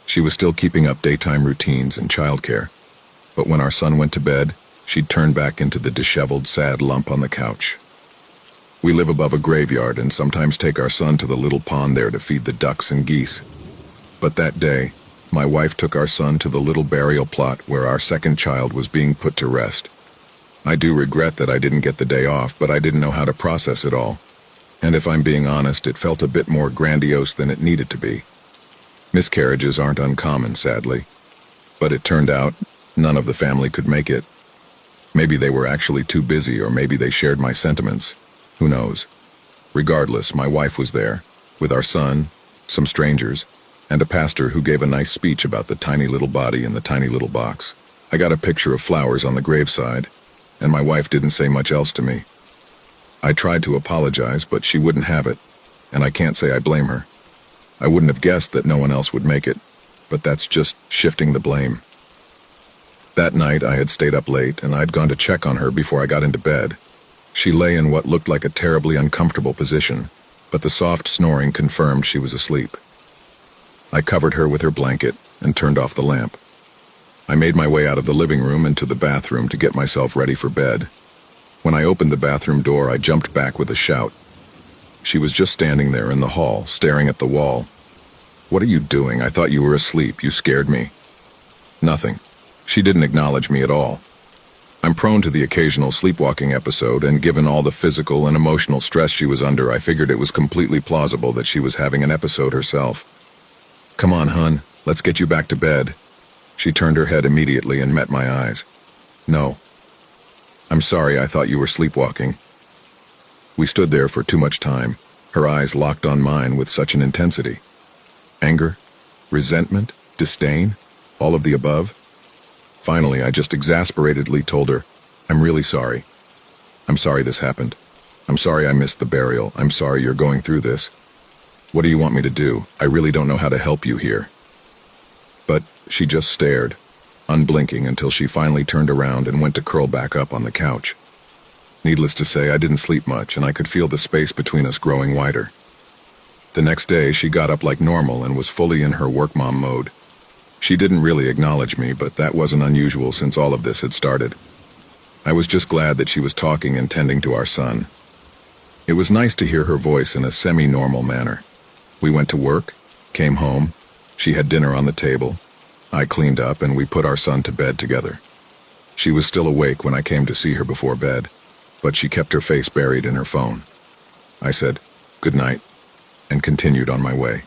She was still keeping up daytime routines and childcare, but when our son went to bed, she'd turn back into the disheveled, sad lump on the couch. We live above a graveyard and sometimes take our son to the little pond there to feed the ducks and geese. But that day, my wife took our son to the little burial plot where our second child was being put to rest. I do regret that I didn't get the day off, but I didn't know how to process it all. And if I'm being honest, it felt a bit more grandiose than it needed to be. Miscarriages aren't uncommon, sadly. But it turned out none of the family could make it. Maybe they were actually too busy, or maybe they shared my sentiments. Who knows? Regardless, my wife was there, with our son, some strangers, and a pastor who gave a nice speech about the tiny little body in the tiny little box. I got a picture of flowers on the graveside, and my wife didn't say much else to me. I tried to apologize, but she wouldn't have it, and I can't say I blame her. I wouldn't have guessed that no one else would make it, but that's just shifting the blame. That night I had stayed up late, and I'd gone to check on her before I got into bed. She lay in what looked like a terribly uncomfortable position, but the soft snoring confirmed she was asleep. I covered her with her blanket and turned off the lamp. I made my way out of the living room into the bathroom to get myself ready for bed. When I opened the bathroom door, I jumped back with a shout. She was just standing there in the hall, staring at the wall. "What are you doing? I thought you were asleep. You scared me." Nothing. She didn't acknowledge me at all. I'm prone to the occasional sleepwalking episode, and given all the physical and emotional stress she was under, I figured it was completely plausible that she was having an episode herself. "Come on, hun, let's get you back to bed." She turned her head immediately and met my eyes. "No. I'm sorry, I thought you were sleepwalking." We stood there for too much time, her eyes locked on mine with such an intensity. Anger, resentment, disdain, all of the above. Finally, I just exasperatedly told her, "I'm really sorry. I'm sorry this happened. I'm sorry I missed the burial. I'm sorry you're going through this. What do you want me to do? I really don't know how to help you here." But she just stared, unblinking, until she finally turned around and went to curl back up on the couch. Needless to say, I didn't sleep much, and I could feel the space between us growing wider. The next day, she got up like normal and was fully in her work mom mode. She didn't really acknowledge me, but that wasn't unusual since all of this had started. I was just glad that she was talking and tending to our son. It was nice to hear her voice in a semi-normal manner. We went to work, came home, she had dinner on the table, I cleaned up, and we put our son to bed together. She was still awake when I came to see her before bed, but she kept her face buried in her phone. I said, "Good night," and continued on my way.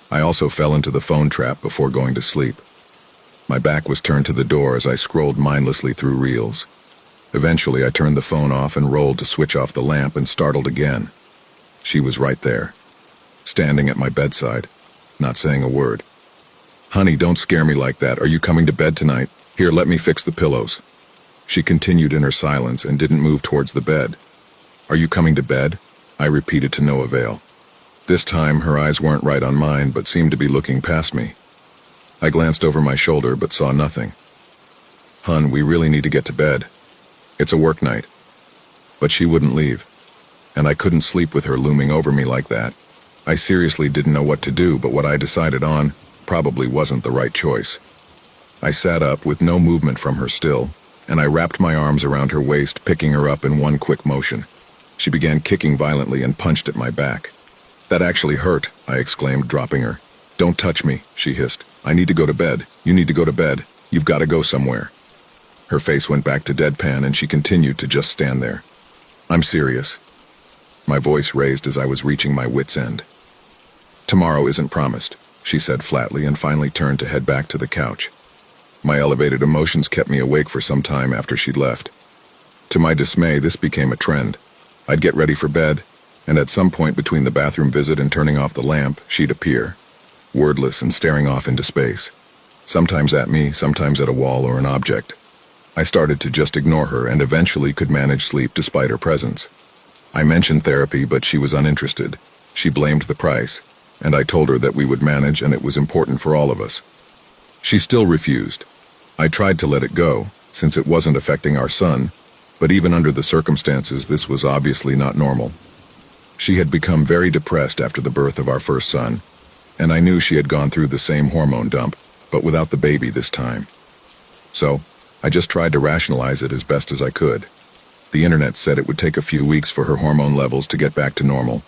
I also fell into the phone trap before going to sleep. My back was turned to the door as I scrolled mindlessly through reels. Eventually, I turned the phone off and rolled to switch off the lamp and startled again. She was right there, standing at my bedside, not saying a word. "Honey, don't scare me like that. Are you coming to bed tonight? Here, let me fix the pillows." She continued in her silence and didn't move towards the bed. "Are you coming to bed?" I repeated to no avail. This time, her eyes weren't right on mine, but seemed to be looking past me. I glanced over my shoulder, but saw nothing. "Hun, we really need to get to bed. It's a work night." But she wouldn't leave, and I couldn't sleep with her looming over me like that. I seriously didn't know what to do, but what I decided on probably wasn't the right choice. I sat up with no movement from her still, and I wrapped my arms around her waist, picking her up in one quick motion. She began kicking violently and punched at my back. "That actually hurt," I exclaimed, dropping her. "Don't touch me," she hissed. "I need to go to bed. You need to go to bed. You've got to go somewhere." Her face went back to deadpan, and she continued to just stand there. "I'm serious." My voice raised as I was reaching my wit's end. "Tomorrow isn't promised," she said flatly, and finally turned to head back to the couch. My elevated emotions kept me awake for some time after she'd left. To my dismay, this became a trend. I'd get ready for bed, and at some point between the bathroom visit and turning off the lamp, she'd appear, wordless and staring off into space. Sometimes at me, sometimes at a wall or an object. I started to just ignore her and eventually could manage sleep despite her presence. I mentioned therapy, but she was uninterested. She blamed the price, and I told her that we would manage and it was important for all of us. She still refused. I tried to let it go, since it wasn't affecting our son, but even under the circumstances, this was obviously not normal. She had become very depressed after the birth of our first son, and I knew she had gone through the same hormone dump, but without the baby this time. So, I just tried to rationalize it as best as I could. The internet said it would take a few weeks for her hormone levels to get back to normal,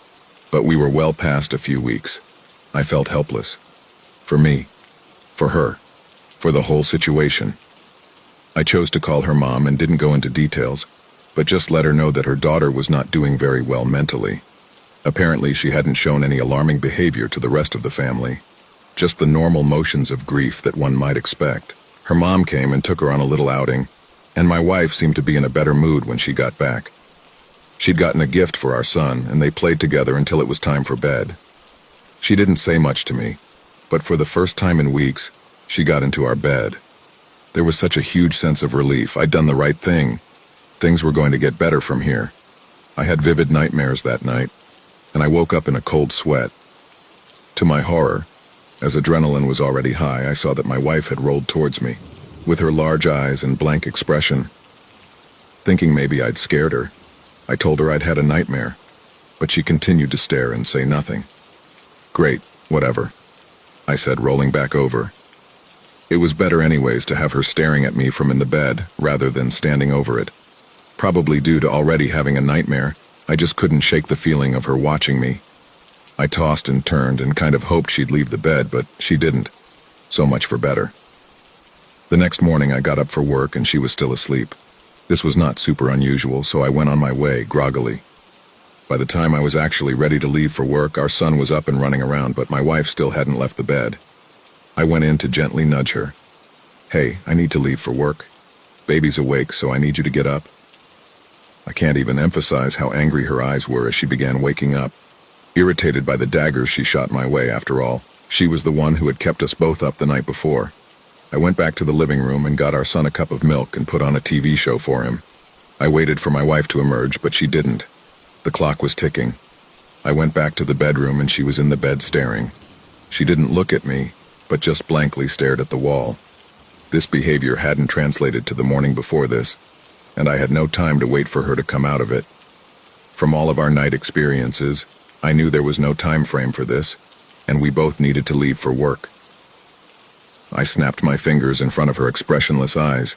but we were well past a few weeks. I felt helpless. For me. For her. For the whole situation. I chose to call her mom and didn't go into details, but just let her know that her daughter was not doing very well mentally. Apparently, she hadn't shown any alarming behavior to the rest of the family. Just the normal motions of grief that one might expect. Her mom came and took her on a little outing, and my wife seemed to be in a better mood when she got back. She'd gotten a gift for our son, and they played together until it was time for bed. She didn't say much to me, but for the first time in weeks, she got into our bed. There was such a huge sense of relief. I'd done the right thing. Things were going to get better from here. I had vivid nightmares that night, and I woke up in a cold sweat. To my horror, as adrenaline was already high, I saw that my wife had rolled towards me, with her large eyes and blank expression. Thinking maybe I'd scared her, I told her I'd had a nightmare, but she continued to stare and say nothing. "Great, whatever," I said, rolling back over. It was better anyways to have her staring at me from in the bed rather than standing over it. Probably due to already having a nightmare, I just couldn't shake the feeling of her watching me. I tossed and turned and kind of hoped she'd leave the bed, but she didn't. So much for better. The next morning I got up for work and she was still asleep. This was not super unusual, so I went on my way, groggily. By the time I was actually ready to leave for work, our son was up and running around, but my wife still hadn't left the bed. I went in to gently nudge her. "Hey, I need to leave for work. Baby's awake, so I need you to get up." I can't even emphasize how angry her eyes were as she began waking up. Irritated by the daggers she shot my way, after all, she was the one who had kept us both up the night before. I went back to the living room and got our son a cup of milk and put on a TV show for him. I waited for my wife to emerge, but she didn't. The clock was ticking. I went back to the bedroom and she was in the bed staring. She didn't look at me, but just blankly stared at the wall. This behavior hadn't translated to the morning before this, and I had no time to wait for her to come out of it. From all of our night experiences, I knew there was no time frame for this, and we both needed to leave for work. I snapped my fingers in front of her expressionless eyes.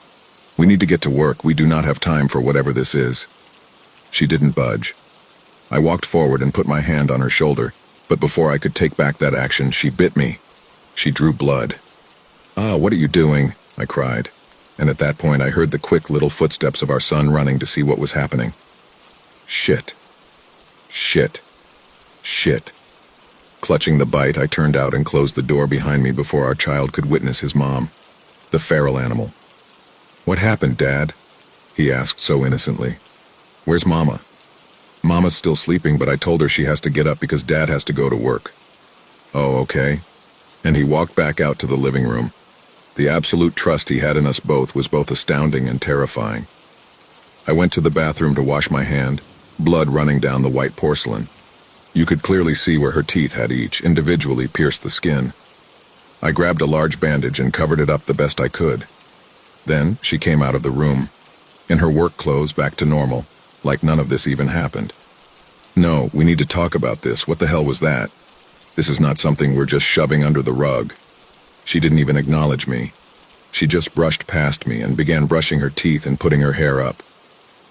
"We need to get to work. We do not have time for whatever this is." She didn't budge. I walked forward and put my hand on her shoulder, but before I could take back that action, she bit me. She drew blood. "Ah, what are you doing?" I cried, and at that point I heard the quick little footsteps of our son running to see what was happening. Shit. Shit. Shit. Clutching the bite, I turned out and closed the door behind me before our child could witness his mom, the feral animal. "What happened, Dad?" he asked so innocently. "Where's Mama?" "Mama's still sleeping, but I told her she has to get up because Dad has to go to work." "Oh, okay." And he walked back out to the living room. The absolute trust he had in us both was both astounding and terrifying. I went to the bathroom to wash my hand, blood running down the white porcelain. You could clearly see where her teeth had each individually pierced the skin. I grabbed a large bandage and covered it up the best I could. Then she came out of the room, in her work clothes back to normal, like none of this even happened. "No, we need to talk about this. What the hell was that?" This is not something we're just shoving under the rug. She didn't even acknowledge me. She just brushed past me and began brushing her teeth and putting her hair up.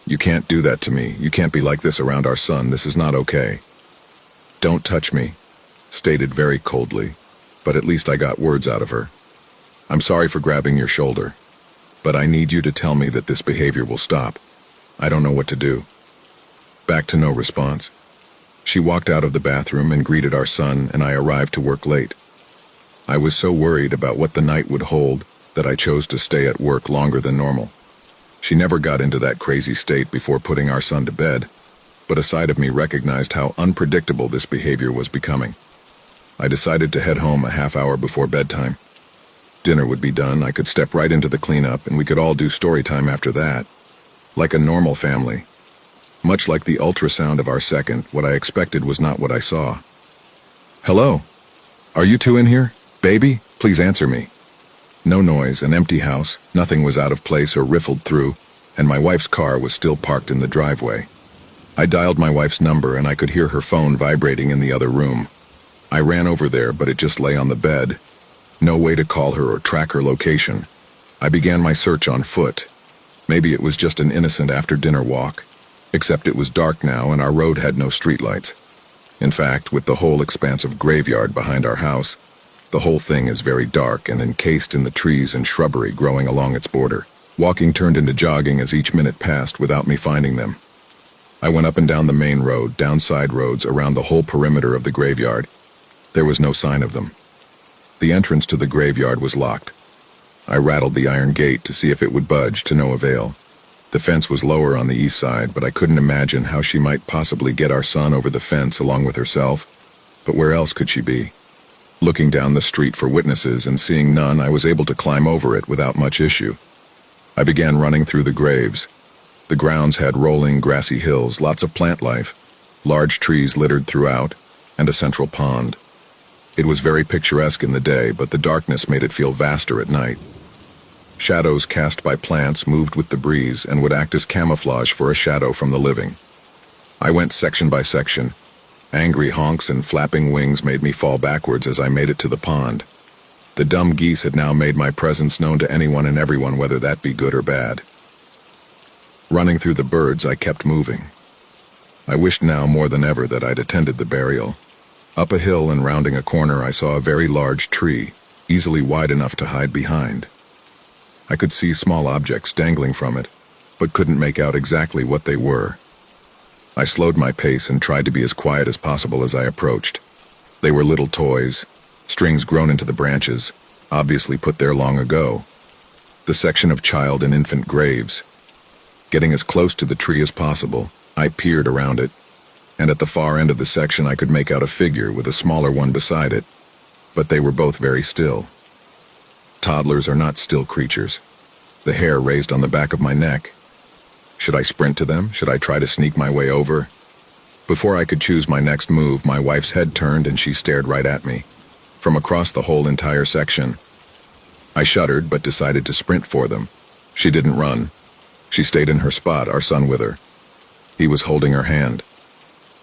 You can't do that to me. You can't be like this around our son. This is not okay. Don't touch me, stated very coldly, but at least I got words out of her. I'm sorry for grabbing your shoulder, but I need you to tell me that this behavior will stop. I don't know what to do. Back to no response. She walked out of the bathroom and greeted our son, and I arrived to work late. I was so worried about what the night would hold that I chose to stay at work longer than normal. She never got into that crazy state before putting our son to bed, but a side of me recognized how unpredictable this behavior was becoming. I decided to head home a half hour before bedtime. Dinner would be done, I could step right into the cleanup, and we could all do story time after that. Like a normal family. Much like the ultrasound of our second, what I expected was not what I saw. Hello? Are you two in here? Baby, please answer me. No noise, an empty house, nothing was out of place or riffled through, and my wife's car was still parked in the driveway. I dialed my wife's number and I could hear her phone vibrating in the other room. I ran over there, but it just lay on the bed. No way to call her or track her location. I began my search on foot. Maybe it was just an innocent after-dinner walk, except it was dark now and our road had no streetlights. In fact, with the whole expanse of graveyard behind our house, the whole thing is very dark and encased in the trees and shrubbery growing along its border. Walking turned into jogging as each minute passed without me finding them. I went up and down the main road, down side roads, around the whole perimeter of the graveyard. There was no sign of them. The entrance to the graveyard was locked. I rattled the iron gate to see if it would budge, to no avail. The fence was lower on the east side, but I couldn't imagine how she might possibly get our son over the fence along with herself. But where else could she be? Looking down the street for witnesses and seeing none, I was able to climb over it without much issue. I began running through the graves. The grounds had rolling, grassy hills, lots of plant life, large trees littered throughout, and a central pond. It was very picturesque in the day, but the darkness made it feel vaster at night. Shadows cast by plants moved with the breeze and would act as camouflage for a shadow from the living. I went section by section. Angry honks and flapping wings made me fall backwards as I made it to the pond. The dumb geese had now made my presence known to anyone and everyone, whether that be good or bad. Running through the birds, I kept moving. I wished now more than ever that I'd attended the burial. Up a hill and rounding a corner, I saw a very large tree, easily wide enough to hide behind. I could see small objects dangling from it, but couldn't make out exactly what they were. I slowed my pace and tried to be as quiet as possible as I approached. They were little toys, strings grown into the branches, obviously put there long ago. The section of child and infant graves. Getting as close to the tree as possible, I peered around it, and at the far end of the section I could make out a figure with a smaller one beside it, but they were both very still. Toddlers are not still creatures. The hair raised on the back of my neck. Should I sprint to them? Should I try to sneak my way over? Before I could choose my next move, my wife's head turned and she stared right at me, from across the whole entire section. I shuddered, but decided to sprint for them. She didn't run. She stayed in her spot, our son with her. He was holding her hand.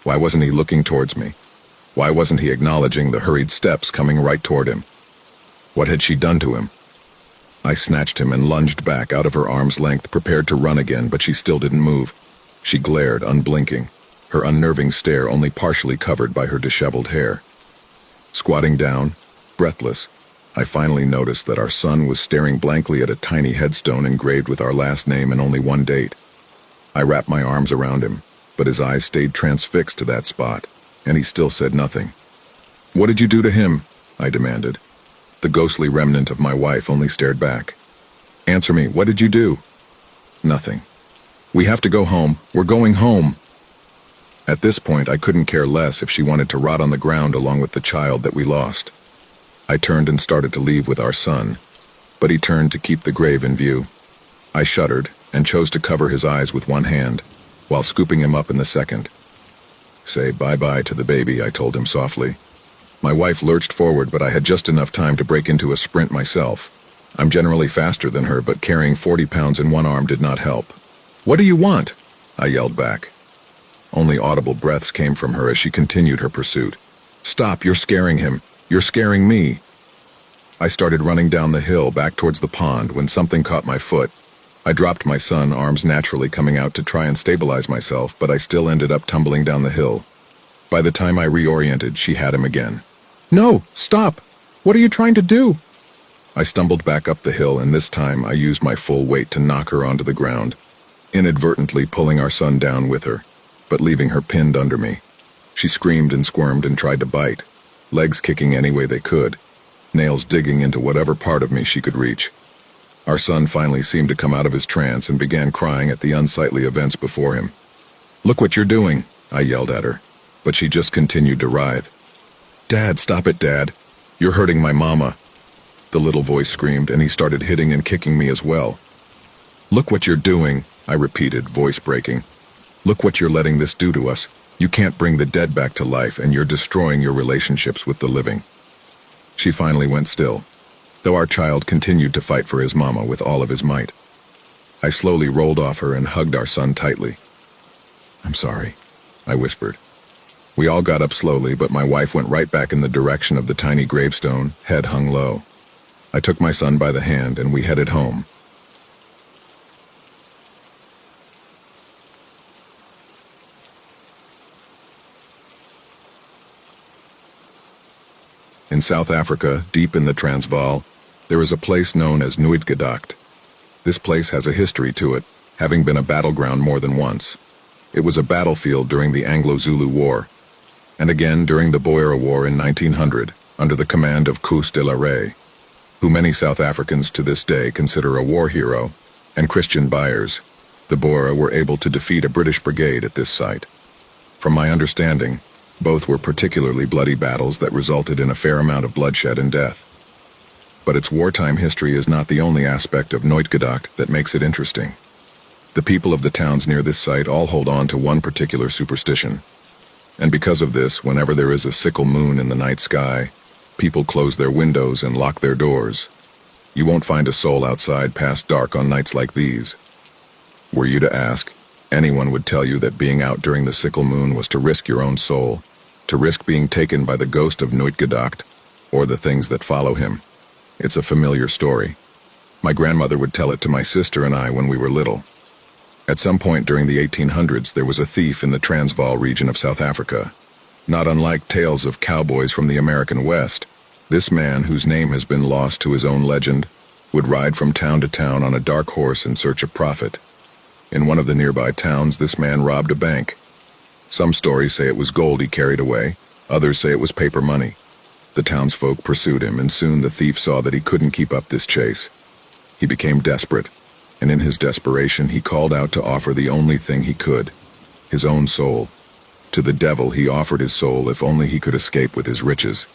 Why wasn't he looking towards me? Why wasn't he acknowledging the hurried steps coming right toward him? What had she done to him? I snatched him and lunged back out of her arm's length, prepared to run again, but she still didn't move. She glared, unblinking, her unnerving stare only partially covered by her disheveled hair. Squatting down, breathless, I finally noticed that our son was staring blankly at a tiny headstone engraved with our last name and only one date. I wrapped my arms around him, but his eyes stayed transfixed to that spot, and he still said nothing. "What did you do to him?" I demanded. The ghostly remnant of my wife only stared back. "Answer me, what did you do?" "Nothing." "We have to go home. We're going home." At this point, I couldn't care less if she wanted to rot on the ground along with the child that we lost. I turned and started to leave with our son, but he turned to keep the grave in view. I shuddered and chose to cover his eyes with one hand, while scooping him up in the second. "Say bye-bye to the baby," I told him softly. My wife lurched forward, but I had just enough time to break into a sprint myself. I'm generally faster than her, but carrying 40 pounds in one arm did not help. "What do you want?" I yelled back. Only audible breaths came from her as she continued her pursuit. Stop, you're scaring him. You're scaring me. I started running down the hill back towards the pond when something caught my foot. I dropped my son, arms naturally coming out to try and stabilize myself, but I still ended up tumbling down the hill. By the time I reoriented, she had him again. No, stop! What are you trying to do? I stumbled back up the hill, and this time I used my full weight to knock her onto the ground, inadvertently pulling our son down with her, but leaving her pinned under me. She screamed and squirmed and tried to bite, legs kicking any way they could, nails digging into whatever part of me she could reach. Our son finally seemed to come out of his trance and began crying at the unsightly events before him. Look what you're doing, I yelled at her, but she just continued to writhe. Dad, stop it, Dad. You're hurting my mama. The little voice screamed, and he started hitting and kicking me as well. Look what you're doing, I repeated, voice breaking. Look what you're letting this do to us. You can't bring the dead back to life, and you're destroying your relationships with the living. She finally went still, though our child continued to fight for his mama with all of his might. I slowly rolled off her and hugged our son tightly. I'm sorry, I whispered. We all got up slowly, but my wife went right back in the direction of the tiny gravestone, head hung low. I took my son by the hand, and we headed home. In South Africa, deep in the Transvaal, there is a place known as Nooitgedacht. This place has a history to it, having been a battleground more than once. It was a battlefield during the Anglo-Zulu War, and again during the Boer War in 1900, under the command of Koos de la Rey, who many South Africans to this day consider a war hero, and Christian Beyers. The Boer were able to defeat a British brigade at this site. From my understanding, both were particularly bloody battles that resulted in a fair amount of bloodshed and death. But its wartime history is not the only aspect of Nooitgedacht that makes it interesting. The people of the towns near this site all hold on to one particular superstition. And because of this, whenever there is a sickle moon in the night sky, people close their windows and lock their doors. You won't find a soul outside past dark on nights like these. Were you to ask, anyone would tell you that being out during the sickle moon was to risk your own soul, to risk being taken by the ghost of Nooitgedacht, or the things that follow him. It's a familiar story. My grandmother would tell it to my sister and I when we were little. At some point during the 1800s, there was a thief in the Transvaal region of South Africa. Not unlike tales of cowboys from the American West, this man, whose name has been lost to his own legend, would ride from town to town on a dark horse in search of profit. In one of the nearby towns, this man robbed a bank. Some stories say it was gold he carried away, others say it was paper money. The townsfolk pursued him, and soon the thief saw that he couldn't keep up this chase. He became desperate, and in his desperation he called out to offer the only thing he could, his own soul. To the devil he offered his soul if only he could escape with his riches.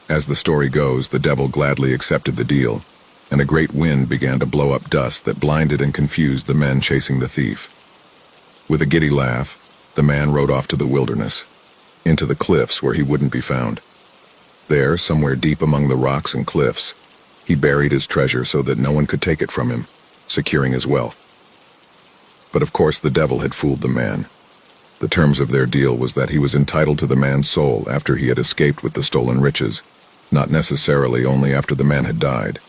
As the story goes, the devil gladly accepted the deal, and a great wind began to blow up dust that blinded and confused the men chasing the thief. With a giddy laugh, the man rode off to the wilderness, into the cliffs where he wouldn't be found. There, somewhere deep among the rocks and cliffs, he buried his treasure so that no one could take it from him, securing his wealth. But of course the devil had fooled the man. The terms of their deal was that he was entitled to the man's soul after he had escaped with the stolen riches, not necessarily only after the man had died.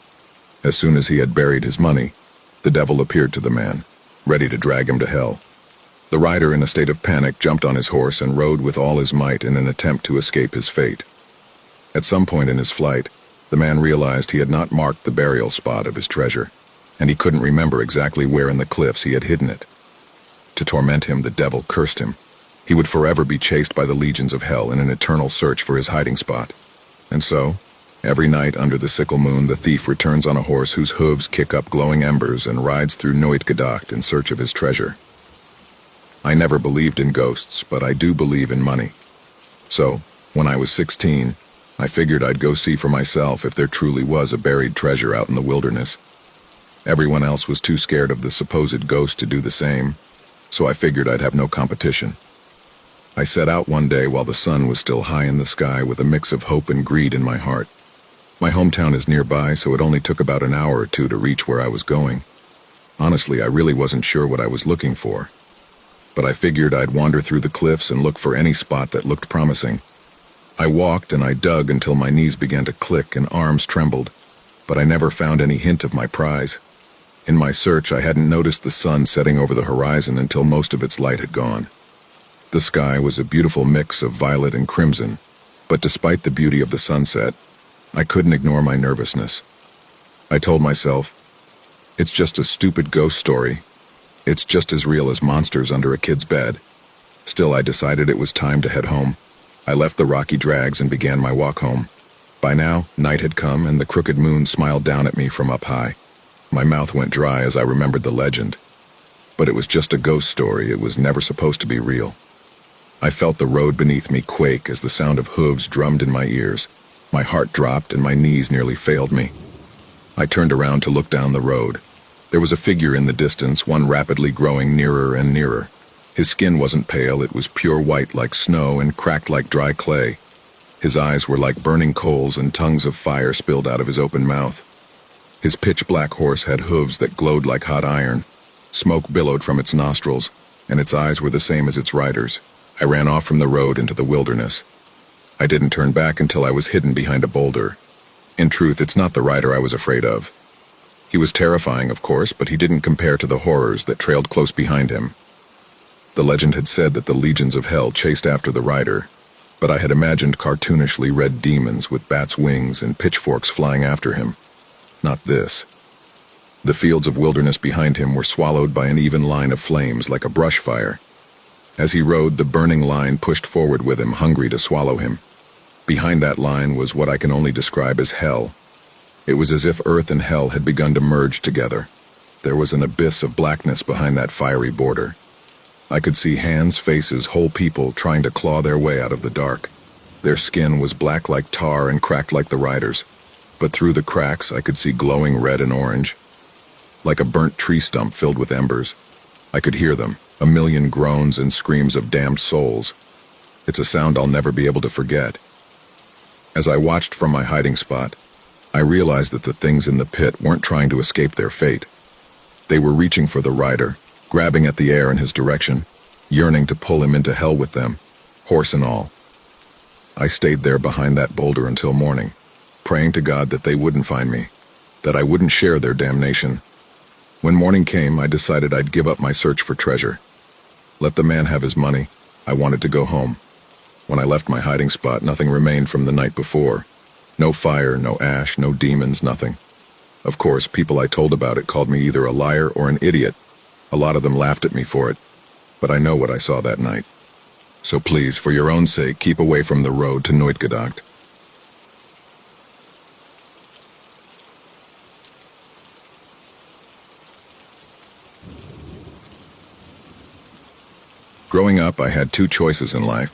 As soon as he had buried his money, the devil appeared to the man, ready to drag him to hell. The rider, in a state of panic, jumped on his horse and rode with all his might in an attempt to escape his fate. At some point in his flight, the man realized he had not marked the burial spot of his treasure, and he couldn't remember exactly where in the cliffs he had hidden it. To torment him, the devil cursed him. He would forever be chased by the legions of hell in an eternal search for his hiding spot. And so, every night under the sickle moon, the thief returns on a horse whose hooves kick up glowing embers and rides through Nooitgedacht in search of his treasure. I never believed in ghosts, but I do believe in money. So, when I was 16, I figured I'd go see for myself if there truly was a buried treasure out in the wilderness. Everyone else was too scared of the supposed ghost to do the same, so I figured I'd have no competition. I set out one day while the sun was still high in the sky with a mix of hope and greed in my heart. My hometown is nearby, so it only took about an hour or two to reach where I was going. Honestly, I really wasn't sure what I was looking for, but I figured I'd wander through the cliffs and look for any spot that looked promising. I walked and I dug until my knees began to click and arms trembled, but I never found any hint of my prize. In my search, I hadn't noticed the sun setting over the horizon until most of its light had gone. The sky was a beautiful mix of violet and crimson, but despite the beauty of the sunset, I couldn't ignore my nervousness. I told myself, it's just a stupid ghost story. It's just as real as monsters under a kid's bed. Still, I decided it was time to head home. I left the rocky drags and began my walk home. By now, night had come and the crooked moon smiled down at me from up high. My mouth went dry as I remembered the legend. But it was just a ghost story. It was never supposed to be real. I felt the road beneath me quake as the sound of hooves drummed in my ears. My heart dropped and my knees nearly failed me. I turned around to look down the road. There was a figure in the distance, one rapidly growing nearer and nearer. His skin wasn't pale, it was pure white like snow and cracked like dry clay. His eyes were like burning coals and tongues of fire spilled out of his open mouth. His pitch-black horse had hooves that glowed like hot iron. Smoke billowed from its nostrils, and its eyes were the same as its rider's. I ran off from the road into the wilderness. I didn't turn back until I was hidden behind a boulder. In truth, it's not the rider I was afraid of. He was terrifying, of course, but he didn't compare to the horrors that trailed close behind him. The legend had said that the legions of hell chased after the rider, but I had imagined cartoonishly red demons with bats' wings and pitchforks flying after him. Not this. The fields of wilderness behind him were swallowed by an even line of flames like a brush fire. As he rode, the burning line pushed forward with him, hungry to swallow him. Behind that line was what I can only describe as hell. It was as if earth and hell had begun to merge together. There was an abyss of blackness behind that fiery border. I could see hands, faces, whole people trying to claw their way out of the dark. Their skin was black like tar and cracked like the rider's, but through the cracks I could see glowing red and orange. Like a burnt tree stump filled with embers. I could hear them, a million groans and screams of damned souls. It's a sound I'll never be able to forget. As I watched from my hiding spot, I realized that the things in the pit weren't trying to escape their fate. They were reaching for the rider, grabbing at the air in his direction, yearning to pull him into hell with them, horse and all. I stayed there behind that boulder until morning, praying to God that they wouldn't find me, that I wouldn't share their damnation. When morning came, I decided I'd give up my search for treasure. Let the man have his money. I wanted to go home. When I left my hiding spot, nothing remained from the night before. No fire, no ash, no demons, nothing. Of course, people I told about it called me either a liar or an idiot. A lot of them laughed at me for it, but I know what I saw that night. So please, for your own sake, keep away from the road to Noitgedacht. Growing up, I had two choices in life.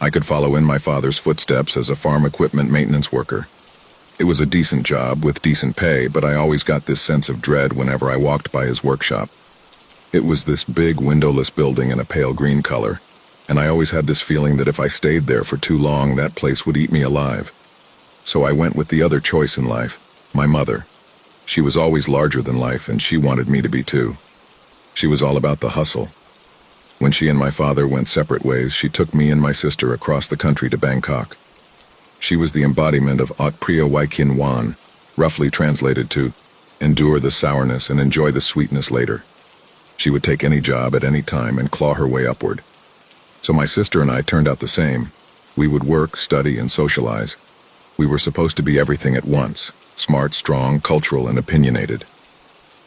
I could follow in my father's footsteps as a farm equipment maintenance worker. It was a decent job with decent pay, but I always got this sense of dread whenever I walked by his workshop. It was this big windowless building in a pale green color, and I always had this feeling that if I stayed there for too long, that place would eat me alive. So I went with the other choice in life, my mother. She was always larger than life, and she wanted me to be too. She was all about the hustle. When she and my father went separate ways, she took me and my sister across the country to Bangkok. She was the embodiment of Aut Pria Waikin Wan, roughly translated to, endure the sourness and enjoy the sweetness later. She would take any job at any time and claw her way upward. So my sister and I turned out the same. We would work, study, and socialize. We were supposed to be everything at once, smart, strong, cultural, and opinionated.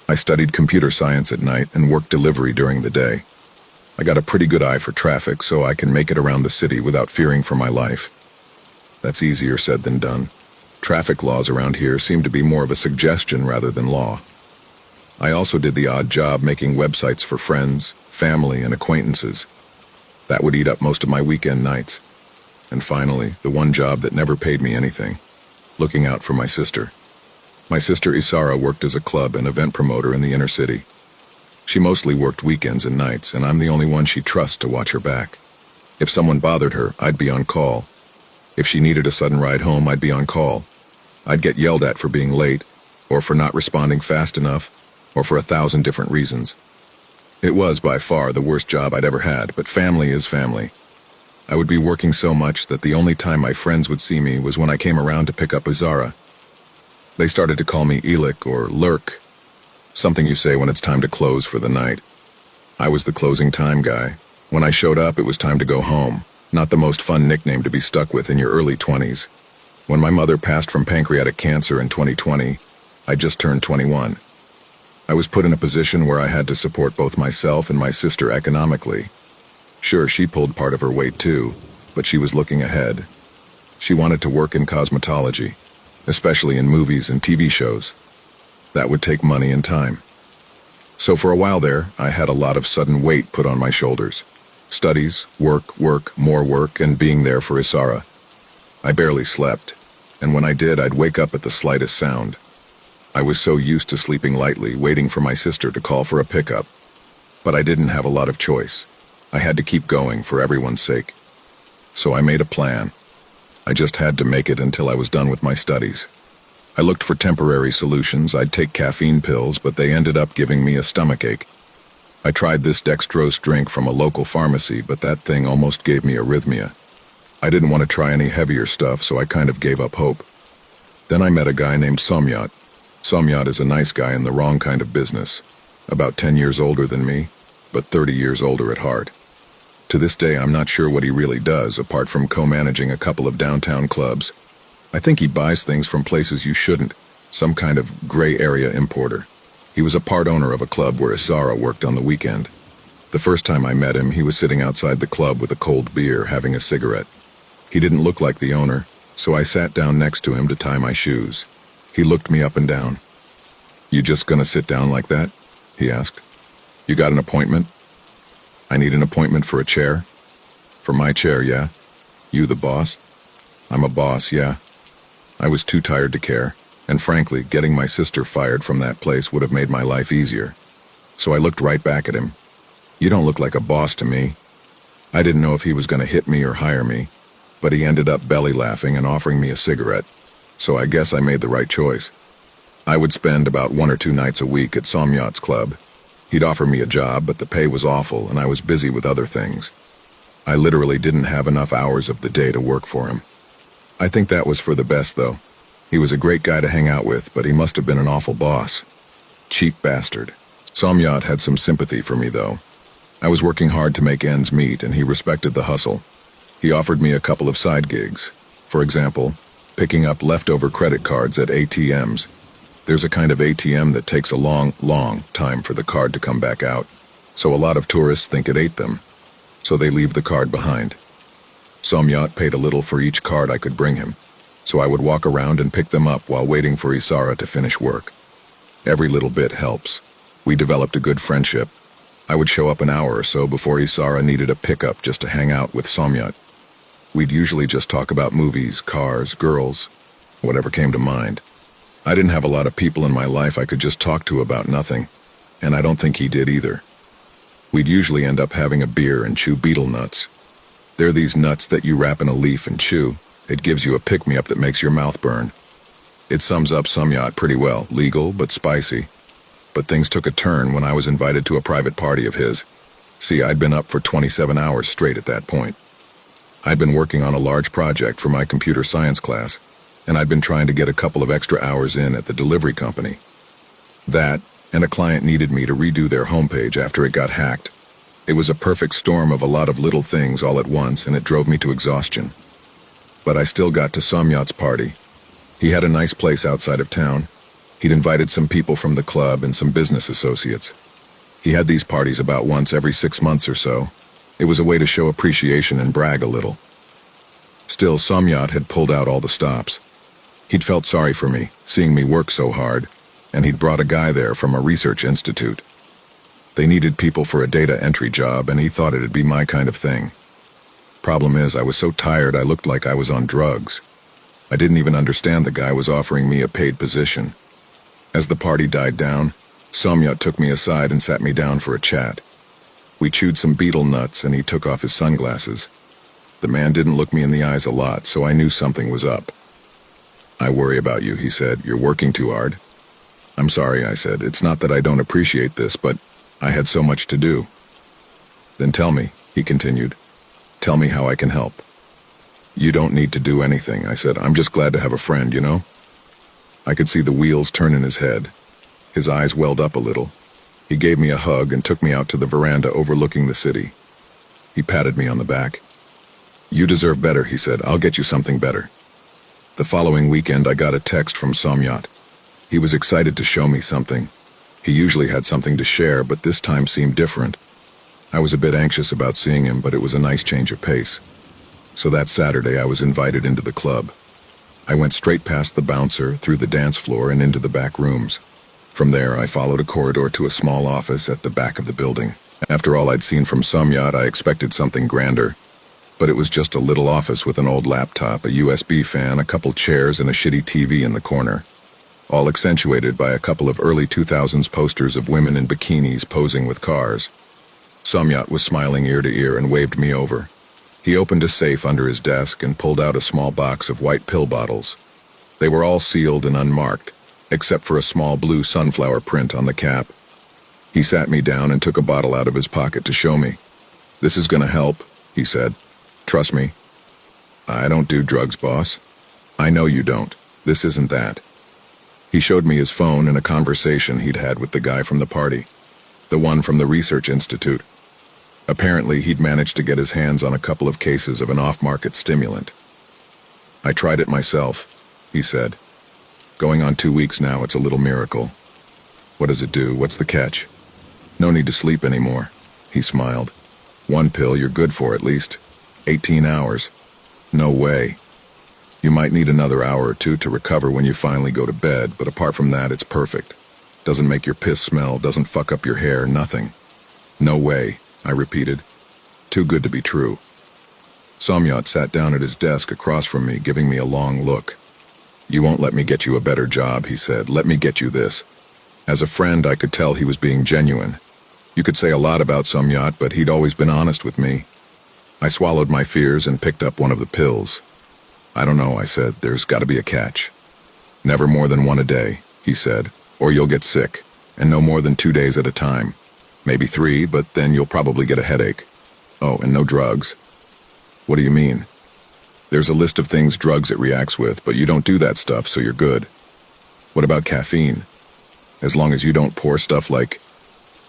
I studied computer science at night and worked delivery during the day. I got a pretty good eye for traffic, so I can make it around the city without fearing for my life. That's easier said than done. Traffic laws around here seem to be more of a suggestion rather than law. I also did the odd job making websites for friends, family, and acquaintances. That would eat up most of my weekend nights. And finally, the one job that never paid me anything, looking out for my sister. My sister Isara worked as a club and event promoter in the inner city. She mostly worked weekends and nights, and I'm the only one she trusts to watch her back. If someone bothered her, I'd be on call. If she needed a sudden ride home, I'd be on call. I'd get yelled at for being late, or for not responding fast enough, or for 1,000 different reasons. It was by far the worst job I'd ever had, but family is family. I would be working so much that the only time my friends would see me was when I came around to pick up Izara. They started to call me Elik or Lurk, something you say when it's time to close for the night. I was the closing time guy. When I showed up, it was time to go home. Not the most fun nickname to be stuck with in your early 20s. When my mother passed from pancreatic cancer in 2020, I just turned 21. I was put in a position where I had to support both myself and my sister economically. Sure, she pulled part of her weight too, but she was looking ahead. She wanted to work in cosmetology, especially in movies and TV shows. That would take money and time. So for a while there, I had a lot of sudden weight put on my shoulders. Studies, work, more work, and being there for Isara. I barely slept, and when I did, I'd wake up at the slightest sound. I was so used to sleeping lightly, waiting for my sister to call for a pickup. But I didn't have a lot of choice. I had to keep going for everyone's sake. So I made a plan. I just had to make it until I was done with my studies. I looked for temporary solutions. I'd take caffeine pills, but they ended up giving me a stomachache. I tried this dextrose drink from a local pharmacy, but that thing almost gave me arrhythmia. I didn't want to try any heavier stuff, so I kind of gave up hope. Then I met a guy named Somyat. Somyat is a nice guy in the wrong kind of business. About 10 years older than me, but 30 years older at heart. To this day, I'm not sure what he really does, apart from co-managing a couple of downtown clubs. I think he buys things from places you shouldn't, some kind of gray area importer. He was a part owner of a club where Isara worked on the weekend. The first time I met him, he was sitting outside the club with a cold beer, having a cigarette. He didn't look like the owner, so I sat down next to him to tie my shoes. He looked me up and down. "You just gonna sit down like that?" he asked. "You got an appointment?" "I need an appointment for a chair." "For my chair, yeah." "You the boss?" "I'm a boss, yeah." I was too tired to care, and frankly, getting my sister fired from that place would have made my life easier. So I looked right back at him. "You don't look like a boss to me." I didn't know if he was going to hit me or hire me, but he ended up belly laughing and offering me a cigarette, so I guess I made the right choice. I would spend about 1 or 2 nights a week at Somyat's club. He'd offer me a job, but the pay was awful and I was busy with other things. I literally didn't have enough hours of the day to work for him. I think that was for the best, though. He was a great guy to hang out with, but he must have been an awful boss. Cheap bastard. Somyat had some sympathy for me, though. I was working hard to make ends meet, and he respected the hustle. He offered me a couple of side gigs. For example, picking up leftover credit cards at ATMs. There's a kind of ATM that takes a long time for the card to come back out, so a lot of tourists think it ate them, so they leave the card behind. Somyat paid a little for each card I could bring him, so I would walk around and pick them up while waiting for Isara to finish work. Every little bit helps. We developed a good friendship. I would show up an hour or so before Isara needed a pickup just to hang out with Somyat. We'd usually just talk about movies, cars, girls, whatever came to mind. I didn't have a lot of people in my life I could just talk to about nothing, and I don't think he did either. We'd usually end up having a beer and chew betel nuts. They're these nuts that you wrap in a leaf and chew. It gives you a pick-me-up that makes your mouth burn. It sums up Somyat pretty well, legal but spicy. But things took a turn when I was invited to a private party of his. See, I'd been up for 27 hours straight at that point. I'd been working on a large project for my computer science class, and I'd been trying to get a couple of extra hours in at the delivery company. That, and a client needed me to redo their homepage after it got hacked. It was a perfect storm of a lot of little things all at once, and it drove me to exhaustion. But I still got to Somyat's party. He had a nice place outside of town. He'd invited some people from the club and some business associates. He had these parties about once every 6 months or so. It was a way to show appreciation and brag a little. Still, Somyat had pulled out all the stops. He'd felt sorry for me, seeing me work so hard, and he'd brought a guy there from a research institute. They needed people for a data entry job, and he thought it'd be my kind of thing. Problem is, I was so tired I looked like I was on drugs. I didn't even understand the guy was offering me a paid position. As the party died down, Somyat took me aside and sat me down for a chat. We chewed some betel nuts, and he took off his sunglasses. The man didn't look me in the eyes a lot, so I knew something was up. "I worry about you," he said. "You're working too hard." "I'm sorry," I said. "It's not that I don't appreciate this, but I had so much to do." "Then tell me," he continued. Tell me how I can help." "You don't need to do anything," I said. "I'm just glad to have a friend, you know?" I could see the wheels turn in his head. His eyes welled up a little. He gave me a hug and took me out to the veranda overlooking the city. He patted me on the back. "You deserve better," he said. "I'll get you something better." The following weekend I got a text from Somyat. He was excited to show me something. He usually had something to share, but this time seemed different. I was a bit anxious about seeing him, but it was a nice change of pace. So that Saturday I was invited into the club. I went straight past the bouncer, through the dance floor, and into the back rooms. From there I followed a corridor to a small office at the back of the building. After all I'd seen from Somyat, I expected something grander. But it was just a little office with an old laptop, a USB fan, a couple chairs, and a shitty TV in the corner. All accentuated by a couple of early 2000s posters of women in bikinis posing with cars. Somyat was smiling ear to ear and waved me over. He opened a safe under his desk and pulled out a small box of white pill bottles. They were all sealed and unmarked, except for a small blue sunflower print on the cap. He sat me down and took a bottle out of his pocket to show me. "This is gonna help," he said. "Trust me." "I don't do drugs, boss." "I know you don't. This isn't that." He showed me his phone and a conversation he'd had with the guy from the party, the one from the research institute. Apparently, he'd managed to get his hands on a couple of cases of an off-market stimulant. "I tried it myself," he said. "Going on 2 weeks now, it's a little miracle." "What does it do? What's the catch?" "No need to sleep anymore," he smiled. "1 pill you're good for at least. 18 hours. No way. You might need another hour or two to recover when you finally go to bed, but apart from that, it's perfect. Doesn't make your piss smell, doesn't fuck up your hair, nothing." "No way," I repeated. Too good to be true. Somyat sat down at his desk across from me, giving me a long look. "You won't let me get you a better job," he said. "Let me get you this." As a friend, I could tell he was being genuine. You could say a lot about Somyat, but he'd always been honest with me. I swallowed my fears and picked up one of the pills. "I don't know," I said. "There's got to be a catch." "Never more than 1 a day," he said, "or you'll get sick, and no more than 2 days at a time. Maybe 3, but then you'll probably get a headache. Oh, and no drugs." "What do you mean?" "There's a list of things drugs it reacts with, but you don't do that stuff, so you're good." "What about caffeine?" "As long as you don't pour stuff like—"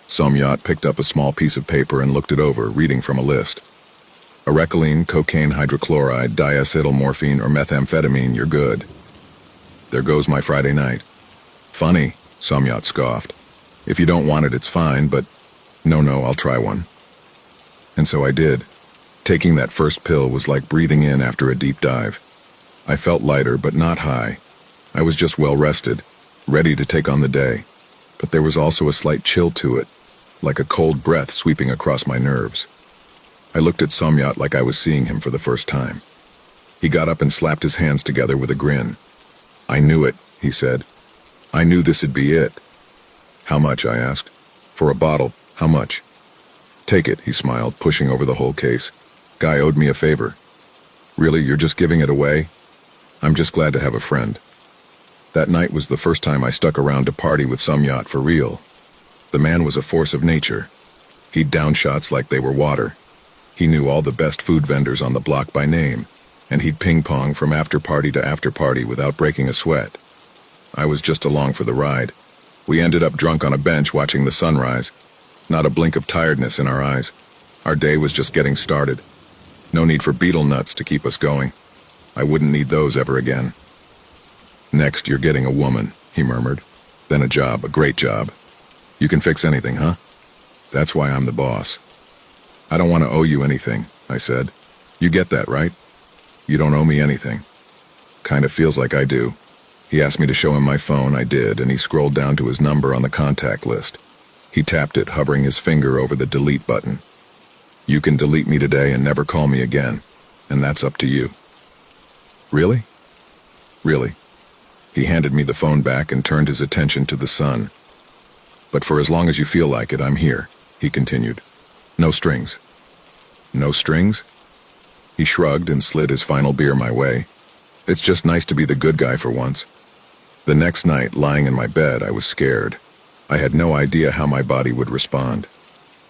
Somyat picked up a small piece of paper and looked it over, reading from a list. "Arecoline, cocaine hydrochloride, diacetylmorphine, or methamphetamine, you're good." There goes my Friday night. "Funny," Somyat scoffed. "If you don't want it, it's fine, but—" No, I'll try one." And so I did. Taking that first pill was like breathing in after a deep dive. I felt lighter, but not high. I was just well rested, ready to take on the day. But there was also a slight chill to it, like a cold breath sweeping across my nerves. I looked at Somyat like I was seeing him for the first time. He got up and slapped his hands together with a grin. "I knew it," he said. "I knew this'd be it." "How much?" I asked. "For a bottle, how much?" "Take it," he smiled, pushing over the whole case. "Guy owed me a favor." "Really, you're just giving it away?" "I'm just glad to have a friend." That night was the first time I stuck around to party with Somyat for real. The man was a force of nature. He'd down shots like they were water. He knew all the best food vendors on the block by name, and he'd ping-pong from after-party to after-party without breaking a sweat. I was just along for the ride. We ended up drunk on a bench watching the sunrise. Not a blink of tiredness in our eyes. Our day was just getting started. No need for beetle nuts to keep us going. I wouldn't need those ever again. "Next, you're getting a woman," he murmured. "Then a job, a great job. You can fix anything, huh? That's why I'm the boss." "I don't want to owe you anything," I said. "You get that, right? You don't owe me anything." "Kind of feels like I do." He asked me to show him my phone. I did, and he scrolled down to his number on the contact list. He tapped it, hovering his finger over the delete button. "You can delete me today and never call me again, and that's up to you." "Really?" "Really." He handed me the phone back and turned his attention to the sun. "But for as long as you feel like it, I'm here," he continued. "No strings." "No strings?" He shrugged and slid his final beer my way. "It's just nice to be the good guy for once." The next night, lying in my bed, I was scared. I had no idea how my body would respond.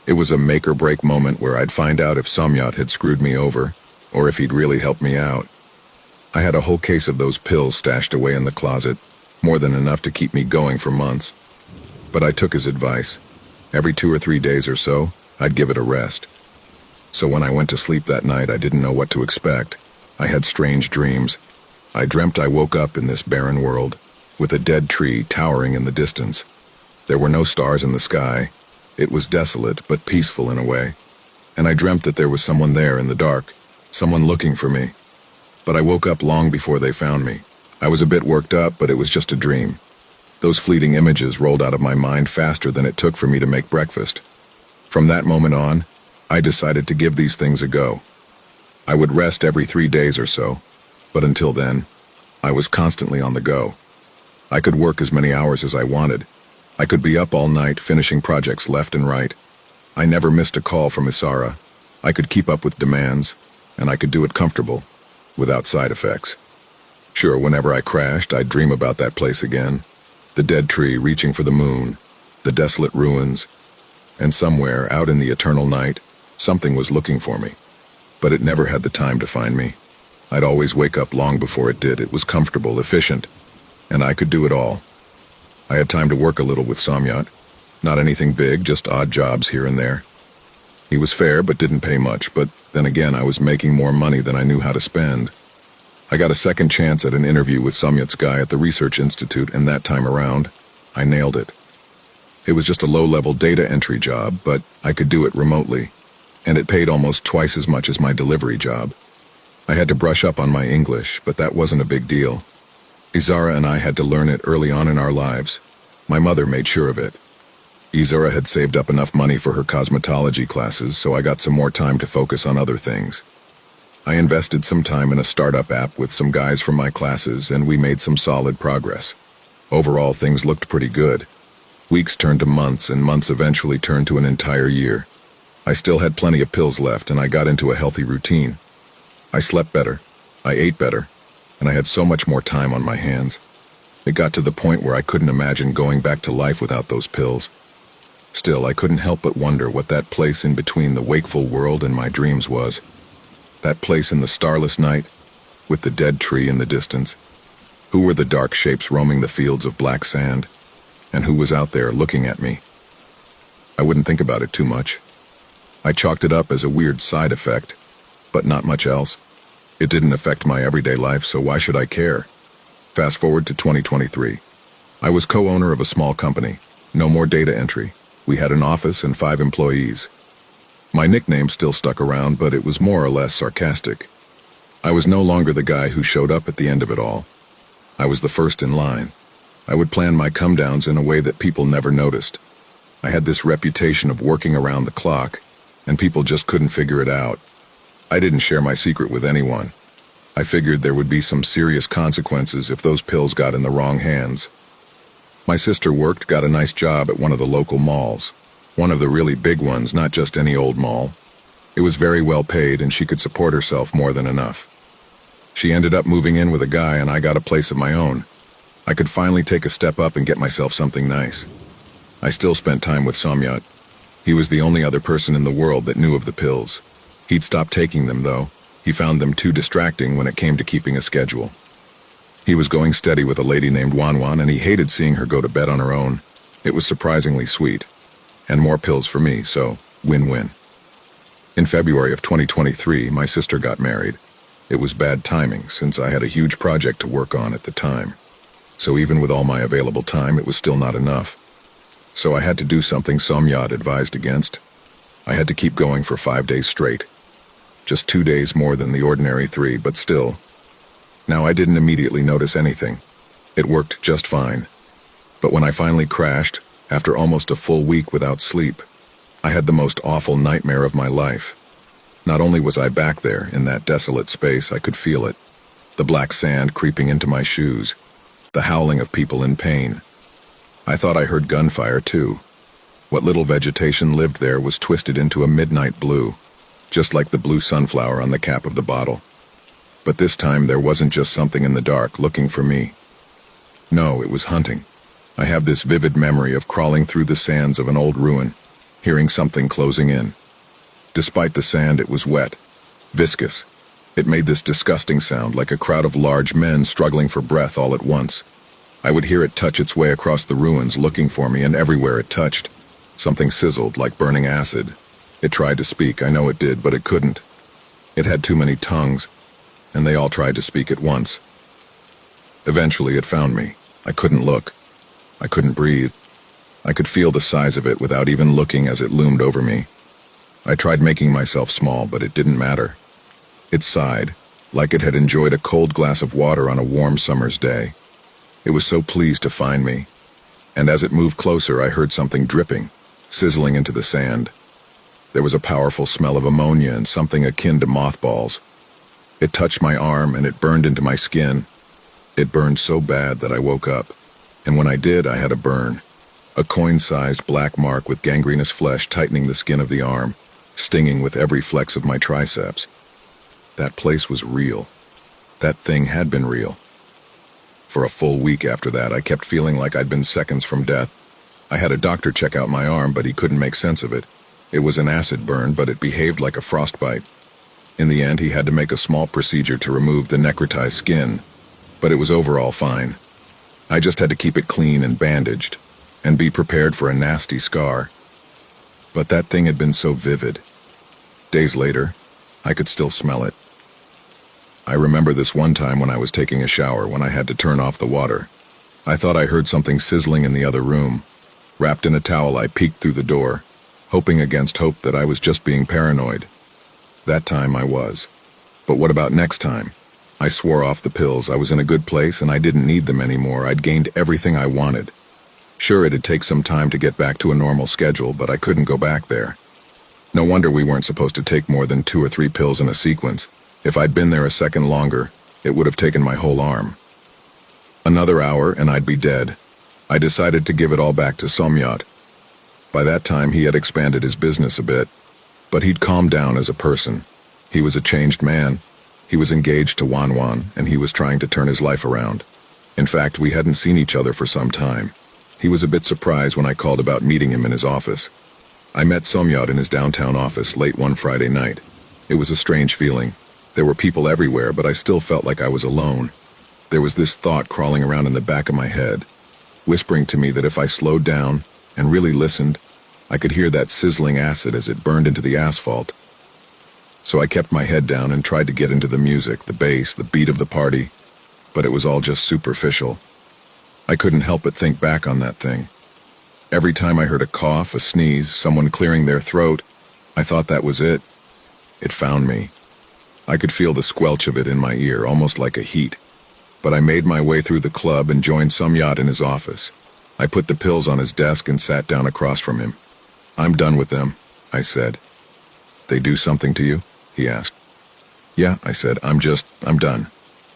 It was a make-or-break moment where I'd find out if Somyat had screwed me over, or if he'd really helped me out. I had a whole case of those pills stashed away in the closet, more than enough to keep me going for months. But I took his advice. Every 2 or 3 days or so, I'd give it a rest. So when I went to sleep that night, I didn't know what to expect. I had strange dreams. I dreamt I woke up in this barren world, with a dead tree towering in the distance. There were no stars in the sky. It was desolate, but peaceful in a way. And I dreamt that there was someone there in the dark, someone looking for me. But I woke up long before they found me. I was a bit worked up, but it was just a dream. Those fleeting images rolled out of my mind faster than it took for me to make breakfast. From that moment on, I decided to give these things a go. I would rest every 3 days or so, but until then, I was constantly on the go. I could work as many hours as I wanted. I could be up all night finishing projects left and right. I never missed a call from Isara. I could keep up with demands, and I could do it comfortable, without side effects. Sure, whenever I crashed, I'd dream about that place again. The dead tree reaching for the moon, the desolate ruins, and somewhere out in the eternal night, something was looking for me. But it never had the time to find me. I'd always wake up long before it did. It was comfortable, efficient, and I could do it all. I had time to work a little with Somyat. Not anything big, just odd jobs here and there. He was fair but didn't pay much, but then again I was making more money than I knew how to spend. I got a second chance at an interview with Somyat's guy at the Research Institute, and that time around, I nailed it. It was just a low-level data entry job, but I could do it remotely, and it paid almost twice as much as my delivery job. I had to brush up on my English, but that wasn't a big deal. Izara and I had to learn it early on in our lives. My mother made sure of it. Izara had saved up enough money for her cosmetology classes, so I got some more time to focus on other things. I invested some time in a startup app with some guys from my classes, and we made some solid progress. Overall, things looked pretty good. Weeks turned to months, and months eventually turned to an entire year. I still had plenty of pills left, and I got into a healthy routine. I slept better, I ate better, and I had so much more time on my hands. It got to the point where I couldn't imagine going back to life without those pills. Still, I couldn't help but wonder what that place in between the wakeful world and my dreams was. That place in the starless night, with the dead tree in the distance. Who were the dark shapes roaming the fields of black sand? And who was out there looking at me? I wouldn't think about it too much. I chalked it up as a weird side effect, but not much else. It didn't affect my everyday life, so why should I care? Fast forward to 2023. I was co-owner of a small company. No more data entry. We had an office and 5 employees. My nickname still stuck around, but it was more or less sarcastic. I was no longer the guy who showed up at the end of it all. I was the first in line. I would plan my come-downs in a way that people never noticed. I had this reputation of working around the clock, and people just couldn't figure it out. I didn't share my secret with anyone. I figured there would be some serious consequences if those pills got in the wrong hands. My sister got a nice job at one of the local malls. One of the really big ones, not just any old mall. It was very well paid, and she could support herself more than enough. She ended up moving in with a guy, and I got a place of my own. I could finally take a step up and get myself something nice. I still spent time with Somyat. He was the only other person in the world that knew of the pills. He'd stopped taking them, though. He found them too distracting when it came to keeping a schedule. He was going steady with a lady named Wanwan, and he hated seeing her go to bed on her own. It was surprisingly sweet. And more pills for me, so win-win. In February of 2023, my sister got married. It was bad timing, since I had a huge project to work on at the time. So even with all my available time, it was still not enough. So I had to do something Somyat advised against. I had to keep going for 5 days straight. Just 2 days more than the ordinary 3, but still. Now I didn't immediately notice anything. It worked just fine. But when I finally crashed, after almost a full week without sleep, I had the most awful nightmare of my life. Not only was I back there, in that desolate space, I could feel it. The black sand creeping into my shoes. The howling of people in pain. I thought I heard gunfire, too. What little vegetation lived there was twisted into a midnight blue, just like the blue sunflower on the cap of the bottle. But this time there wasn't just something in the dark looking for me. No, it was hunting. I have this vivid memory of crawling through the sands of an old ruin, hearing something closing in. Despite the sand, it was wet, viscous. It made this disgusting sound like a crowd of large men struggling for breath all at once. I would hear it touch its way across the ruins looking for me, and everywhere it touched, something sizzled like burning acid. It tried to speak, I know it did, but it couldn't. It had too many tongues, and they all tried to speak at once. Eventually it found me. I couldn't look. I couldn't breathe. I could feel the size of it without even looking as it loomed over me. I tried making myself small, but it didn't matter. It sighed, like it had enjoyed a cold glass of water on a warm summer's day. It was so pleased to find me, and as it moved closer I heard something dripping, sizzling into the sand. There was a powerful smell of ammonia and something akin to mothballs. It touched my arm and it burned into my skin. It burned so bad that I woke up, and when I did, I had a burn. A coin-sized black mark with gangrenous flesh tightening the skin of the arm, stinging with every flex of my triceps. That place was real. That thing had been real. For a full week after that, I kept feeling like I'd been seconds from death. I had a doctor check out my arm, but he couldn't make sense of it. It was an acid burn, but it behaved like a frostbite. In the end, he had to make a small procedure to remove the necrotized skin, but it was overall fine. I just had to keep it clean and bandaged, and be prepared for a nasty scar. But that thing had been so vivid. Days later, I could still smell it. I remember this one time when I was taking a shower when I had to turn off the water. I thought I heard something sizzling in the other room. Wrapped in a towel, I peeked through the door, hoping against hope that I was just being paranoid. That time I was. But what about next time? I swore off the pills. I was in a good place and I didn't need them anymore. I'd gained everything I wanted. Sure, it'd take some time to get back to a normal schedule, but I couldn't go back there. No wonder we weren't supposed to take more than 2 or 3 pills in a sequence. If I'd been there a second longer, it would have taken my whole arm. Another hour and I'd be dead. I decided to give it all back to Somyat. By that time he had expanded his business a bit, but he'd calmed down as a person. He was a changed man. He was engaged to Wanwan, and he was trying to turn his life around. In fact, we hadn't seen each other for some time. He was a bit surprised when I called about meeting him in his office. I met Somyat in his downtown office late one Friday night. It was a strange feeling. There were people everywhere, but I still felt like I was alone. There was this thought crawling around in the back of my head, whispering to me that if I slowed down and really listened, I could hear that sizzling acid as it burned into the asphalt. So I kept my head down and tried to get into the music, the bass, the beat of the party, but it was all just superficial. I couldn't help but think back on that thing. Every time I heard a cough, a sneeze, someone clearing their throat, I thought that was it. It found me. I could feel the squelch of it in my ear, almost like a heat. But I made my way through the club and joined Somyat in his office. I put the pills on his desk and sat down across from him. "I'm done with them," I said. "They do something to you?" he asked. "Yeah," I said, I'm done."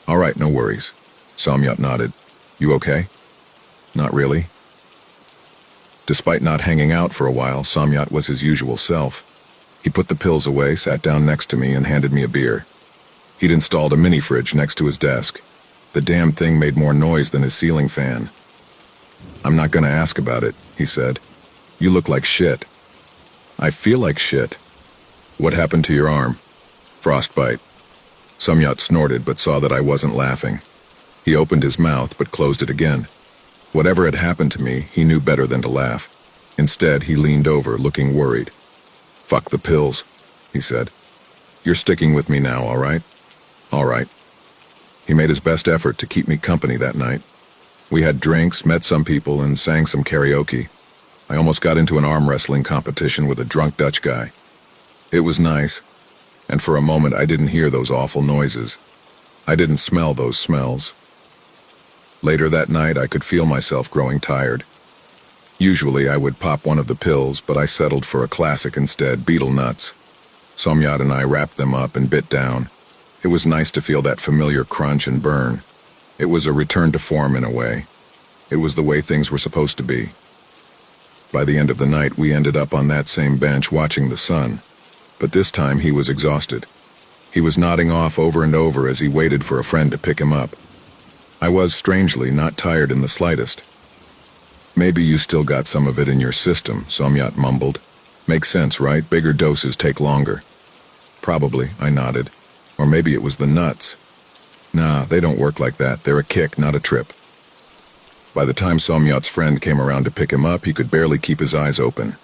"All right, no worries." Somyat nodded. "You okay?" "Not really." Despite not hanging out for a while, Somyat was his usual self. He put the pills away, sat down next to me, and handed me a beer. He'd installed a mini fridge next to his desk. The damn thing made more noise than his ceiling fan. "I'm not gonna ask about it," he said. "You look like shit." "I feel like shit." "What happened to your arm?" "Frostbite." Somyat snorted but saw that I wasn't laughing. He opened his mouth but closed it again. Whatever had happened to me, he knew better than to laugh. Instead, he leaned over, looking worried. "Fuck the pills," he said. "You're sticking with me now, all right?" "All right." He made his best effort to keep me company that night. We had drinks, met some people, and sang some karaoke. I almost got into an arm wrestling competition with a drunk Dutch guy. It was nice, and for a moment I didn't hear those awful noises. I didn't smell those smells. Later that night I could feel myself growing tired. Usually I would pop one of the pills, but I settled for a classic instead, beetle nuts. Somyat and I wrapped them up and bit down. It was nice to feel that familiar crunch and burn. It was a return to form in a way. It was the way things were supposed to be. By the end of the night we ended up on that same bench watching the sun, but this time he was exhausted. He was nodding off over and over as he waited for a friend to pick him up. I was, strangely, not tired in the slightest. "Maybe you still got some of it in your system," Somyat mumbled. Makes sense, right? Bigger doses take longer. Probably, I nodded. Or maybe it was the nuts. Nah, they don't work like that. They're a kick, not a trip. By the time Somyot's friend came around to pick him up, he could barely keep his eyes open.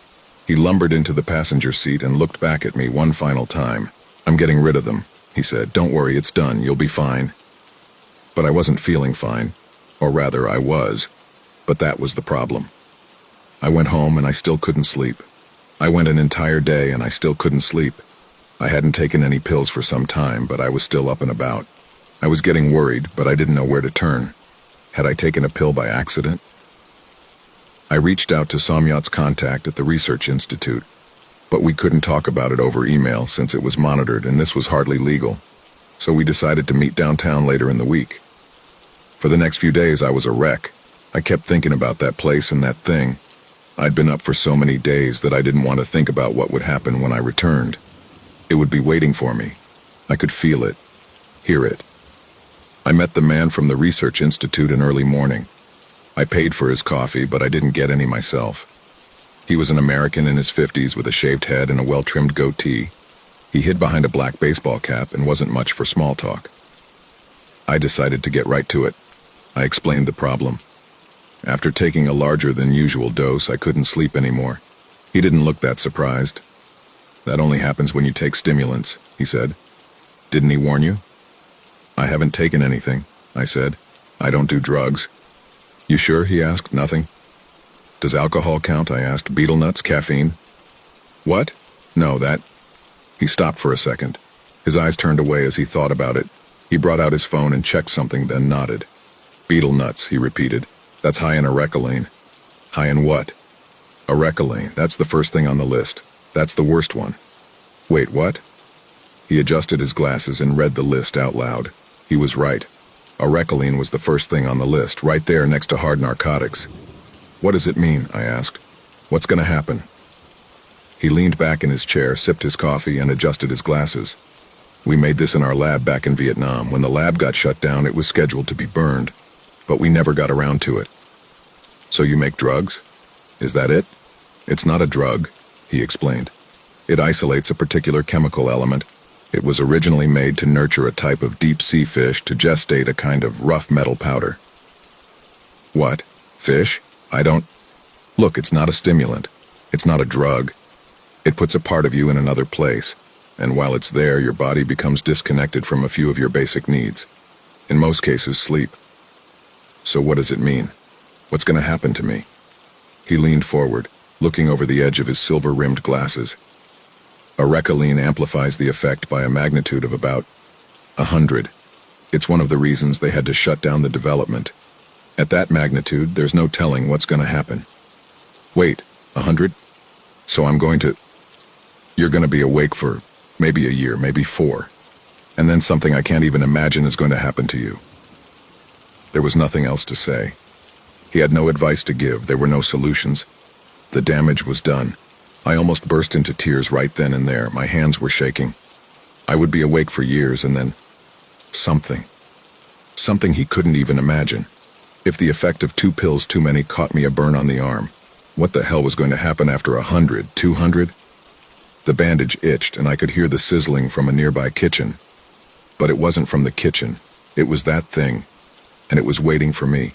He lumbered into the passenger seat and looked back at me one final time. I'm getting rid of them, he said. Don't worry, it's done. You'll be fine. But I wasn't feeling fine. Or rather, I was. But that was the problem. I went home and I still couldn't sleep. I went an entire day and I still couldn't sleep. I hadn't taken any pills for some time, but I was still up and about. I was getting worried, but I didn't know where to turn. Had I taken a pill by accident? I reached out to Somyot's contact at the research institute, but we couldn't talk about it over email since it was monitored and this was hardly legal. So we decided to meet downtown later in the week. For the next few days I was a wreck. I kept thinking about that place and that thing. I'd been up for so many days that I didn't want to think about what would happen when I returned. It would be waiting for me. I could feel it, hear it. I met the man from the research institute in early morning. I paid for his coffee, but I didn't get any myself. He was an American in his 50s with a shaved head and a well-trimmed goatee. He hid behind a black baseball cap and wasn't much for small talk. I decided to get right to it. I explained the problem. After taking a larger than usual dose, I couldn't sleep anymore. He didn't look that surprised. That only happens when you take stimulants, he said. Didn't he warn you? I haven't taken anything, I said. I don't do drugs. You sure? He asked. Nothing? Does alcohol count? I asked. Betel nuts, caffeine? What? No, that... He stopped for a second. His eyes turned away as he thought about it. He brought out his phone and checked something, then nodded. Betel nuts, he repeated. That's high in arecaline. High in what? Arecaline, that's the first thing on the list. That's the worst one. Wait, what? He adjusted his glasses and read the list out loud. He was right. Arecaline was the first thing on the list, right there next to hard narcotics. What does it mean? I asked. What's going to happen? He leaned back in his chair, sipped his coffee, and adjusted his glasses. We made this in our lab back in Vietnam. When the lab got shut down, it was scheduled to be burned, but we never got around to it. So you make drugs? Is that it? It's not a drug, he explained. It isolates a particular chemical element. It was originally made to nurture a type of deep-sea fish to gestate a kind of rough metal powder. What? Fish? I don't... Look, it's not a stimulant. It's not a drug. It puts a part of you in another place, and while it's there, your body becomes disconnected from a few of your basic needs. In most cases, sleep. So what does it mean? What's going to happen to me? He leaned forward, looking over the edge of his silver-rimmed glasses. Arecaline amplifies the effect by a magnitude of about 100. It's one of the reasons they had to shut down the development. At that magnitude, there's no telling what's going to happen. Wait, 100? So I'm going to... You're going to be awake for maybe a year, maybe 4. And then something I can't even imagine is going to happen to you. There was nothing else to say. He had no advice to give. There were no solutions. The damage was done. I almost burst into tears right then and there. My hands were shaking. I would be awake for years and then... Something. Something he couldn't even imagine. If the effect of 2 pills too many caught me a burn on the arm, what the hell was going to happen after 100, 200? The bandage itched and I could hear the sizzling from a nearby kitchen. But it wasn't from the kitchen. It was that thing. And it was waiting for me.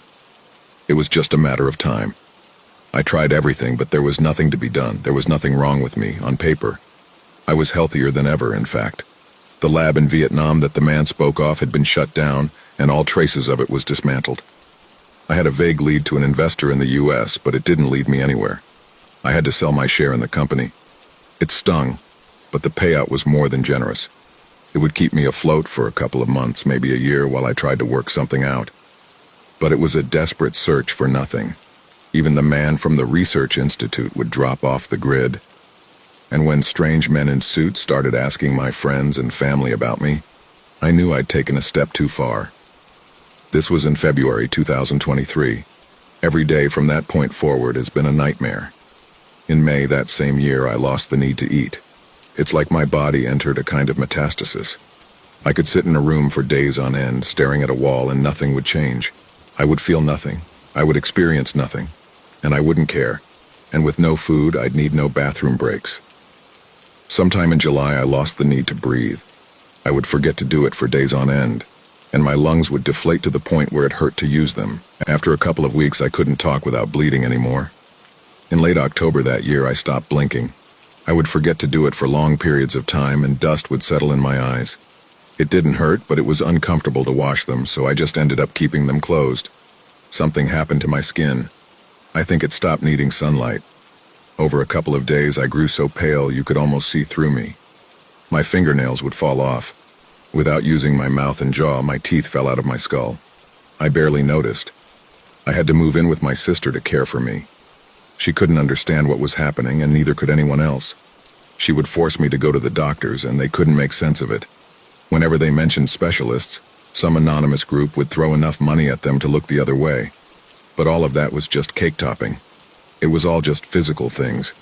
It was just a matter of time. I tried everything, but there was nothing to be done. There was nothing wrong with me, on paper. I was healthier than ever, in fact. The lab in Vietnam that the man spoke of had been shut down, and all traces of it was dismantled. I had a vague lead to an investor in the US, but it didn't lead me anywhere. I had to sell my share in the company. It stung, but the payout was more than generous. It would keep me afloat for a couple of months, maybe a year, while I tried to work something out. But it was a desperate search for nothing. Even the man from the research institute would drop off the grid. And when strange men in suits started asking my friends and family about me, I knew I'd taken a step too far. This was in February 2023. Every day from that point forward has been a nightmare. In May that same year, I lost the need to eat. It's like my body entered a kind of metastasis. I could sit in a room for days on end, staring at a wall, and nothing would change. I would feel nothing. I would experience nothing. And I wouldn't care. and with no food, I'd need no bathroom breaks. Sometime in July, I lost the need to breathe. I would forget to do it for days on end, and my lungs would deflate to the point where it hurt to use them. After a couple of weeks, I couldn't talk without bleeding anymore. In late October that year, I stopped blinking. I would forget to do it for long periods of time, and dust would settle in my eyes. It didn't hurt, but it was uncomfortable to wash them, so I just ended up keeping them closed. Something happened to my skin. I think it stopped needing sunlight. Over a couple of days, I grew so pale you could almost see through me. My fingernails would fall off. Without using my mouth and jaw, my teeth fell out of my skull. I barely noticed. I had to move in with my sister to care for me. She couldn't understand what was happening, and neither could anyone else. She would force me to go to the doctors, and they couldn't make sense of it. Whenever they mentioned specialists, some anonymous group would throw enough money at them to look the other way. But all of that was just cake topping. It was all just physical things.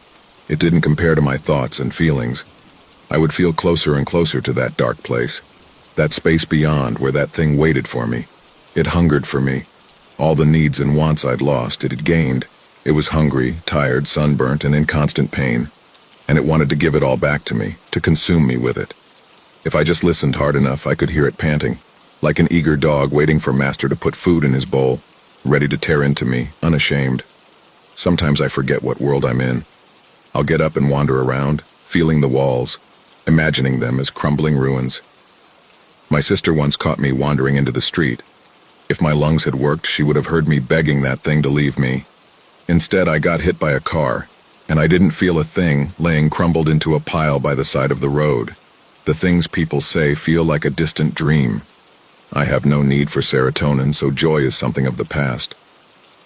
It didn't compare to my thoughts and feelings. I would feel closer and closer to that dark place, that space beyond where that thing waited for me. It hungered for me. All the needs and wants I'd lost, it had gained. It was hungry, tired, sunburnt, and in constant pain. And it wanted to give it all back to me, to consume me with it. If I just listened hard enough, I could hear it panting, like an eager dog waiting for master to put food in his bowl, ready to tear into me, unashamed. Sometimes I forget what world I'm in. I'll get up and wander around, feeling the walls, imagining them as crumbling ruins. My sister once caught me wandering into the street. If my lungs had worked, she would have heard me begging that thing to leave me. Instead, I got hit by a car, and I didn't feel a thing, laying crumbled into a pile by the side of the road. The things people say feel like a distant dream. I have no need for serotonin, so joy is something of the past.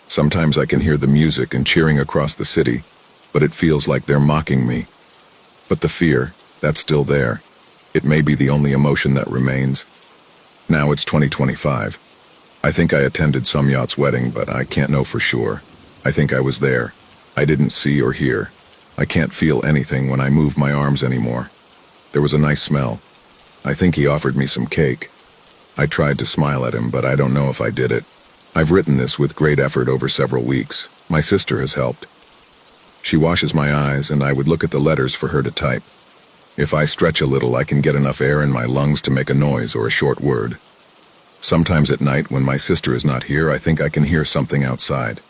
Sometimes I can hear the music and cheering across the city, but it feels like they're mocking me. But the fear, that's still there. It may be the only emotion that remains. Now it's 2025. I think I attended Somyat's wedding, but I can't know for sure. I think I was there. I didn't see or hear. I can't feel anything when I move my arms anymore. There was a nice smell. I think he offered me some cake. I tried to smile at him, but I don't know if I did it. I've written this with great effort over several weeks. My sister has helped. She washes my eyes, and I would look at the letters for her to type. If I stretch a little, I can get enough air in my lungs to make a noise or a short word. Sometimes at night, when my sister is not here, I think I can hear something outside.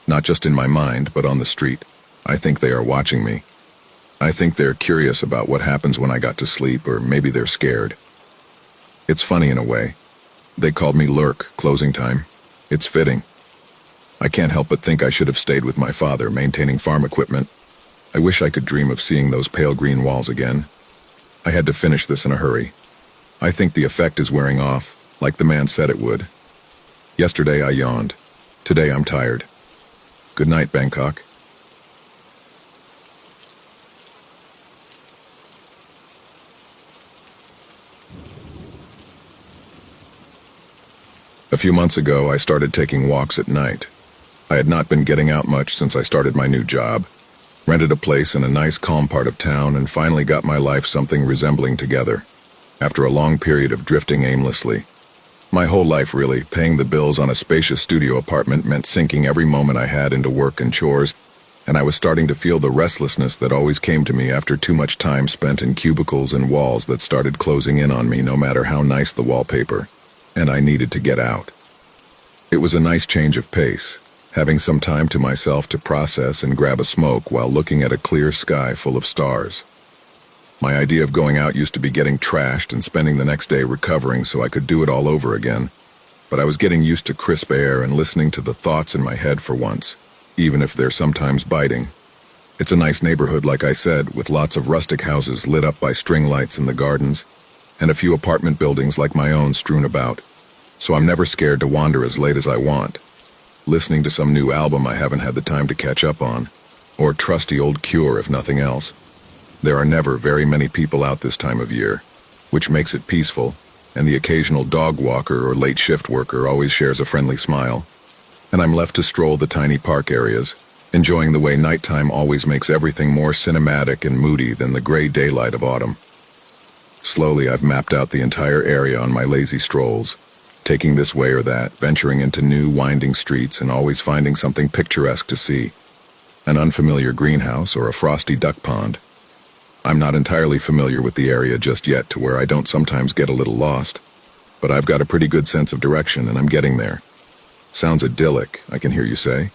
Not just in my mind, but on the street. I think they are watching me. I think they're curious about what happens when I got to sleep, or maybe they're scared. It's funny in a way. They called me Lurk, closing time. It's fitting. I can't help but think I should have stayed with my father, maintaining farm equipment. I wish I could dream of seeing those pale green walls again. I had to finish this in a hurry. I think the effect is wearing off, like the man said it would. Yesterday I yawned. Today I'm tired. Good night, Bangkok. A few months ago, I started taking walks at night. I had not been getting out much since I started my new job. Rented a place in a nice, calm part of town and finally got my life something resembling together. After a long period of drifting aimlessly. My whole life, really, paying the bills on a spacious studio apartment meant sinking every moment I had into work and chores, and I was starting to feel the restlessness that always came to me after too much time spent in cubicles and walls that started closing in on me no matter how nice the wallpaper. And I needed to get out. It was a nice change of pace, having some time to myself to process and grab a smoke while looking at a clear sky full of stars. My idea of going out used to be getting trashed and spending the next day recovering so I could do it all over again. But I was getting used to crisp air and listening to the thoughts in my head for once, even if they're sometimes biting. It's a nice neighborhood, like I said, with lots of rustic houses lit up by string lights in the gardens, and a few apartment buildings like my own strewn about. So I'm never scared to wander as late as I want, listening to some new album I haven't had the time to catch up on, or trusty old Cure if nothing else. There are never very many people out this time of year, which makes it peaceful, and the occasional dog walker or late shift worker always shares a friendly smile. And I'm left to stroll the tiny park areas, enjoying the way nighttime always makes everything more cinematic and moody than the gray daylight of autumn. Slowly, I've mapped out the entire area on my lazy strolls, taking this way or that, venturing into new, winding streets and always finding something picturesque to see. an unfamiliar greenhouse, or a frosty duck pond. I'm not entirely familiar with the area just yet to where I don't sometimes get a little lost, but I've got a pretty good sense of direction and I'm getting there. Sounds idyllic, I can hear you say.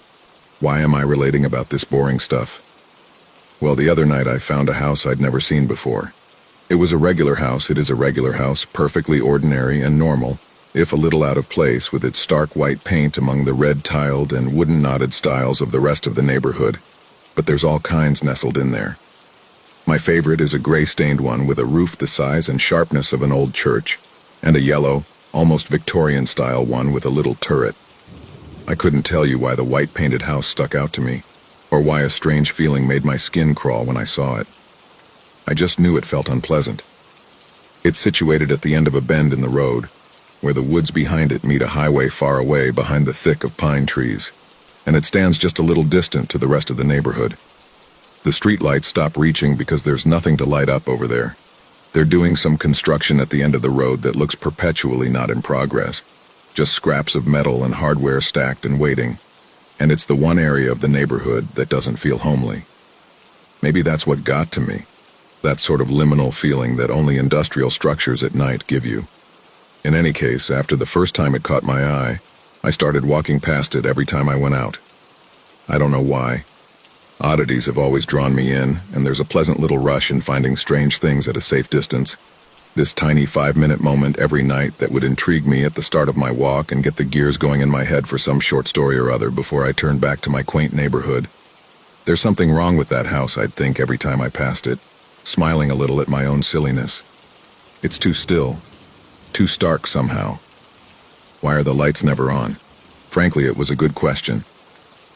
Why am I relating about this boring stuff? Well, the other night I found a house I'd never seen before. It was a regular house, it is a regular house, perfectly ordinary and normal, if a little out of place with its stark white paint among the red-tiled and wooden-knotted styles of the rest of the neighborhood. But there's all kinds nestled in there. My favorite is a gray-stained one with a roof the size and sharpness of an old church, and a yellow, almost Victorian-style one with a little turret. I couldn't tell you why the white-painted house stuck out to me, or why a strange feeling made my skin crawl when I saw it. I just knew it felt unpleasant. It's situated at the end of a bend in the road, where the woods behind it meet a highway far away behind the thick of pine trees, and it stands just a little distant to the rest of the neighborhood. The streetlights stop reaching because there's nothing to light up over there. They're doing some construction at the end of the road that looks perpetually not in progress, just scraps of metal and hardware stacked and waiting, and it's the one area of the neighborhood that doesn't feel homely. Maybe that's what got to me, that sort of liminal feeling that only industrial structures at night give you. In any case, after the first time it caught my eye, I started walking past it every time I went out. I don't know why. Oddities have always drawn me in, and there's a pleasant little rush in finding strange things at a safe distance. This tiny 5-minute moment every night that would intrigue me at the start of my walk and get the gears going in my head for some short story or other before I turned back to my quaint neighborhood. There's something wrong with that house, I'd think every time I passed it, smiling a little at my own silliness. It's too still, too stark somehow. Why are the lights never on? Frankly, it was a good question.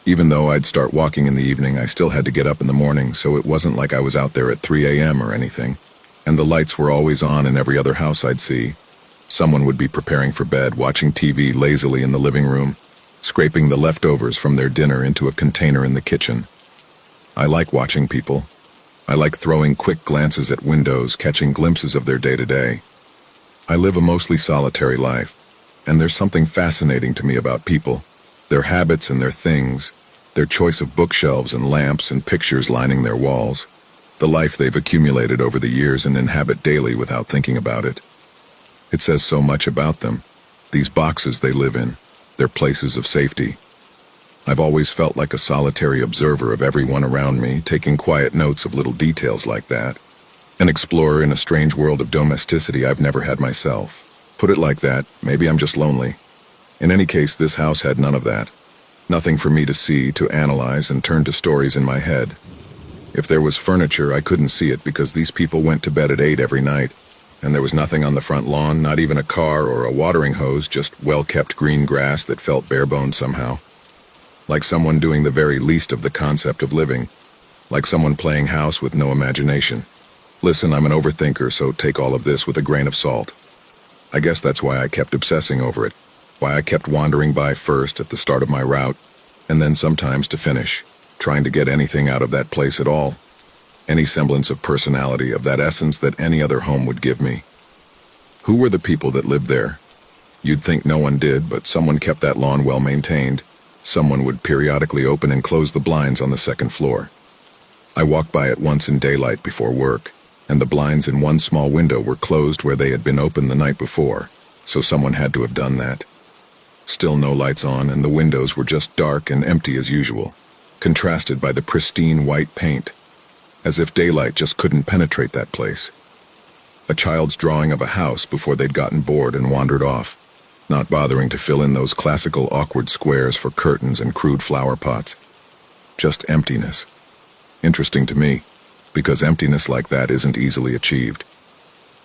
Even though I'd start walking in the evening, I still had to get up in the morning, so it wasn't like I was out there at 3 a.m. or anything. And the lights were always on in every other house I'd see. Someone would be preparing for bed, watching TV lazily in the living room, scraping the leftovers from their dinner into a container in the kitchen. I like watching people. I like throwing quick glances at windows, catching glimpses of their day-to-day. I live a mostly solitary life, and there's something fascinating to me about people, their habits and their things, their choice of bookshelves and lamps and pictures lining their walls, the life they've accumulated over the years and inhabit daily without thinking about it. It says so much about them, these boxes they live in, their places of safety. I've always felt like a solitary observer of everyone around me, taking quiet notes of little details like that. An explorer in a strange world of domesticity I've never had myself. Put it like that, maybe I'm just lonely. In any case, this house had none of that. Nothing for me to see, to analyze, and turn to stories in my head. If there was furniture, I couldn't see it because these people went to bed at 8 every night, and there was nothing on the front lawn, not even a car or a watering hose, just well-kept green grass that felt bare-boned somehow. Like someone doing the very least of the concept of living. Like someone playing house with no imagination. Listen, I'm an overthinker, so take all of this with a grain of salt. I guess that's why I kept obsessing over it. Why I kept wandering by first at the start of my route, and then sometimes to finish, trying to get anything out of that place at all. Any semblance of personality, of that essence that any other home would give me. Who were the people that lived there? You'd think no one did, but someone kept that lawn well maintained. Someone would periodically open and close the blinds on the second floor. I walked by it once in daylight before work, and the blinds in one small window were closed where they had been opened the night before, so someone had to have done that. Still no lights on, and the windows were just dark and empty as usual, contrasted by the pristine white paint, as if daylight just couldn't penetrate that place. A child's drawing of a house before they'd gotten bored and wandered off, not bothering to fill in those classical awkward squares for curtains and crude flower pots. Just emptiness. Interesting to me, because emptiness like that isn't easily achieved.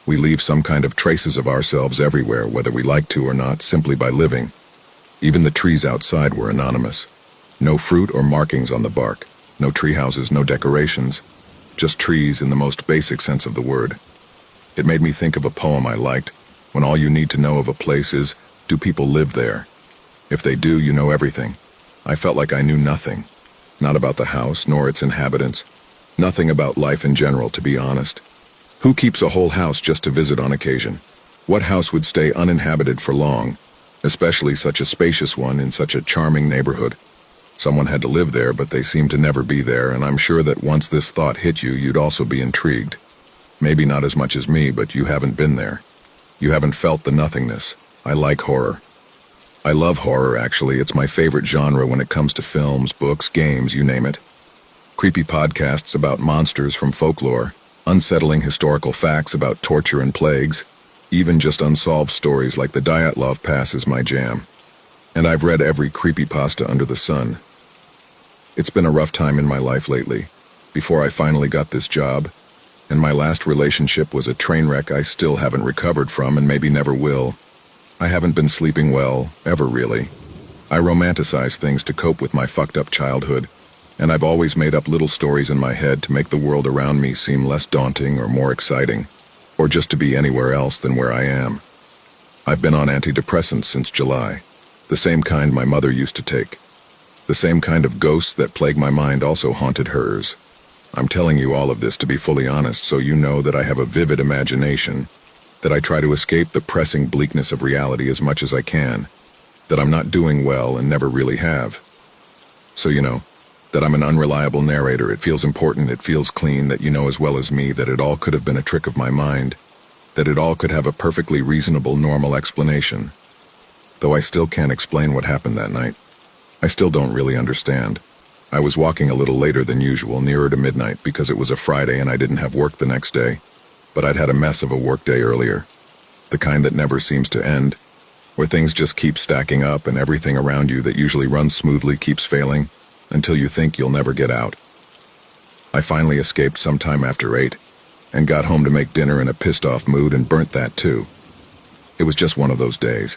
We leave some kind of traces of ourselves everywhere, whether we like to or not, simply by living. Even the trees outside were anonymous. No fruit or markings on the bark, no tree houses, no decorations, just trees in the most basic sense of the word. It made me think of a poem I liked, when all you need to know of a place is, do people live there? If they do, you know everything. I felt like I knew nothing. Not about the house, nor its inhabitants. Nothing about life in general, to be honest. Who keeps a whole house just to visit on occasion? What house would stay uninhabited for long, especially such a spacious one in such a charming neighborhood? Someone had to live there, but they seemed to never be there, and I'm sure that once this thought hit you, you'd also be intrigued. Maybe not as much as me, but you haven't been there. You haven't felt the nothingness. I like horror. I love horror, actually. It's my favorite genre when it comes to films, books, games, you name it. Creepy podcasts about monsters from folklore, unsettling historical facts about torture and plagues, even just unsolved stories like the Dyatlov Pass is my jam. And I've read every creepypasta under the sun. It's been a rough time in my life lately, before I finally got this job, and my last relationship was a train wreck I still haven't recovered from and maybe never will. I haven't been sleeping well, ever really. I romanticize things to cope with my fucked up childhood, and I've always made up little stories in my head to make the world around me seem less daunting or more exciting, or just to be anywhere else than where I am. I've been on antidepressants since July, the same kind my mother used to take. The same kind of ghosts that plague my mind also haunted hers. I'm telling you all of this to be fully honest, so you know that I have a vivid imagination, that I try to escape the pressing bleakness of reality as much as I can, that I'm not doing well and never really have. So you know, that I'm an unreliable narrator. It feels important, it feels clean, that you know as well as me that it all could have been a trick of my mind, that it all could have a perfectly reasonable, normal explanation. Though I still can't explain what happened that night. I still don't really understand. I was walking a little later than usual, nearer to midnight, because it was a Friday and I didn't have work the next day, but I'd had a mess of a work day earlier. The kind that never seems to end, where things just keep stacking up and everything around you that usually runs smoothly keeps failing, until you think you'll never get out. I finally escaped sometime after 8, and got home to make dinner in a pissed-off mood and burnt that too. It was just one of those days.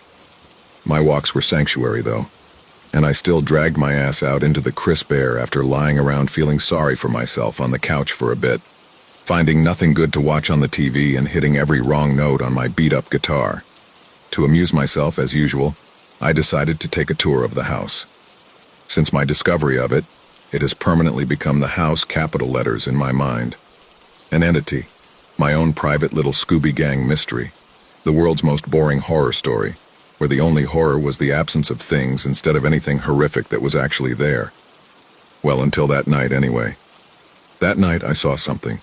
My walks were sanctuary, though, and I still dragged my ass out into the crisp air after lying around feeling sorry for myself on the couch for a bit, finding nothing good to watch on the TV and hitting every wrong note on my beat-up guitar. To amuse myself, as usual, I decided to take a tour of the house. Since my discovery of it, it has permanently become the house capital letters in my mind. An entity, my own private little Scooby Gang mystery, the world's most boring horror story, where the only horror was the absence of things instead of anything horrific that was actually there. Well, until that night anyway. That night I saw something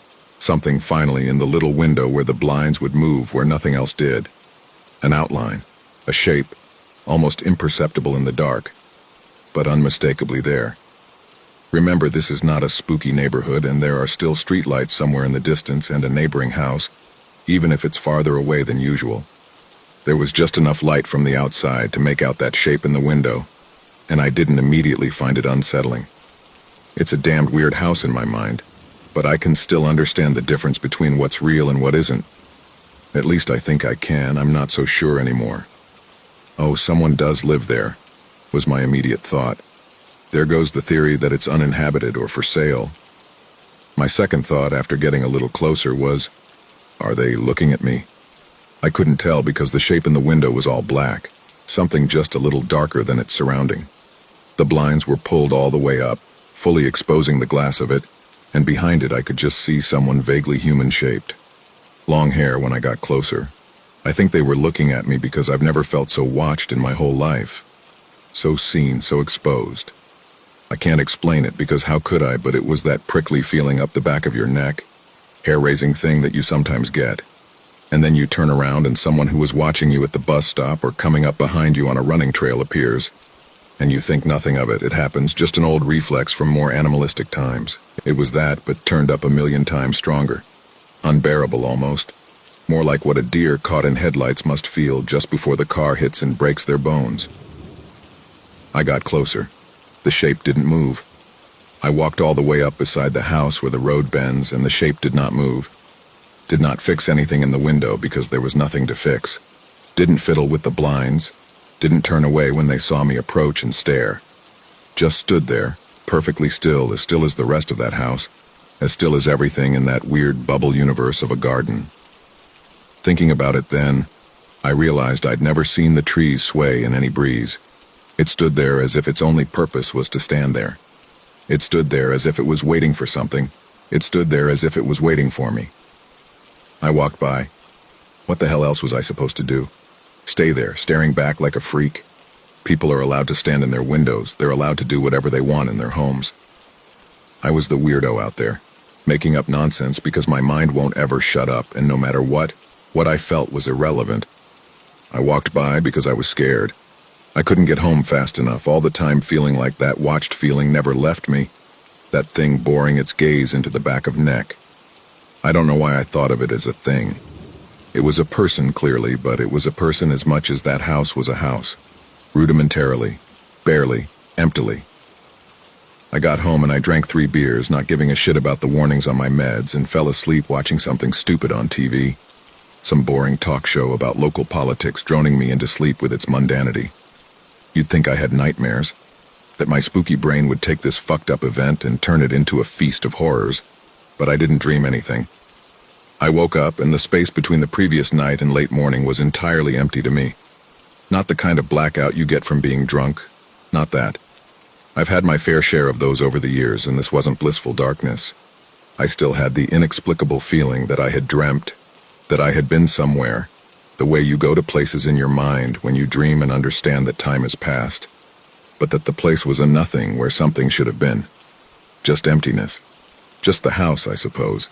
finally in the little window where the blinds would move where nothing else did. An outline, a shape, almost imperceptible in the dark, but unmistakably there. Remember, this is not a spooky neighborhood, and there are still streetlights somewhere in the distance and a neighboring house, even if it's farther away than usual. There was just enough light from the outside to make out that shape in the window, and I didn't immediately find it unsettling. It's a damned weird house in my mind, but I can still understand the difference between what's real and what isn't. At least I think I can. I'm not so sure anymore. Oh, someone does live there, was my immediate thought. There goes the theory that it's uninhabited or for sale. My second thought, after getting a little closer, was, are they looking at me? I couldn't tell because the shape in the window was all black, something just a little darker than its surrounding. The blinds were pulled all the way up, fully exposing the glass of it, and behind it I could just see someone vaguely human-shaped. Long hair when I got closer. I think they were looking at me because I've never felt so watched in my whole life. So seen, so exposed. I can't explain it because how could I, but it was that prickly feeling up the back of your neck, hair-raising thing that you sometimes get. And then you turn around and someone who was watching you at the bus stop or coming up behind you on a running trail appears, and you think nothing of it. It happens, just an old reflex from more animalistic times. It was that, but turned up 1,000,000 times stronger. Unbearable almost. More like what a deer caught in headlights must feel just before the car hits and breaks their bones. I got closer. The shape didn't move. I walked all the way up beside the house where the road bends, and the shape did not move. Did not fix anything in the window because there was nothing to fix. Didn't fiddle with the blinds. Didn't turn away when they saw me approach and stare. Just stood there, perfectly still as the rest of that house, as still as everything in that weird bubble universe of a garden. Thinking about it then, I realized I'd never seen the trees sway in any breeze. It stood there as if its only purpose was to stand there. It stood there as if it was waiting for something. It stood there as if it was waiting for me. I walked by. What the hell else was I supposed to do? Stay there, staring back like a freak? People are allowed to stand in their windows. They're allowed to do whatever they want in their homes. I was the weirdo out there, making up nonsense because my mind won't ever shut up, and no matter what I felt was irrelevant. I walked by because I was scared. I couldn't get home fast enough, all the time feeling like that watched feeling never left me, that thing boring its gaze into the back of neck. I don't know why I thought of it as a thing. It was a person, clearly, but it was a person as much as that house was a house. Rudimentarily, barely, emptily. I got home and I drank 3 beers, not giving a shit about the warnings on my meds, and fell asleep watching something stupid on TV. Some boring talk show about local politics droning me into sleep with its mundanity. You'd think I had nightmares, that my spooky brain would take this fucked up event and turn it into a feast of horrors, but I didn't dream anything. I woke up and the space between the previous night and late morning was entirely empty to me. Not the kind of blackout you get from being drunk, not that. I've had my fair share of those over the years, and this wasn't blissful darkness. I still had the inexplicable feeling that I had dreamt, that I had been somewhere, the way you go to places in your mind when you dream and understand that time has passed, but that the place was a nothing where something should have been. Just emptiness. Just the house, I suppose.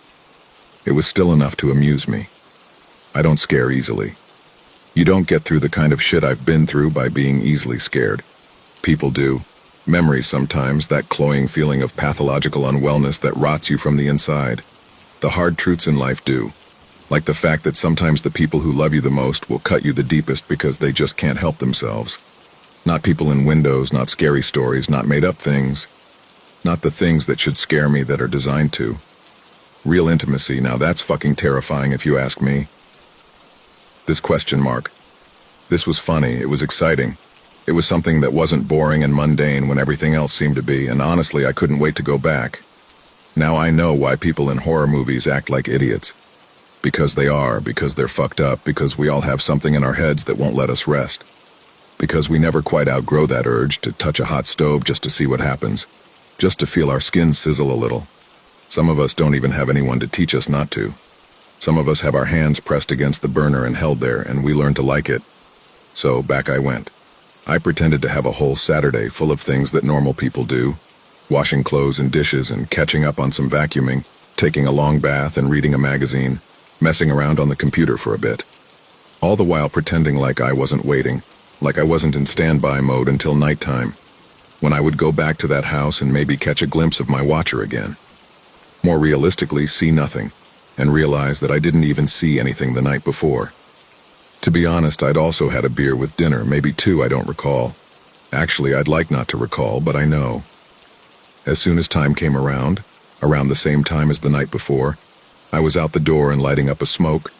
It was still enough to amuse me. I don't scare easily. You don't get through the kind of shit I've been through by being easily scared. People do. Memories sometimes, that cloying feeling of pathological unwellness that rots you from the inside. The hard truths in life do. Like the fact that sometimes the people who love you the most will cut you the deepest because they just can't help themselves. Not people in windows, not scary stories, not made-up things. Not the things that should scare me that are designed to. Real intimacy, now that's fucking terrifying if you ask me. This question mark. This was funny, it was exciting. It was something that wasn't boring and mundane when everything else seemed to be, and honestly I couldn't wait to go back. Now I know why people in horror movies act like idiots. Because they are, because they're fucked up, because we all have something in our heads that won't let us rest. Because we never quite outgrow that urge to touch a hot stove just to see what happens. Just to feel our skin sizzle a little. Some of us don't even have anyone to teach us not to. Some of us have our hands pressed against the burner and held there, and we learn to like it. So back I went. I pretended to have a whole Saturday full of things that normal people do. Washing clothes and dishes and catching up on some vacuuming, taking a long bath and reading a magazine, messing around on the computer for a bit. All the while pretending like I wasn't waiting, like I wasn't in standby mode until nighttime, when I would go back to that house and maybe catch a glimpse of my watcher again. More realistically, see nothing, and realize that I didn't even see anything the night before. To be honest, I'd also had a beer with dinner, maybe 2, I don't recall. Actually, I'd like not to recall, but I know. As soon as time came around the same time as the night before, I was out the door and lighting up a smoke,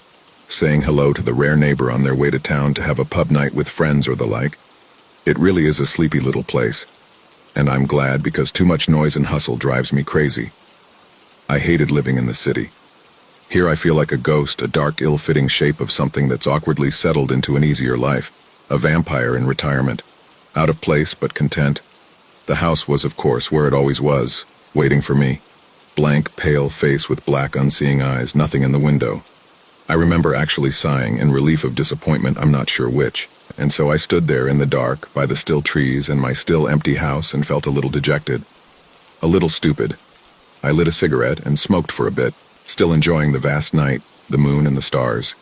saying hello to the rare neighbor on their way to town to have a pub night with friends or the like. It really is a sleepy little place, and I'm glad because too much noise and hustle drives me crazy. I hated living in the city. Here I feel like a ghost, a dark, ill-fitting shape of something that's awkwardly settled into an easier life, a vampire in retirement, out of place but content. The house was, of course, where it always was, waiting for me. Blank, pale face with black, unseeing eyes, nothing in the window. I remember actually sighing, in relief of disappointment, I'm not sure which, and so I stood there in the dark, by the still trees and my still empty house, and felt a little dejected. A little stupid. I lit a cigarette and smoked for a bit, still enjoying the vast night, the moon and the stars.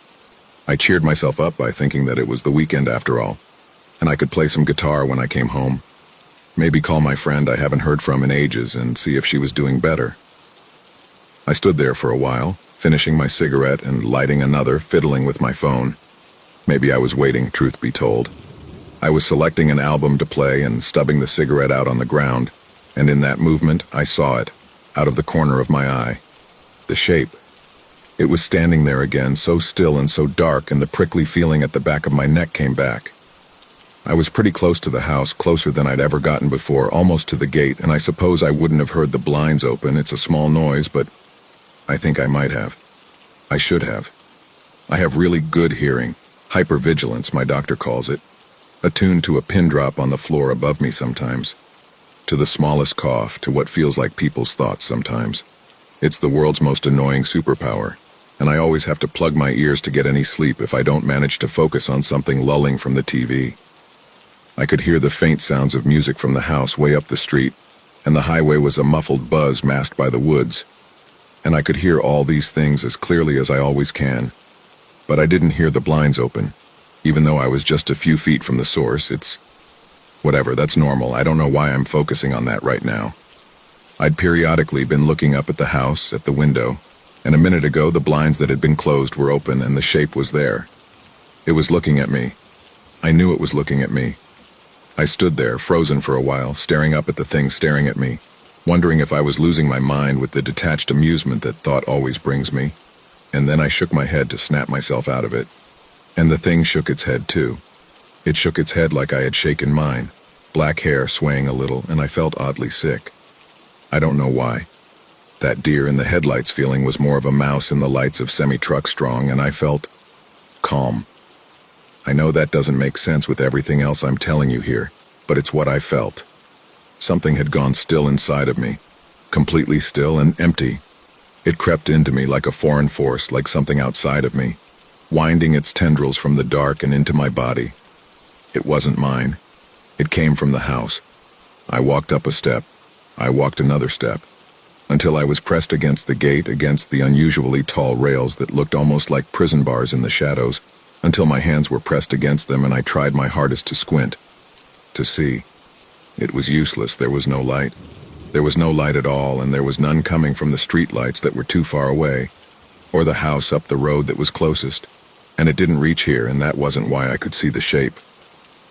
I cheered myself up by thinking that it was the weekend after all, and I could play some guitar when I came home. Maybe call my friend I haven't heard from in ages and see if she was doing better. I stood there for a while, finishing my cigarette and lighting another, fiddling with my phone. Maybe I was waiting, truth be told. I was selecting an album to play and stubbing the cigarette out on the ground, and in that movement I saw it, out of the corner of my eye. The shape. It was standing there again, so still and so dark, and the prickly feeling at the back of my neck came back. I was pretty close to the house, closer than I'd ever gotten before, almost to the gate, and I suppose I wouldn't have heard the blinds open. It's a small noise, but I think I might have. I should have. I have really good hearing, hypervigilance, my doctor calls it, attuned to a pin drop on the floor above me sometimes, to the smallest cough, to what feels like people's thoughts sometimes. It's the world's most annoying superpower, and I always have to plug my ears to get any sleep if I don't manage to focus on something lulling from the TV. I could hear the faint sounds of music from the house way up the street, and the highway was a muffled buzz masked by the woods. And I could hear all these things as clearly as I always can. But I didn't hear the blinds open. Even though I was just a few feet from the source, it's... whatever, that's normal. I don't know why I'm focusing on that right now. I'd periodically been looking up at the house, at the window, and a minute ago the blinds that had been closed were open and the shape was there. It was looking at me. I knew it was looking at me. I stood there, frozen for a while, staring up at the thing staring at me, wondering if I was losing my mind with the detached amusement that thought always brings me. And then I shook my head to snap myself out of it. And the thing shook its head too. It shook its head like I had shaken mine, black hair swaying a little, and I felt oddly sick. I don't know why. That deer in the headlights feeling was more of a mouse in the lights of semi-truck strong, and I felt calm. I know that doesn't make sense with everything else I'm telling you here, but it's what I felt. Something had gone still inside of me, completely still and empty. It crept into me like a foreign force, like something outside of me, winding its tendrils from the dark and into my body. It wasn't mine. It came from the house. I walked up a step. I walked another step, until I was pressed against the gate, against the unusually tall rails that looked almost like prison bars in the shadows, until my hands were pressed against them and I tried my hardest to squint, to see. It was useless. There was no light. There was no light at all, and there was none coming from the street lights that were too far away, or the house up the road that was closest, and it didn't reach here, and that wasn't why I could see the shape.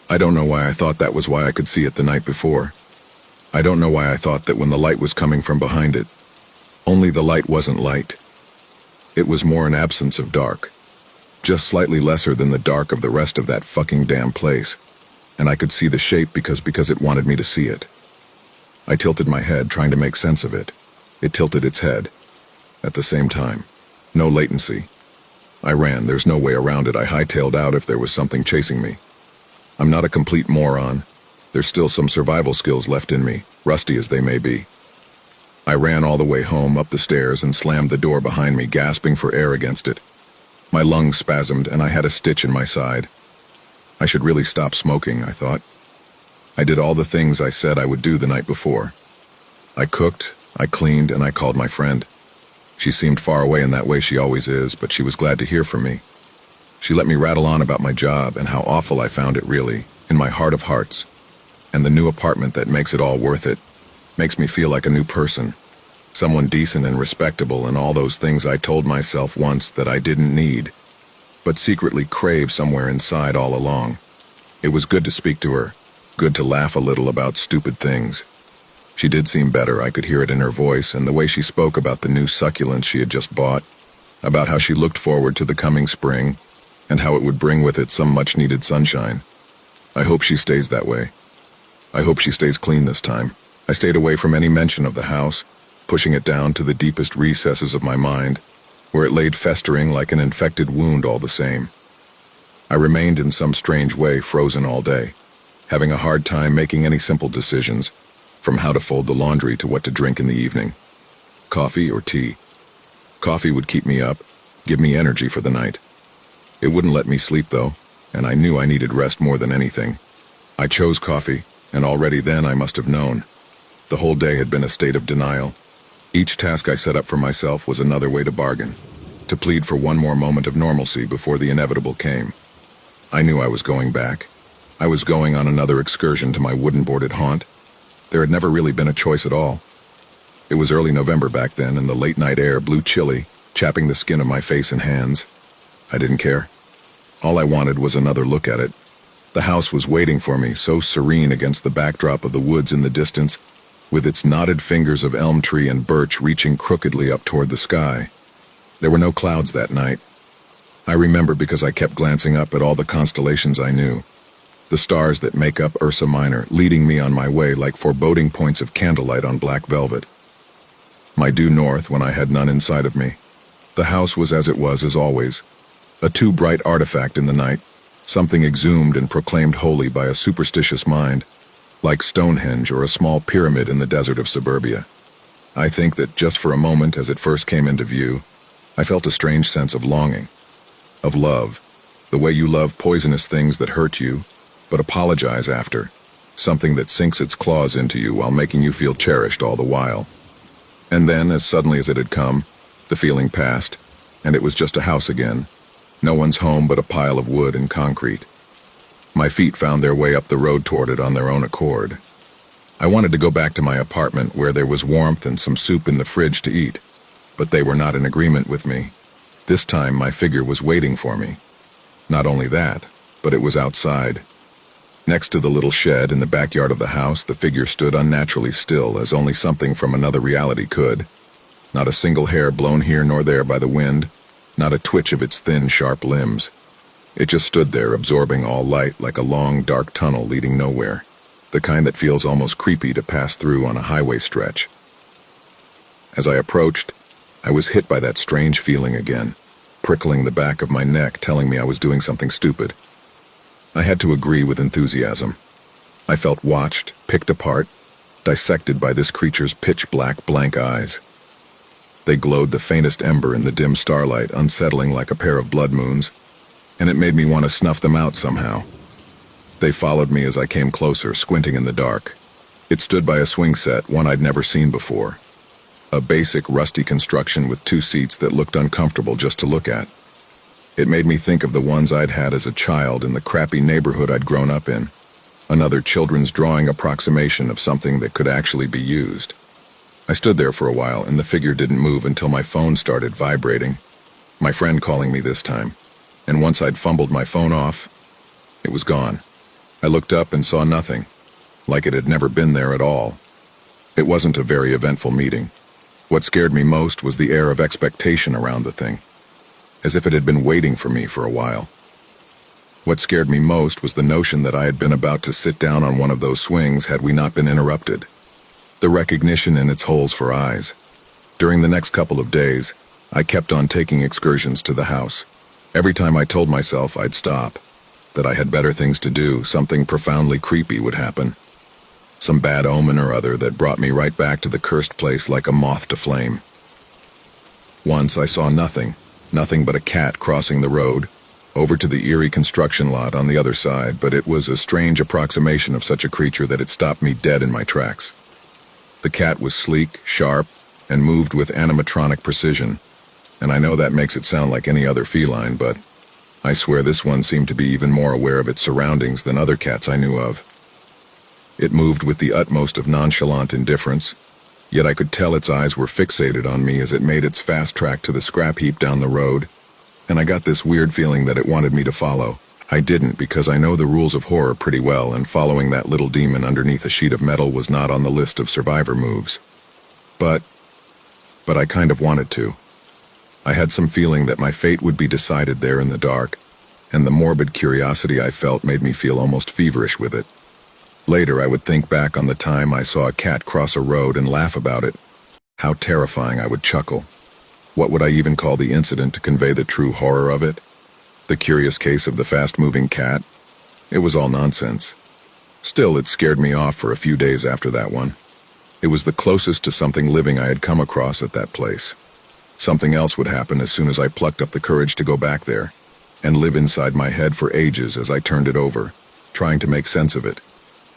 I don't know why I thought that was why I could see it the night before. I don't know why I thought that when the light was coming from behind it. Only the light wasn't light. It was more an absence of dark. Just slightly lesser than the dark of the rest of that fucking damn place. And I could see the shape because it wanted me to see it. I tilted my head, trying to make sense of it. It tilted its head. At the same time. No latency. I ran. There's no way around it. I hightailed out if there was something chasing me. I'm not a complete moron. There's still some survival skills left in me, rusty as they may be. I ran all the way home, up the stairs, and slammed the door behind me, gasping for air against it. My lungs spasmed, and I had a stitch in my side. I should really stop smoking, I thought. I did all the things I said I would do the night before. I cooked, I cleaned, and I called my friend. She seemed far away in that way she always is, but she was glad to hear from me. She let me rattle on about my job and how awful I found it really, in my heart of hearts. And the new apartment that makes it all worth it, makes me feel like a new person. Someone decent and respectable and all those things I told myself once that I didn't need, but secretly craved somewhere inside all along. It was good to speak to her, good to laugh a little about stupid things. She did seem better. I could hear it in her voice and the way she spoke about the new succulents she had just bought, about how she looked forward to the coming spring, and how it would bring with it some much-needed sunshine. I hope she stays that way. I hope she stays clean this time. I stayed away from any mention of the house, pushing it down to the deepest recesses of my mind, where it laid festering like an infected wound all the same. I remained in some strange way frozen all day, having a hard time making any simple decisions, from how to fold the laundry to what to drink in the evening. Coffee or tea? Coffee would keep me up, give me energy for the night. It wouldn't let me sleep though, and I knew I needed rest more than anything. I chose coffee, and already then I must have known. The whole day had been a state of denial. Each task I set up for myself was another way to bargain, to plead for one more moment of normalcy before the inevitable came. I knew I was going back. I was going on another excursion to my wooden-boarded haunt. There had never really been a choice at all. It was early November back then, and the late-night air blew chilly, chapping the skin of my face and hands. I didn't care. All I wanted was another look at it. The house was waiting for me, so serene against the backdrop of the woods in the distance, with its knotted fingers of elm tree and birch reaching crookedly up toward the sky. There were no clouds that night. I remember because I kept glancing up at all the constellations I knew, the stars that make up Ursa Minor, leading me on my way like foreboding points of candlelight on black velvet. My due north when I had none inside of me. The house was as it was as always, a too bright artifact in the night, something exhumed and proclaimed holy by a superstitious mind, like Stonehenge or a small pyramid in the desert of suburbia. I think that just for a moment as it first came into view, I felt a strange sense of longing, of love, the way you love poisonous things that hurt you, but apologize after. Something that sinks its claws into you while making you feel cherished all the while. And then, as suddenly as it had come, the feeling passed, and it was just a house again. No one's home but a pile of wood and concrete. My feet found their way up the road toward it on their own accord. I wanted to go back to my apartment where there was warmth and some soup in the fridge to eat, but they were not in agreement with me. This time my figure was waiting for me. Not only that, but it was outside. Next to the little shed in the backyard of the house, the figure stood unnaturally still, as only something from another reality could. Not a single hair blown here nor there by the wind, not a twitch of its thin, sharp limbs. It just stood there, absorbing all light like a long, dark tunnel leading nowhere, the kind that feels almost creepy to pass through on a highway stretch. As I approached, I was hit by that strange feeling again, prickling the back of my neck, telling me I was doing something stupid. I had to agree with enthusiasm. I felt watched, picked apart, dissected by this creature's pitch-black, blank eyes. They glowed the faintest ember in the dim starlight, unsettling like a pair of blood moons, and it made me want to snuff them out somehow. They followed me as I came closer, squinting in the dark. It stood by a swing set, one I'd never seen before. A basic, rusty construction with 2 seats that looked uncomfortable just to look at. It made me think of the ones I'd had as a child in the crappy neighborhood I'd grown up in. Another children's drawing approximation of something that could actually be used. I stood there for a while, and the figure didn't move until my phone started vibrating. My friend calling me this time. And once I'd fumbled my phone off, it was gone. I looked up and saw nothing, like it had never been there at all. It wasn't a very eventful meeting. What scared me most was the air of expectation around the thing, as if it had been waiting for me for a while. What scared me most was the notion that I had been about to sit down on one of those swings had we not been interrupted. The recognition in its holes for eyes. During the next couple of days, I kept on taking excursions to the house. Every time I told myself I'd stop, that I had better things to do, something profoundly creepy would happen. Some bad omen or other that brought me right back to the cursed place like a moth to flame. Once I saw nothing but a cat crossing the road, over to the eerie construction lot on the other side, but it was a strange approximation of such a creature that it stopped me dead in my tracks. The cat was sleek, sharp, and moved with animatronic precision. And I know that makes it sound like any other feline, but I swear this one seemed to be even more aware of its surroundings than other cats I knew of. It moved with the utmost of nonchalant indifference, yet I could tell its eyes were fixated on me as it made its fast track to the scrap heap down the road, and I got this weird feeling that it wanted me to follow. I didn't, because I know the rules of horror pretty well, and following that little demon underneath a sheet of metal was not on the list of survivor moves. But I kind of wanted to. I had some feeling that my fate would be decided there in the dark, and the morbid curiosity I felt made me feel almost feverish with it. Later, I would think back on the time I saw a cat cross a road and laugh about it. How terrifying I would chuckle. What would I even call the incident to convey the true horror of it? The curious case of the fast-moving cat? It was all nonsense. Still, it scared me off for a few days after that one. It was the closest to something living I had come across at that place. Something else would happen as soon as I plucked up the courage to go back there, and live inside my head for ages as I turned it over, trying to make sense of it.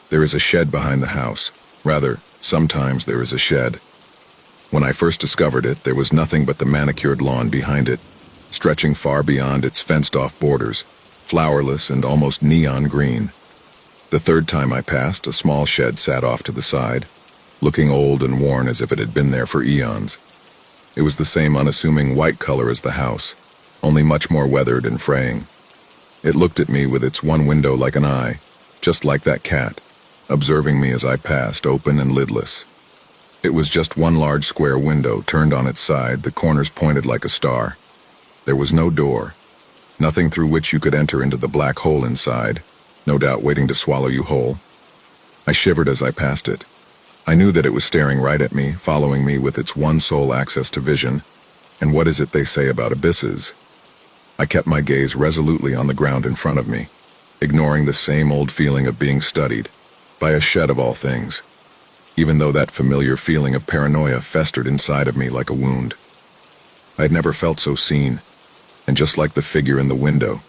There is a shed behind the house. Rather, sometimes there is a shed. When I first discovered it, there was nothing but the manicured lawn behind it, stretching far beyond its fenced-off borders, flowerless and almost neon green. The third time I passed, a small shed sat off to the side, looking old and worn as if it had been there for eons. It was the same unassuming white color as the house, only much more weathered and fraying. It looked at me with its one window like an eye, just like that cat, observing me as I passed, open and lidless. It was just one large square window turned on its side, the corners pointed like a star. There was no door, nothing through which you could enter into the black hole inside, no doubt waiting to swallow you whole. I shivered as I passed it. I knew that it was staring right at me, following me with its one sole access to vision. And what is it they say about abysses? I kept my gaze resolutely on the ground in front of me, ignoring the same old feeling of being studied, by a shed of all things, even though that familiar feeling of paranoia festered inside of me like a wound. I had never felt so seen, and just like the figure in the window,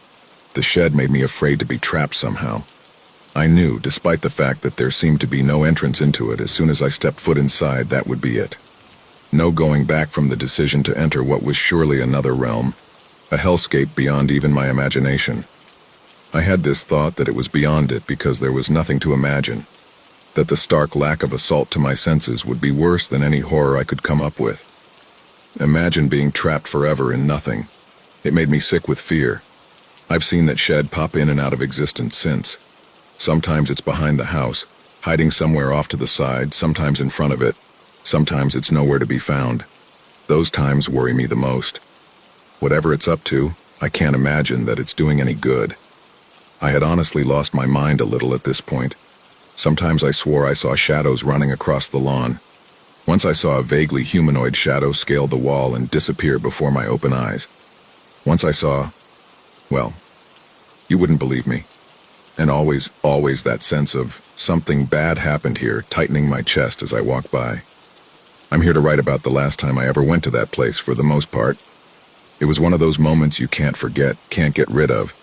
the shed made me afraid to be trapped somehow. I knew, despite the fact that there seemed to be no entrance into it, as soon as I stepped foot inside, that would be it. No going back from the decision to enter what was surely another realm, a hellscape beyond even my imagination. I had this thought that it was beyond it because there was nothing to imagine, that the stark lack of assault to my senses would be worse than any horror I could come up with. Imagine being trapped forever in nothing. It made me sick with fear. I've seen that shed pop in and out of existence since. Sometimes it's behind the house, hiding somewhere off to the side, sometimes in front of it, sometimes it's nowhere to be found. Those times worry me the most. Whatever it's up to, I can't imagine that it's doing any good. I had honestly lost my mind a little at this point. Sometimes I swore I saw shadows running across the lawn. Once I saw a vaguely humanoid shadow scale the wall and disappear before my open eyes. Once I saw, well, you wouldn't believe me. And always that sense of something bad happened here, tightening my chest as I walked by. I'm here to write about the last time I ever went to that place, for the most part. It was one of those moments you can't forget, can't get rid of,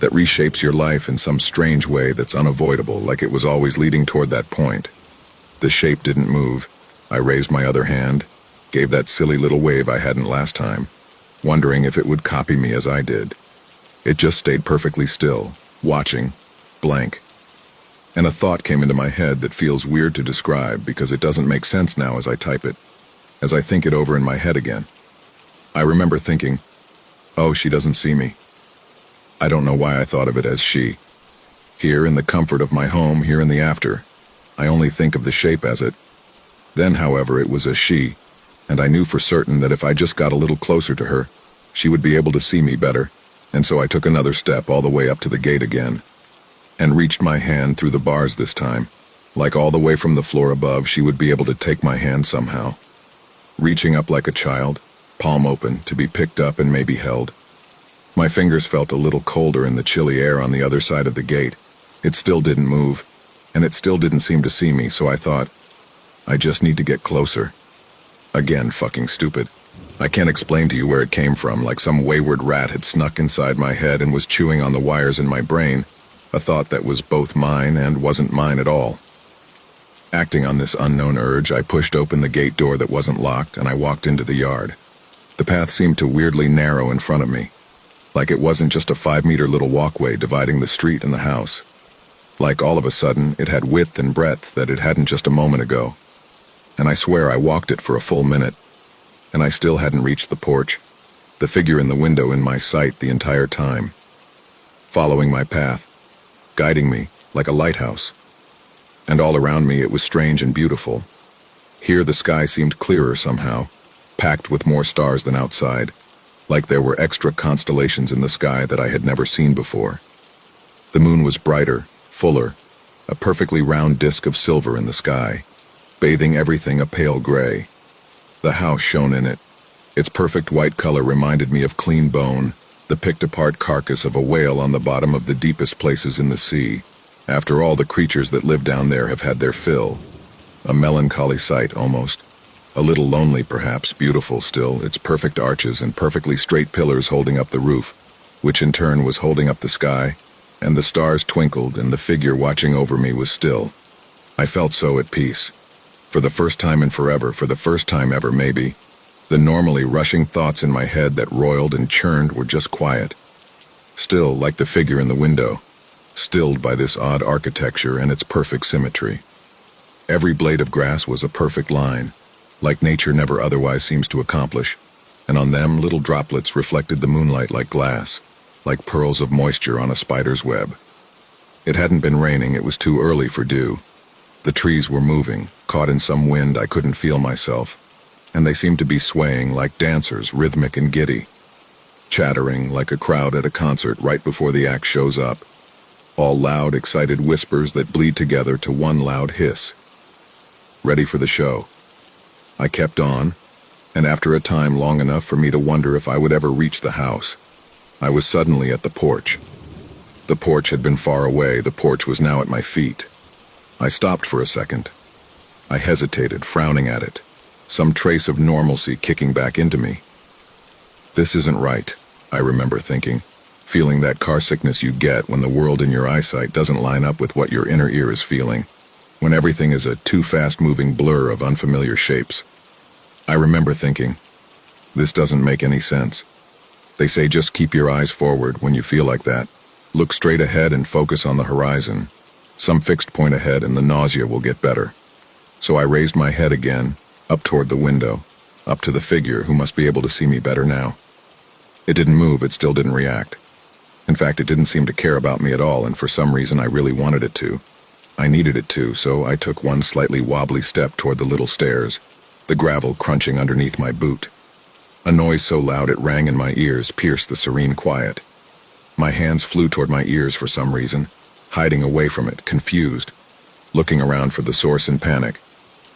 that reshapes your life in some strange way that's unavoidable, like it was always leading toward that point. The shape didn't move. I raised my other hand, gave that silly little wave I hadn't last time, wondering if it would copy me as I did. It just stayed perfectly still, watching, blank. And a thought came into my head that feels weird to describe because it doesn't make sense now as I type it, as I think it over in my head again. I remember thinking, oh, she doesn't see me. I don't know why I thought of it as she. Here in the comfort of my home, here in the after, I only think of the shape as it. Then, however, it was a she, and I knew for certain that if I just got a little closer to her, she would be able to see me better, and so I took another step all the way up to the gate again, and reached my hand through the bars this time. Like all the way from the floor above, she would be able to take my hand somehow. Reaching up like a child, palm open, to be picked up and maybe held. My fingers felt a little colder in the chilly air on the other side of the gate. It still didn't move, and it still didn't seem to see me, so I thought, I just need to get closer. Again, fucking stupid. I can't explain to you where it came from, like some wayward rat had snuck inside my head and was chewing on the wires in my brain, a thought that was both mine and wasn't mine at all. Acting on this unknown urge, I pushed open the gate door that wasn't locked, and I walked into the yard. The path seemed to weirdly narrow in front of me, like it wasn't just a 5-meter little walkway dividing the street and the house. Like all of a sudden, it had width and breadth that it hadn't just a moment ago. And I swear I walked it for a full minute, and I still hadn't reached the porch, the figure in the window in my sight the entire time, following my path, guiding me like a lighthouse. And all around me it was strange and beautiful. Here the sky seemed clearer somehow, packed with more stars than outside, like there were extra constellations in the sky that I had never seen before. The moon was brighter, fuller, a perfectly round disk of silver in the sky, bathing everything a pale gray. The house shone in it. Its perfect white color reminded me of clean bone, the picked-apart carcass of a whale on the bottom of the deepest places in the sea. After all, the creatures that live down there have had their fill. A melancholy sight, almost. A little lonely, perhaps, beautiful still, its perfect arches and perfectly straight pillars holding up the roof, which in turn was holding up the sky, and the stars twinkled and the figure watching over me was still. I felt so at peace. For the first time in forever, for the first time ever maybe, the normally rushing thoughts in my head that roiled and churned were just quiet. Still, like the figure in the window, stilled by this odd architecture and its perfect symmetry. Every blade of grass was a perfect line, like nature never otherwise seems to accomplish, and on them little droplets reflected the moonlight like glass, like pearls of moisture on a spider's web. It hadn't been raining, it was too early for dew. The trees were moving, caught in some wind I couldn't feel myself, and they seemed to be swaying like dancers, rhythmic and giddy, chattering like a crowd at a concert right before the act shows up, all loud, excited whispers that bleed together to one loud hiss. Ready for the show. I kept on, and after a time long enough for me to wonder if I would ever reach the house, I was suddenly at the porch. The porch had been far away, the porch was now at my feet. I stopped for a second. I hesitated, frowning at it, some trace of normalcy kicking back into me. This isn't right, I remember thinking, feeling that car sickness you get when the world in your eyesight doesn't line up with what your inner ear is feeling, when everything is a too fast-moving blur of unfamiliar shapes. I remember thinking, this doesn't make any sense. They say just keep your eyes forward when you feel like that. Look straight ahead and focus on the horizon. Some fixed point ahead and the nausea will get better. So I raised my head again, up toward the window, up to the figure who must be able to see me better now. It didn't move, it still didn't react. In fact, it didn't seem to care about me at all, and for some reason I really wanted it to. I needed it to, so I took one slightly wobbly step toward the little stairs, the gravel crunching underneath my boot. A noise so loud it rang in my ears pierced the serene quiet. My hands flew toward my ears for some reason, hiding away from it, confused, looking around for the source in panic.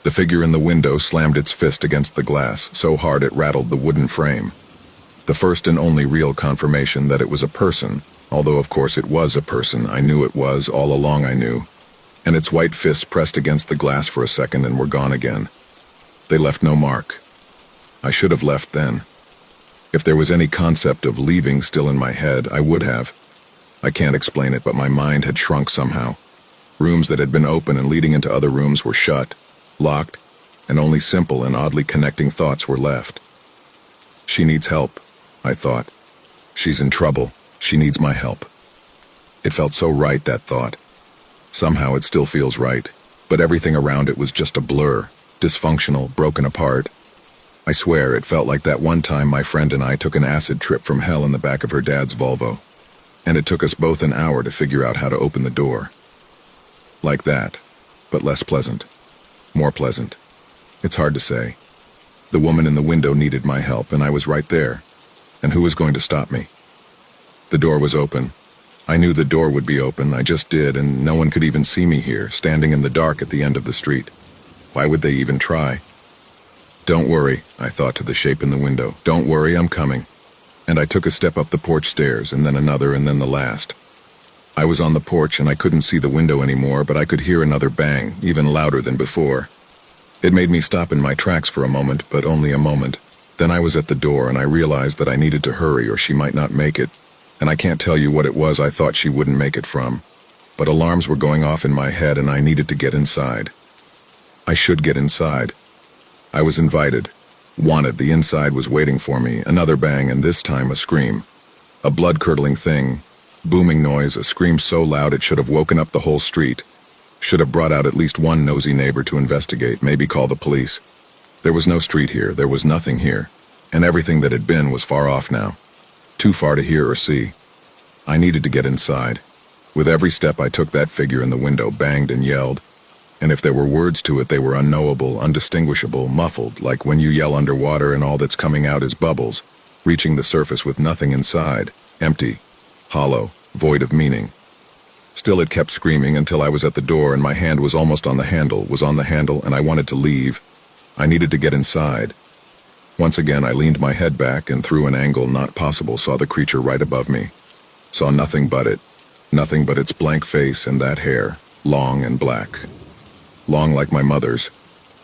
The figure in the window slammed its fist against the glass so hard it rattled the wooden frame. The first and only real confirmation that it was a person, although of course it was a person, I knew it was, all along I knew. And its white fists pressed against the glass for a second and were gone again. They left no mark. I should have left then. If there was any concept of leaving still in my head, I would have. I can't explain it, but my mind had shrunk somehow. Rooms that had been open and leading into other rooms were shut, locked, and only simple and oddly connecting thoughts were left. She needs help, I thought. She's in trouble. She needs my help. It felt so right, that thought. Somehow it still feels right, but everything around it was just a blur, dysfunctional, broken apart. I swear it felt like that one time my friend and I took an acid trip from hell in the back of her dad's Volvo, and it took us both an hour to figure out how to open the door. Like that, but less pleasant. More pleasant. It's hard to say. The woman in the window needed my help, and I was right there. And who was going to stop me? The door was open. I knew the door would be open, I just did, and no one could even see me here, standing in the dark at the end of the street. Why would they even try? Don't worry, I thought to the shape in the window. Don't worry, I'm coming. And I took a step up the porch stairs, and then another, and then the last. I was on the porch and I couldn't see the window anymore, but I could hear another bang, even louder than before. It made me stop in my tracks for a moment, but only a moment. Then I was at the door and I realized that I needed to hurry or she might not make it, and I can't tell you what it was I thought she wouldn't make it from. But alarms were going off in my head and I needed to get inside. I should get inside. I was invited. Wanted. The inside was waiting for me. Another bang, and this time a scream. A blood-curdling thing. Booming noise, a scream so loud it should have woken up the whole street. Should have brought out at least one nosy neighbor to investigate, maybe call the police. There was no street here, there was nothing here, and everything that had been was far off now. Too far to hear or see. I needed to get inside. With every step I took, that figure in the window banged and yelled. And if there were words to it, they were unknowable, undistinguishable, muffled, like when you yell underwater and all that's coming out is bubbles, reaching the surface with nothing inside, empty, hollow, void of meaning. Still it kept screaming until I was at the door and my hand was almost on the handle, and I wanted to leave. I needed to get inside. Once again I leaned my head back and through an angle not possible saw the creature right above me. Saw nothing but it. Nothing but its blank face and that hair, long and black. Long like my mother's,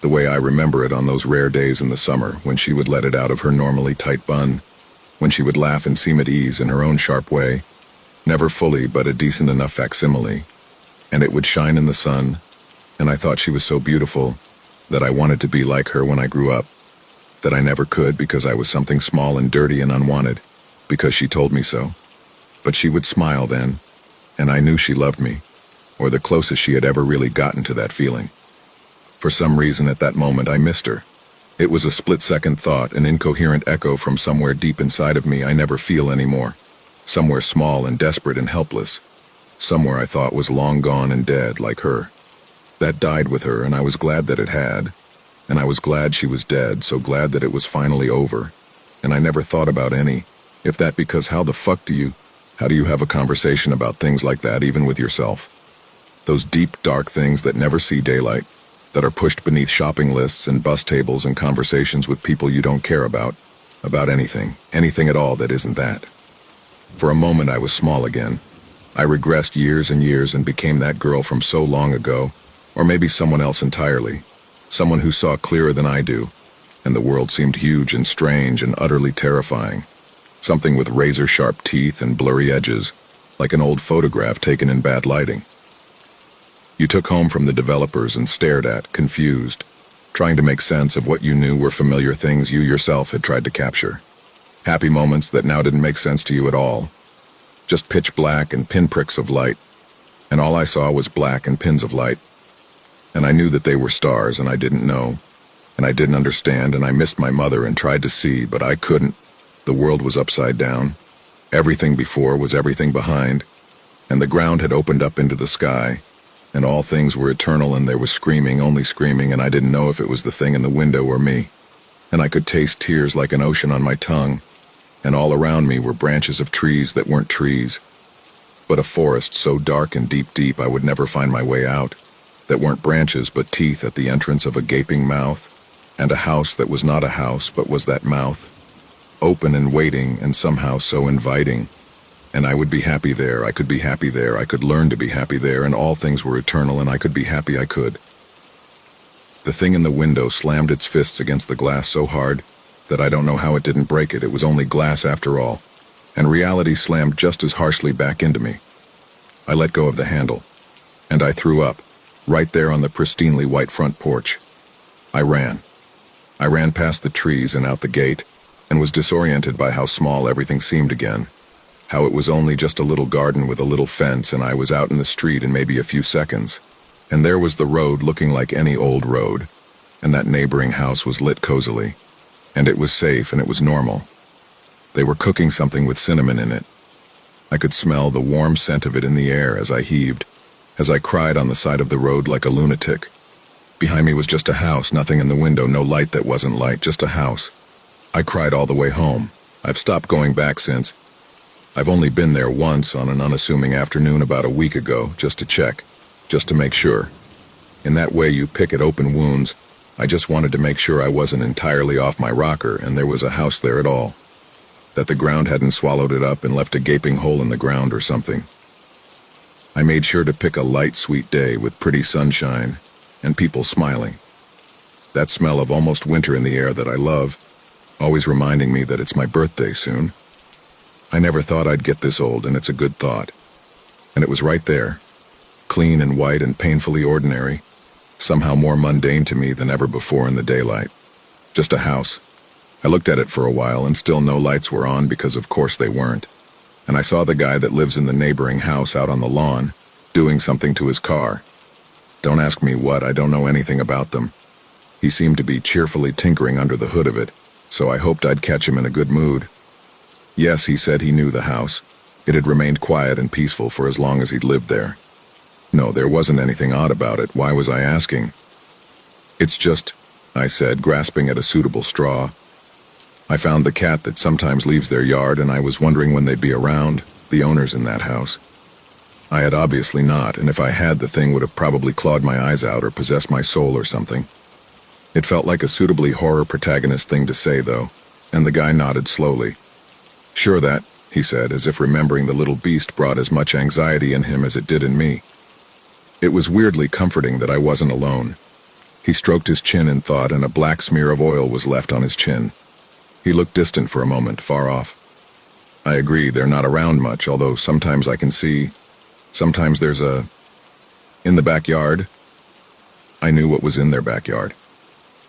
the way I remember it on those rare days in the summer when she would let it out of her normally tight bun, when she would laugh and seem at ease in her own sharp way, never fully but a decent enough facsimile, and it would shine in the sun, and I thought she was so beautiful that I wanted to be like her when I grew up, that I never could because I was something small and dirty and unwanted, because she told me so. But she would smile then, and I knew she loved me, or the closest she had ever really gotten to that feeling. For some reason at that moment I missed her. It was a split-second thought, an incoherent echo from somewhere deep inside of me I never feel anymore. Somewhere small and desperate and helpless. Somewhere I thought was long gone and dead, like her. That died with her, and I was glad that it had. And I was glad she was dead, so glad that it was finally over. And I never thought about any. If that, because how the fuck do you have a conversation about things like that even with yourself? Those deep, dark things that never see daylight, that are pushed beneath shopping lists and bus tables and conversations with people you don't care about anything at all that isn't that. For a moment I was small again. I regressed years and years and became that girl from so long ago, or maybe someone else entirely, someone who saw clearer than I do, and the world seemed huge and strange and utterly terrifying. Something with razor-sharp teeth and blurry edges, like an old photograph taken in bad lighting. You took home from the developers and stared at, confused, trying to make sense of what you knew were familiar things you yourself had tried to capture. Happy moments that now didn't make sense to you at all. Just pitch black and pinpricks of light, and all I saw was black and pins of light. And I knew that they were stars, and I didn't know, and I didn't understand, and I missed my mother and tried to see, but I couldn't. The world was upside down. Everything before was everything behind, and the ground had opened up into the sky, and all things were eternal, and there was screaming, only screaming, and I didn't know if it was the thing in the window or me. And I could taste tears like an ocean on my tongue, and all around me were branches of trees that weren't trees, but a forest so dark and deep I would never find my way out, that weren't branches but teeth at the entrance of a gaping mouth, and a house that was not a house but was that mouth, open and waiting and somehow so inviting. And I would be happy there, I could be happy there, I could learn to be happy there, and all things were eternal, and I could be happy I could. The thing in the window slammed its fists against the glass so hard that I don't know how it didn't break it. It was only glass after all, and reality slammed just as harshly back into me. I let go of the handle, and I threw up, right there on the pristinely white front porch. I ran. I ran past the trees and out the gate, and was disoriented by how small everything seemed again. How it was only just a little garden with a little fence, and I was out in the street in maybe a few seconds. And there was the road looking like any old road, and that neighboring house was lit cozily. And it was safe, and it was normal. They were cooking something with cinnamon in it. I could smell the warm scent of it in the air as I heaved, as I cried on the side of the road like a lunatic. Behind me was just a house, nothing in the window, no light that wasn't light, just a house. I cried all the way home. I've stopped going back since. I've only been there once on an unassuming afternoon about a week ago, just to check, just to make sure. In that way you pick at open wounds. I just wanted to make sure I wasn't entirely off my rocker and there was a house there at all. That the ground hadn't swallowed it up and left a gaping hole in the ground or something. I made sure to pick a light, sweet day with pretty sunshine and people smiling. That smell of almost winter in the air that I love, always reminding me that it's my birthday soon. I never thought I'd get this old, and it's a good thought. And it was right there, clean and white and painfully ordinary, somehow more mundane to me than ever before in the daylight. Just a house. I looked at it for a while, and still no lights were on because of course they weren't. And I saw the guy that lives in the neighboring house out on the lawn, doing something to his car. Don't ask me what, I don't know anything about them. He seemed to be cheerfully tinkering under the hood of it, so I hoped I'd catch him in a good mood. Yes, he said he knew the house. It had remained quiet and peaceful for as long as he'd lived there. No, there wasn't anything odd about it. Why was I asking? It's just, I said, grasping at a suitable straw. I found the cat that sometimes leaves their yard, and I was wondering when they'd be around, the owners in that house. I had obviously not, and if I had, the thing would have probably clawed my eyes out or possessed my soul or something. It felt like a suitably horror protagonist thing to say, though, and the guy nodded slowly. Sure that, he said, as if remembering the little beast brought as much anxiety in him as it did in me. It was weirdly comforting that I wasn't alone. He stroked his chin in thought, and a black smear of oil was left on his chin. He looked distant for a moment, far off. I agree, they're not around much, although sometimes I can see. Sometimes there's a... In the backyard? I knew what was in their backyard.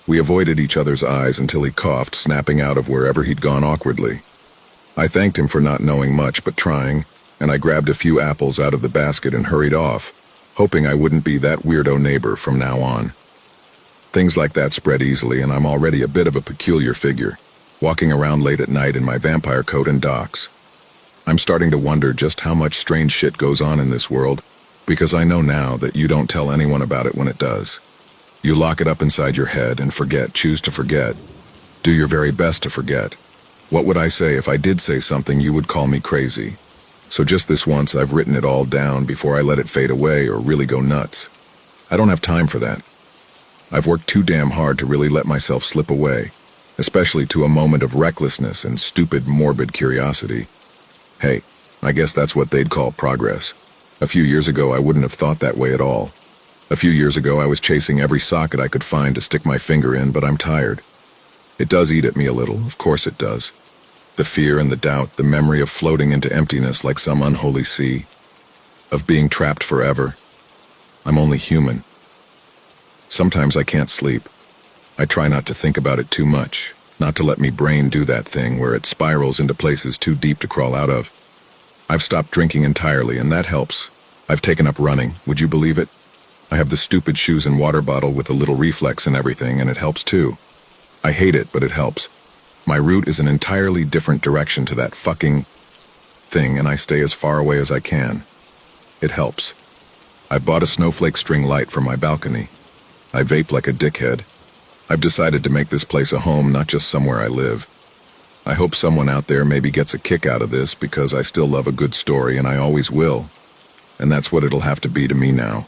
We avoided each other's eyes until he coughed, snapping out of wherever he'd gone awkwardly. I thanked him for not knowing much but trying, and I grabbed a few apples out of the basket and hurried off, hoping I wouldn't be that weirdo neighbor from now on. Things like that spread easily, and I'm already a bit of a peculiar figure, walking around late at night in my vampire coat and docks. I'm starting to wonder just how much strange shit goes on in this world, because I know now that you don't tell anyone about it when it does. You lock it up inside your head and forget, choose to forget. Do your very best to forget. What would I say if I did say something you would call me crazy? So just this once I've written it all down before I let it fade away or really go nuts. I don't have time for that. I've worked too damn hard to really let myself slip away, especially to a moment of recklessness and stupid, morbid curiosity. Hey, I guess that's what they'd call progress. A few years ago I wouldn't have thought that way at all. A few years ago I was chasing every socket I could find to stick my finger in, but I'm tired. It does eat at me a little, of course it does. The fear and the doubt, the memory of floating into emptiness like some unholy sea, of being trapped forever. I'm only human. Sometimes I can't sleep. I try not to think about it too much, not to let me brain do that thing where it spirals into places too deep to crawl out of. I've stopped drinking entirely, and that helps. I've taken up running, would you believe it? I have the stupid shoes and water bottle with a little reflex and everything, and it helps too. I hate it, but it helps. My route is an entirely different direction to that fucking thing, and I stay as far away as I can. It helps. I've bought a snowflake string light for my balcony. I vape like a dickhead. I've decided to make this place a home, not just somewhere I live. I hope someone out there maybe gets a kick out of this, because I still love a good story, and I always will. And that's what it'll have to be to me now.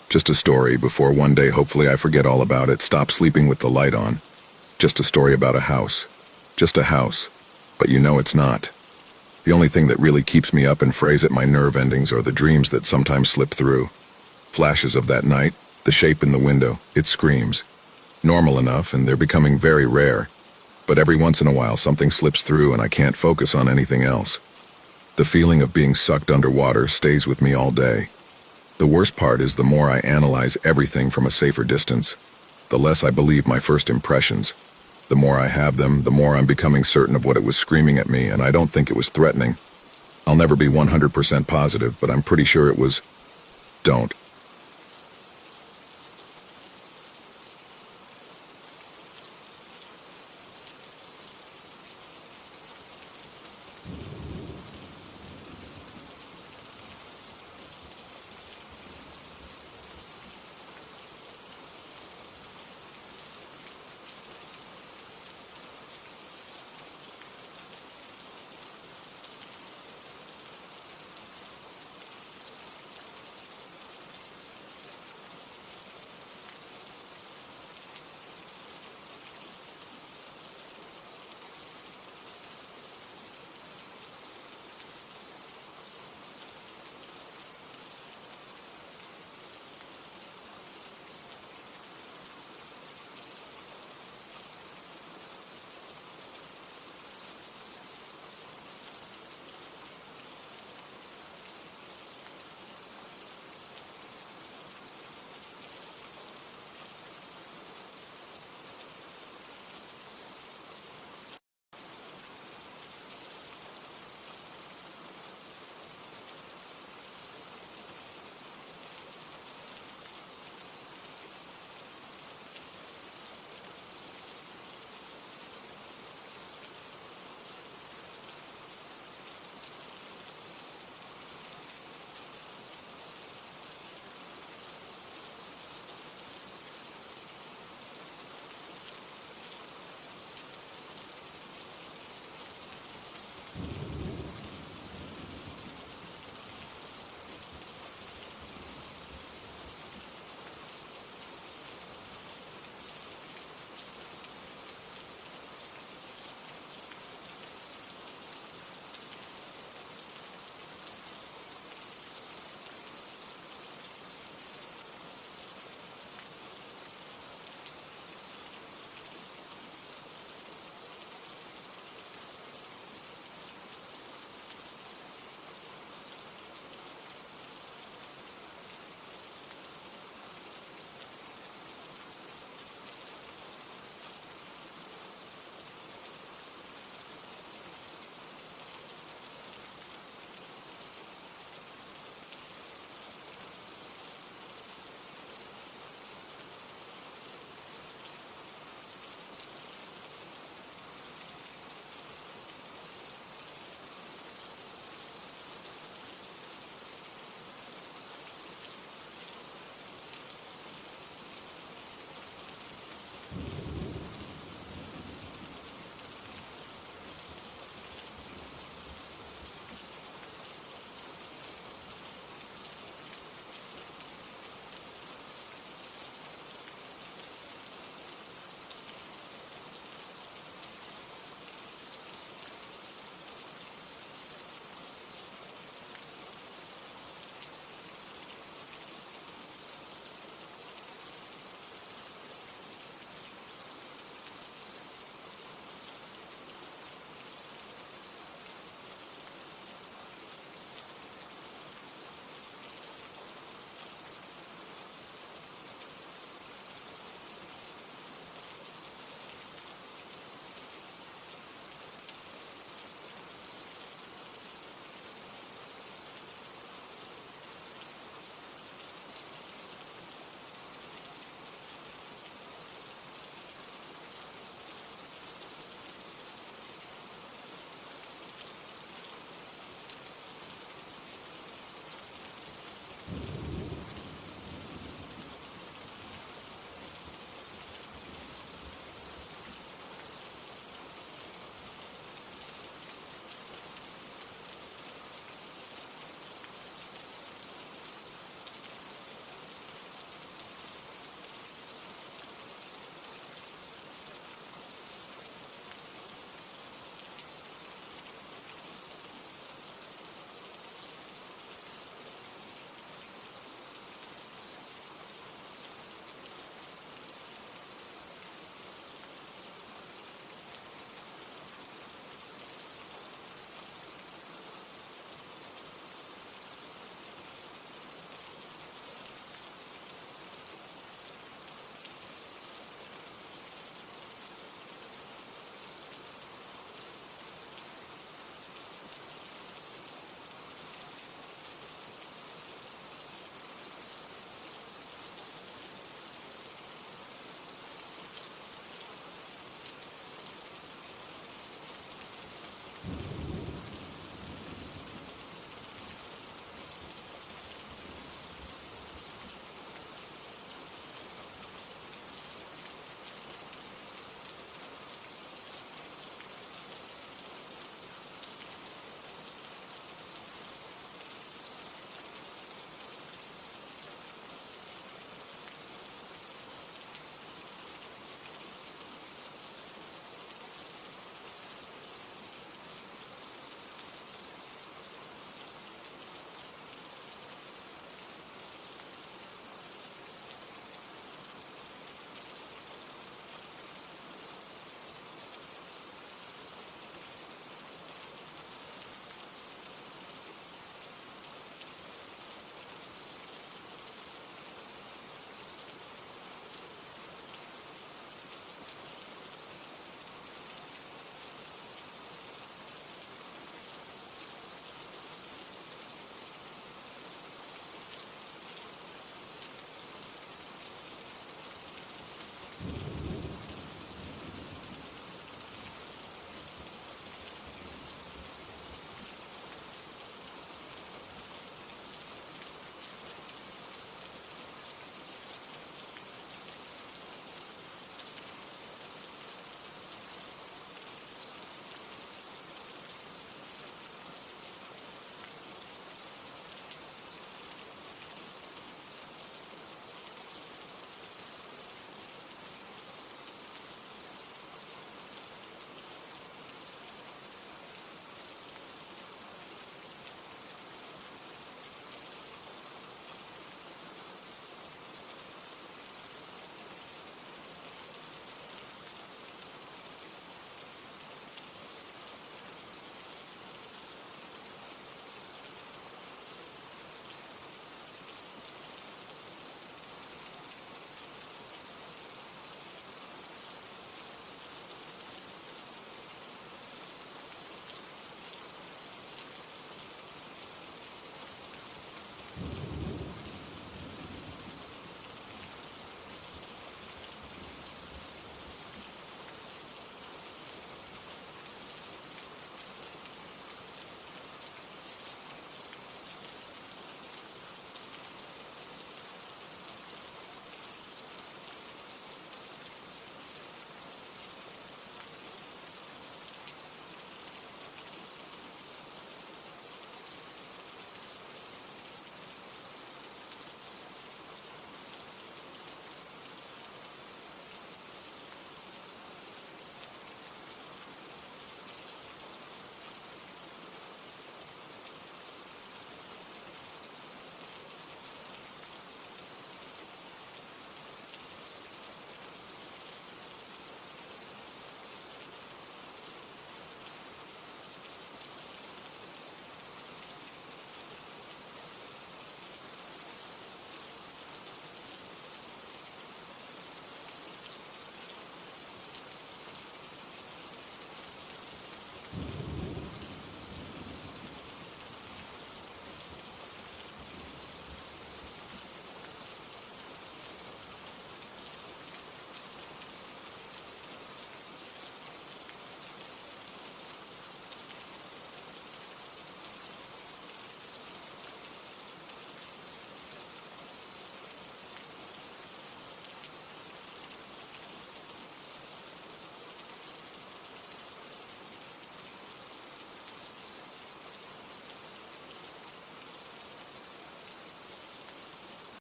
Just a story before one day hopefully I forget all about it, stop sleeping with the light on. Just a story about a house. Just a house. But you know it's not. The only thing that really keeps me up and frays at my nerve endings are the dreams that sometimes slip through. Flashes of that night, the shape in the window, it screams. Normal enough, and they're becoming very rare. But every once in a while something slips through and I can't focus on anything else. The feeling of being sucked underwater stays with me all day. The worst part is the more I analyze everything from a safer distance, the less I believe my first impressions. The more I have them, the more I'm becoming certain of what it was screaming at me, and I don't think it was threatening. I'll never be 100% positive, but I'm pretty sure it was, don't.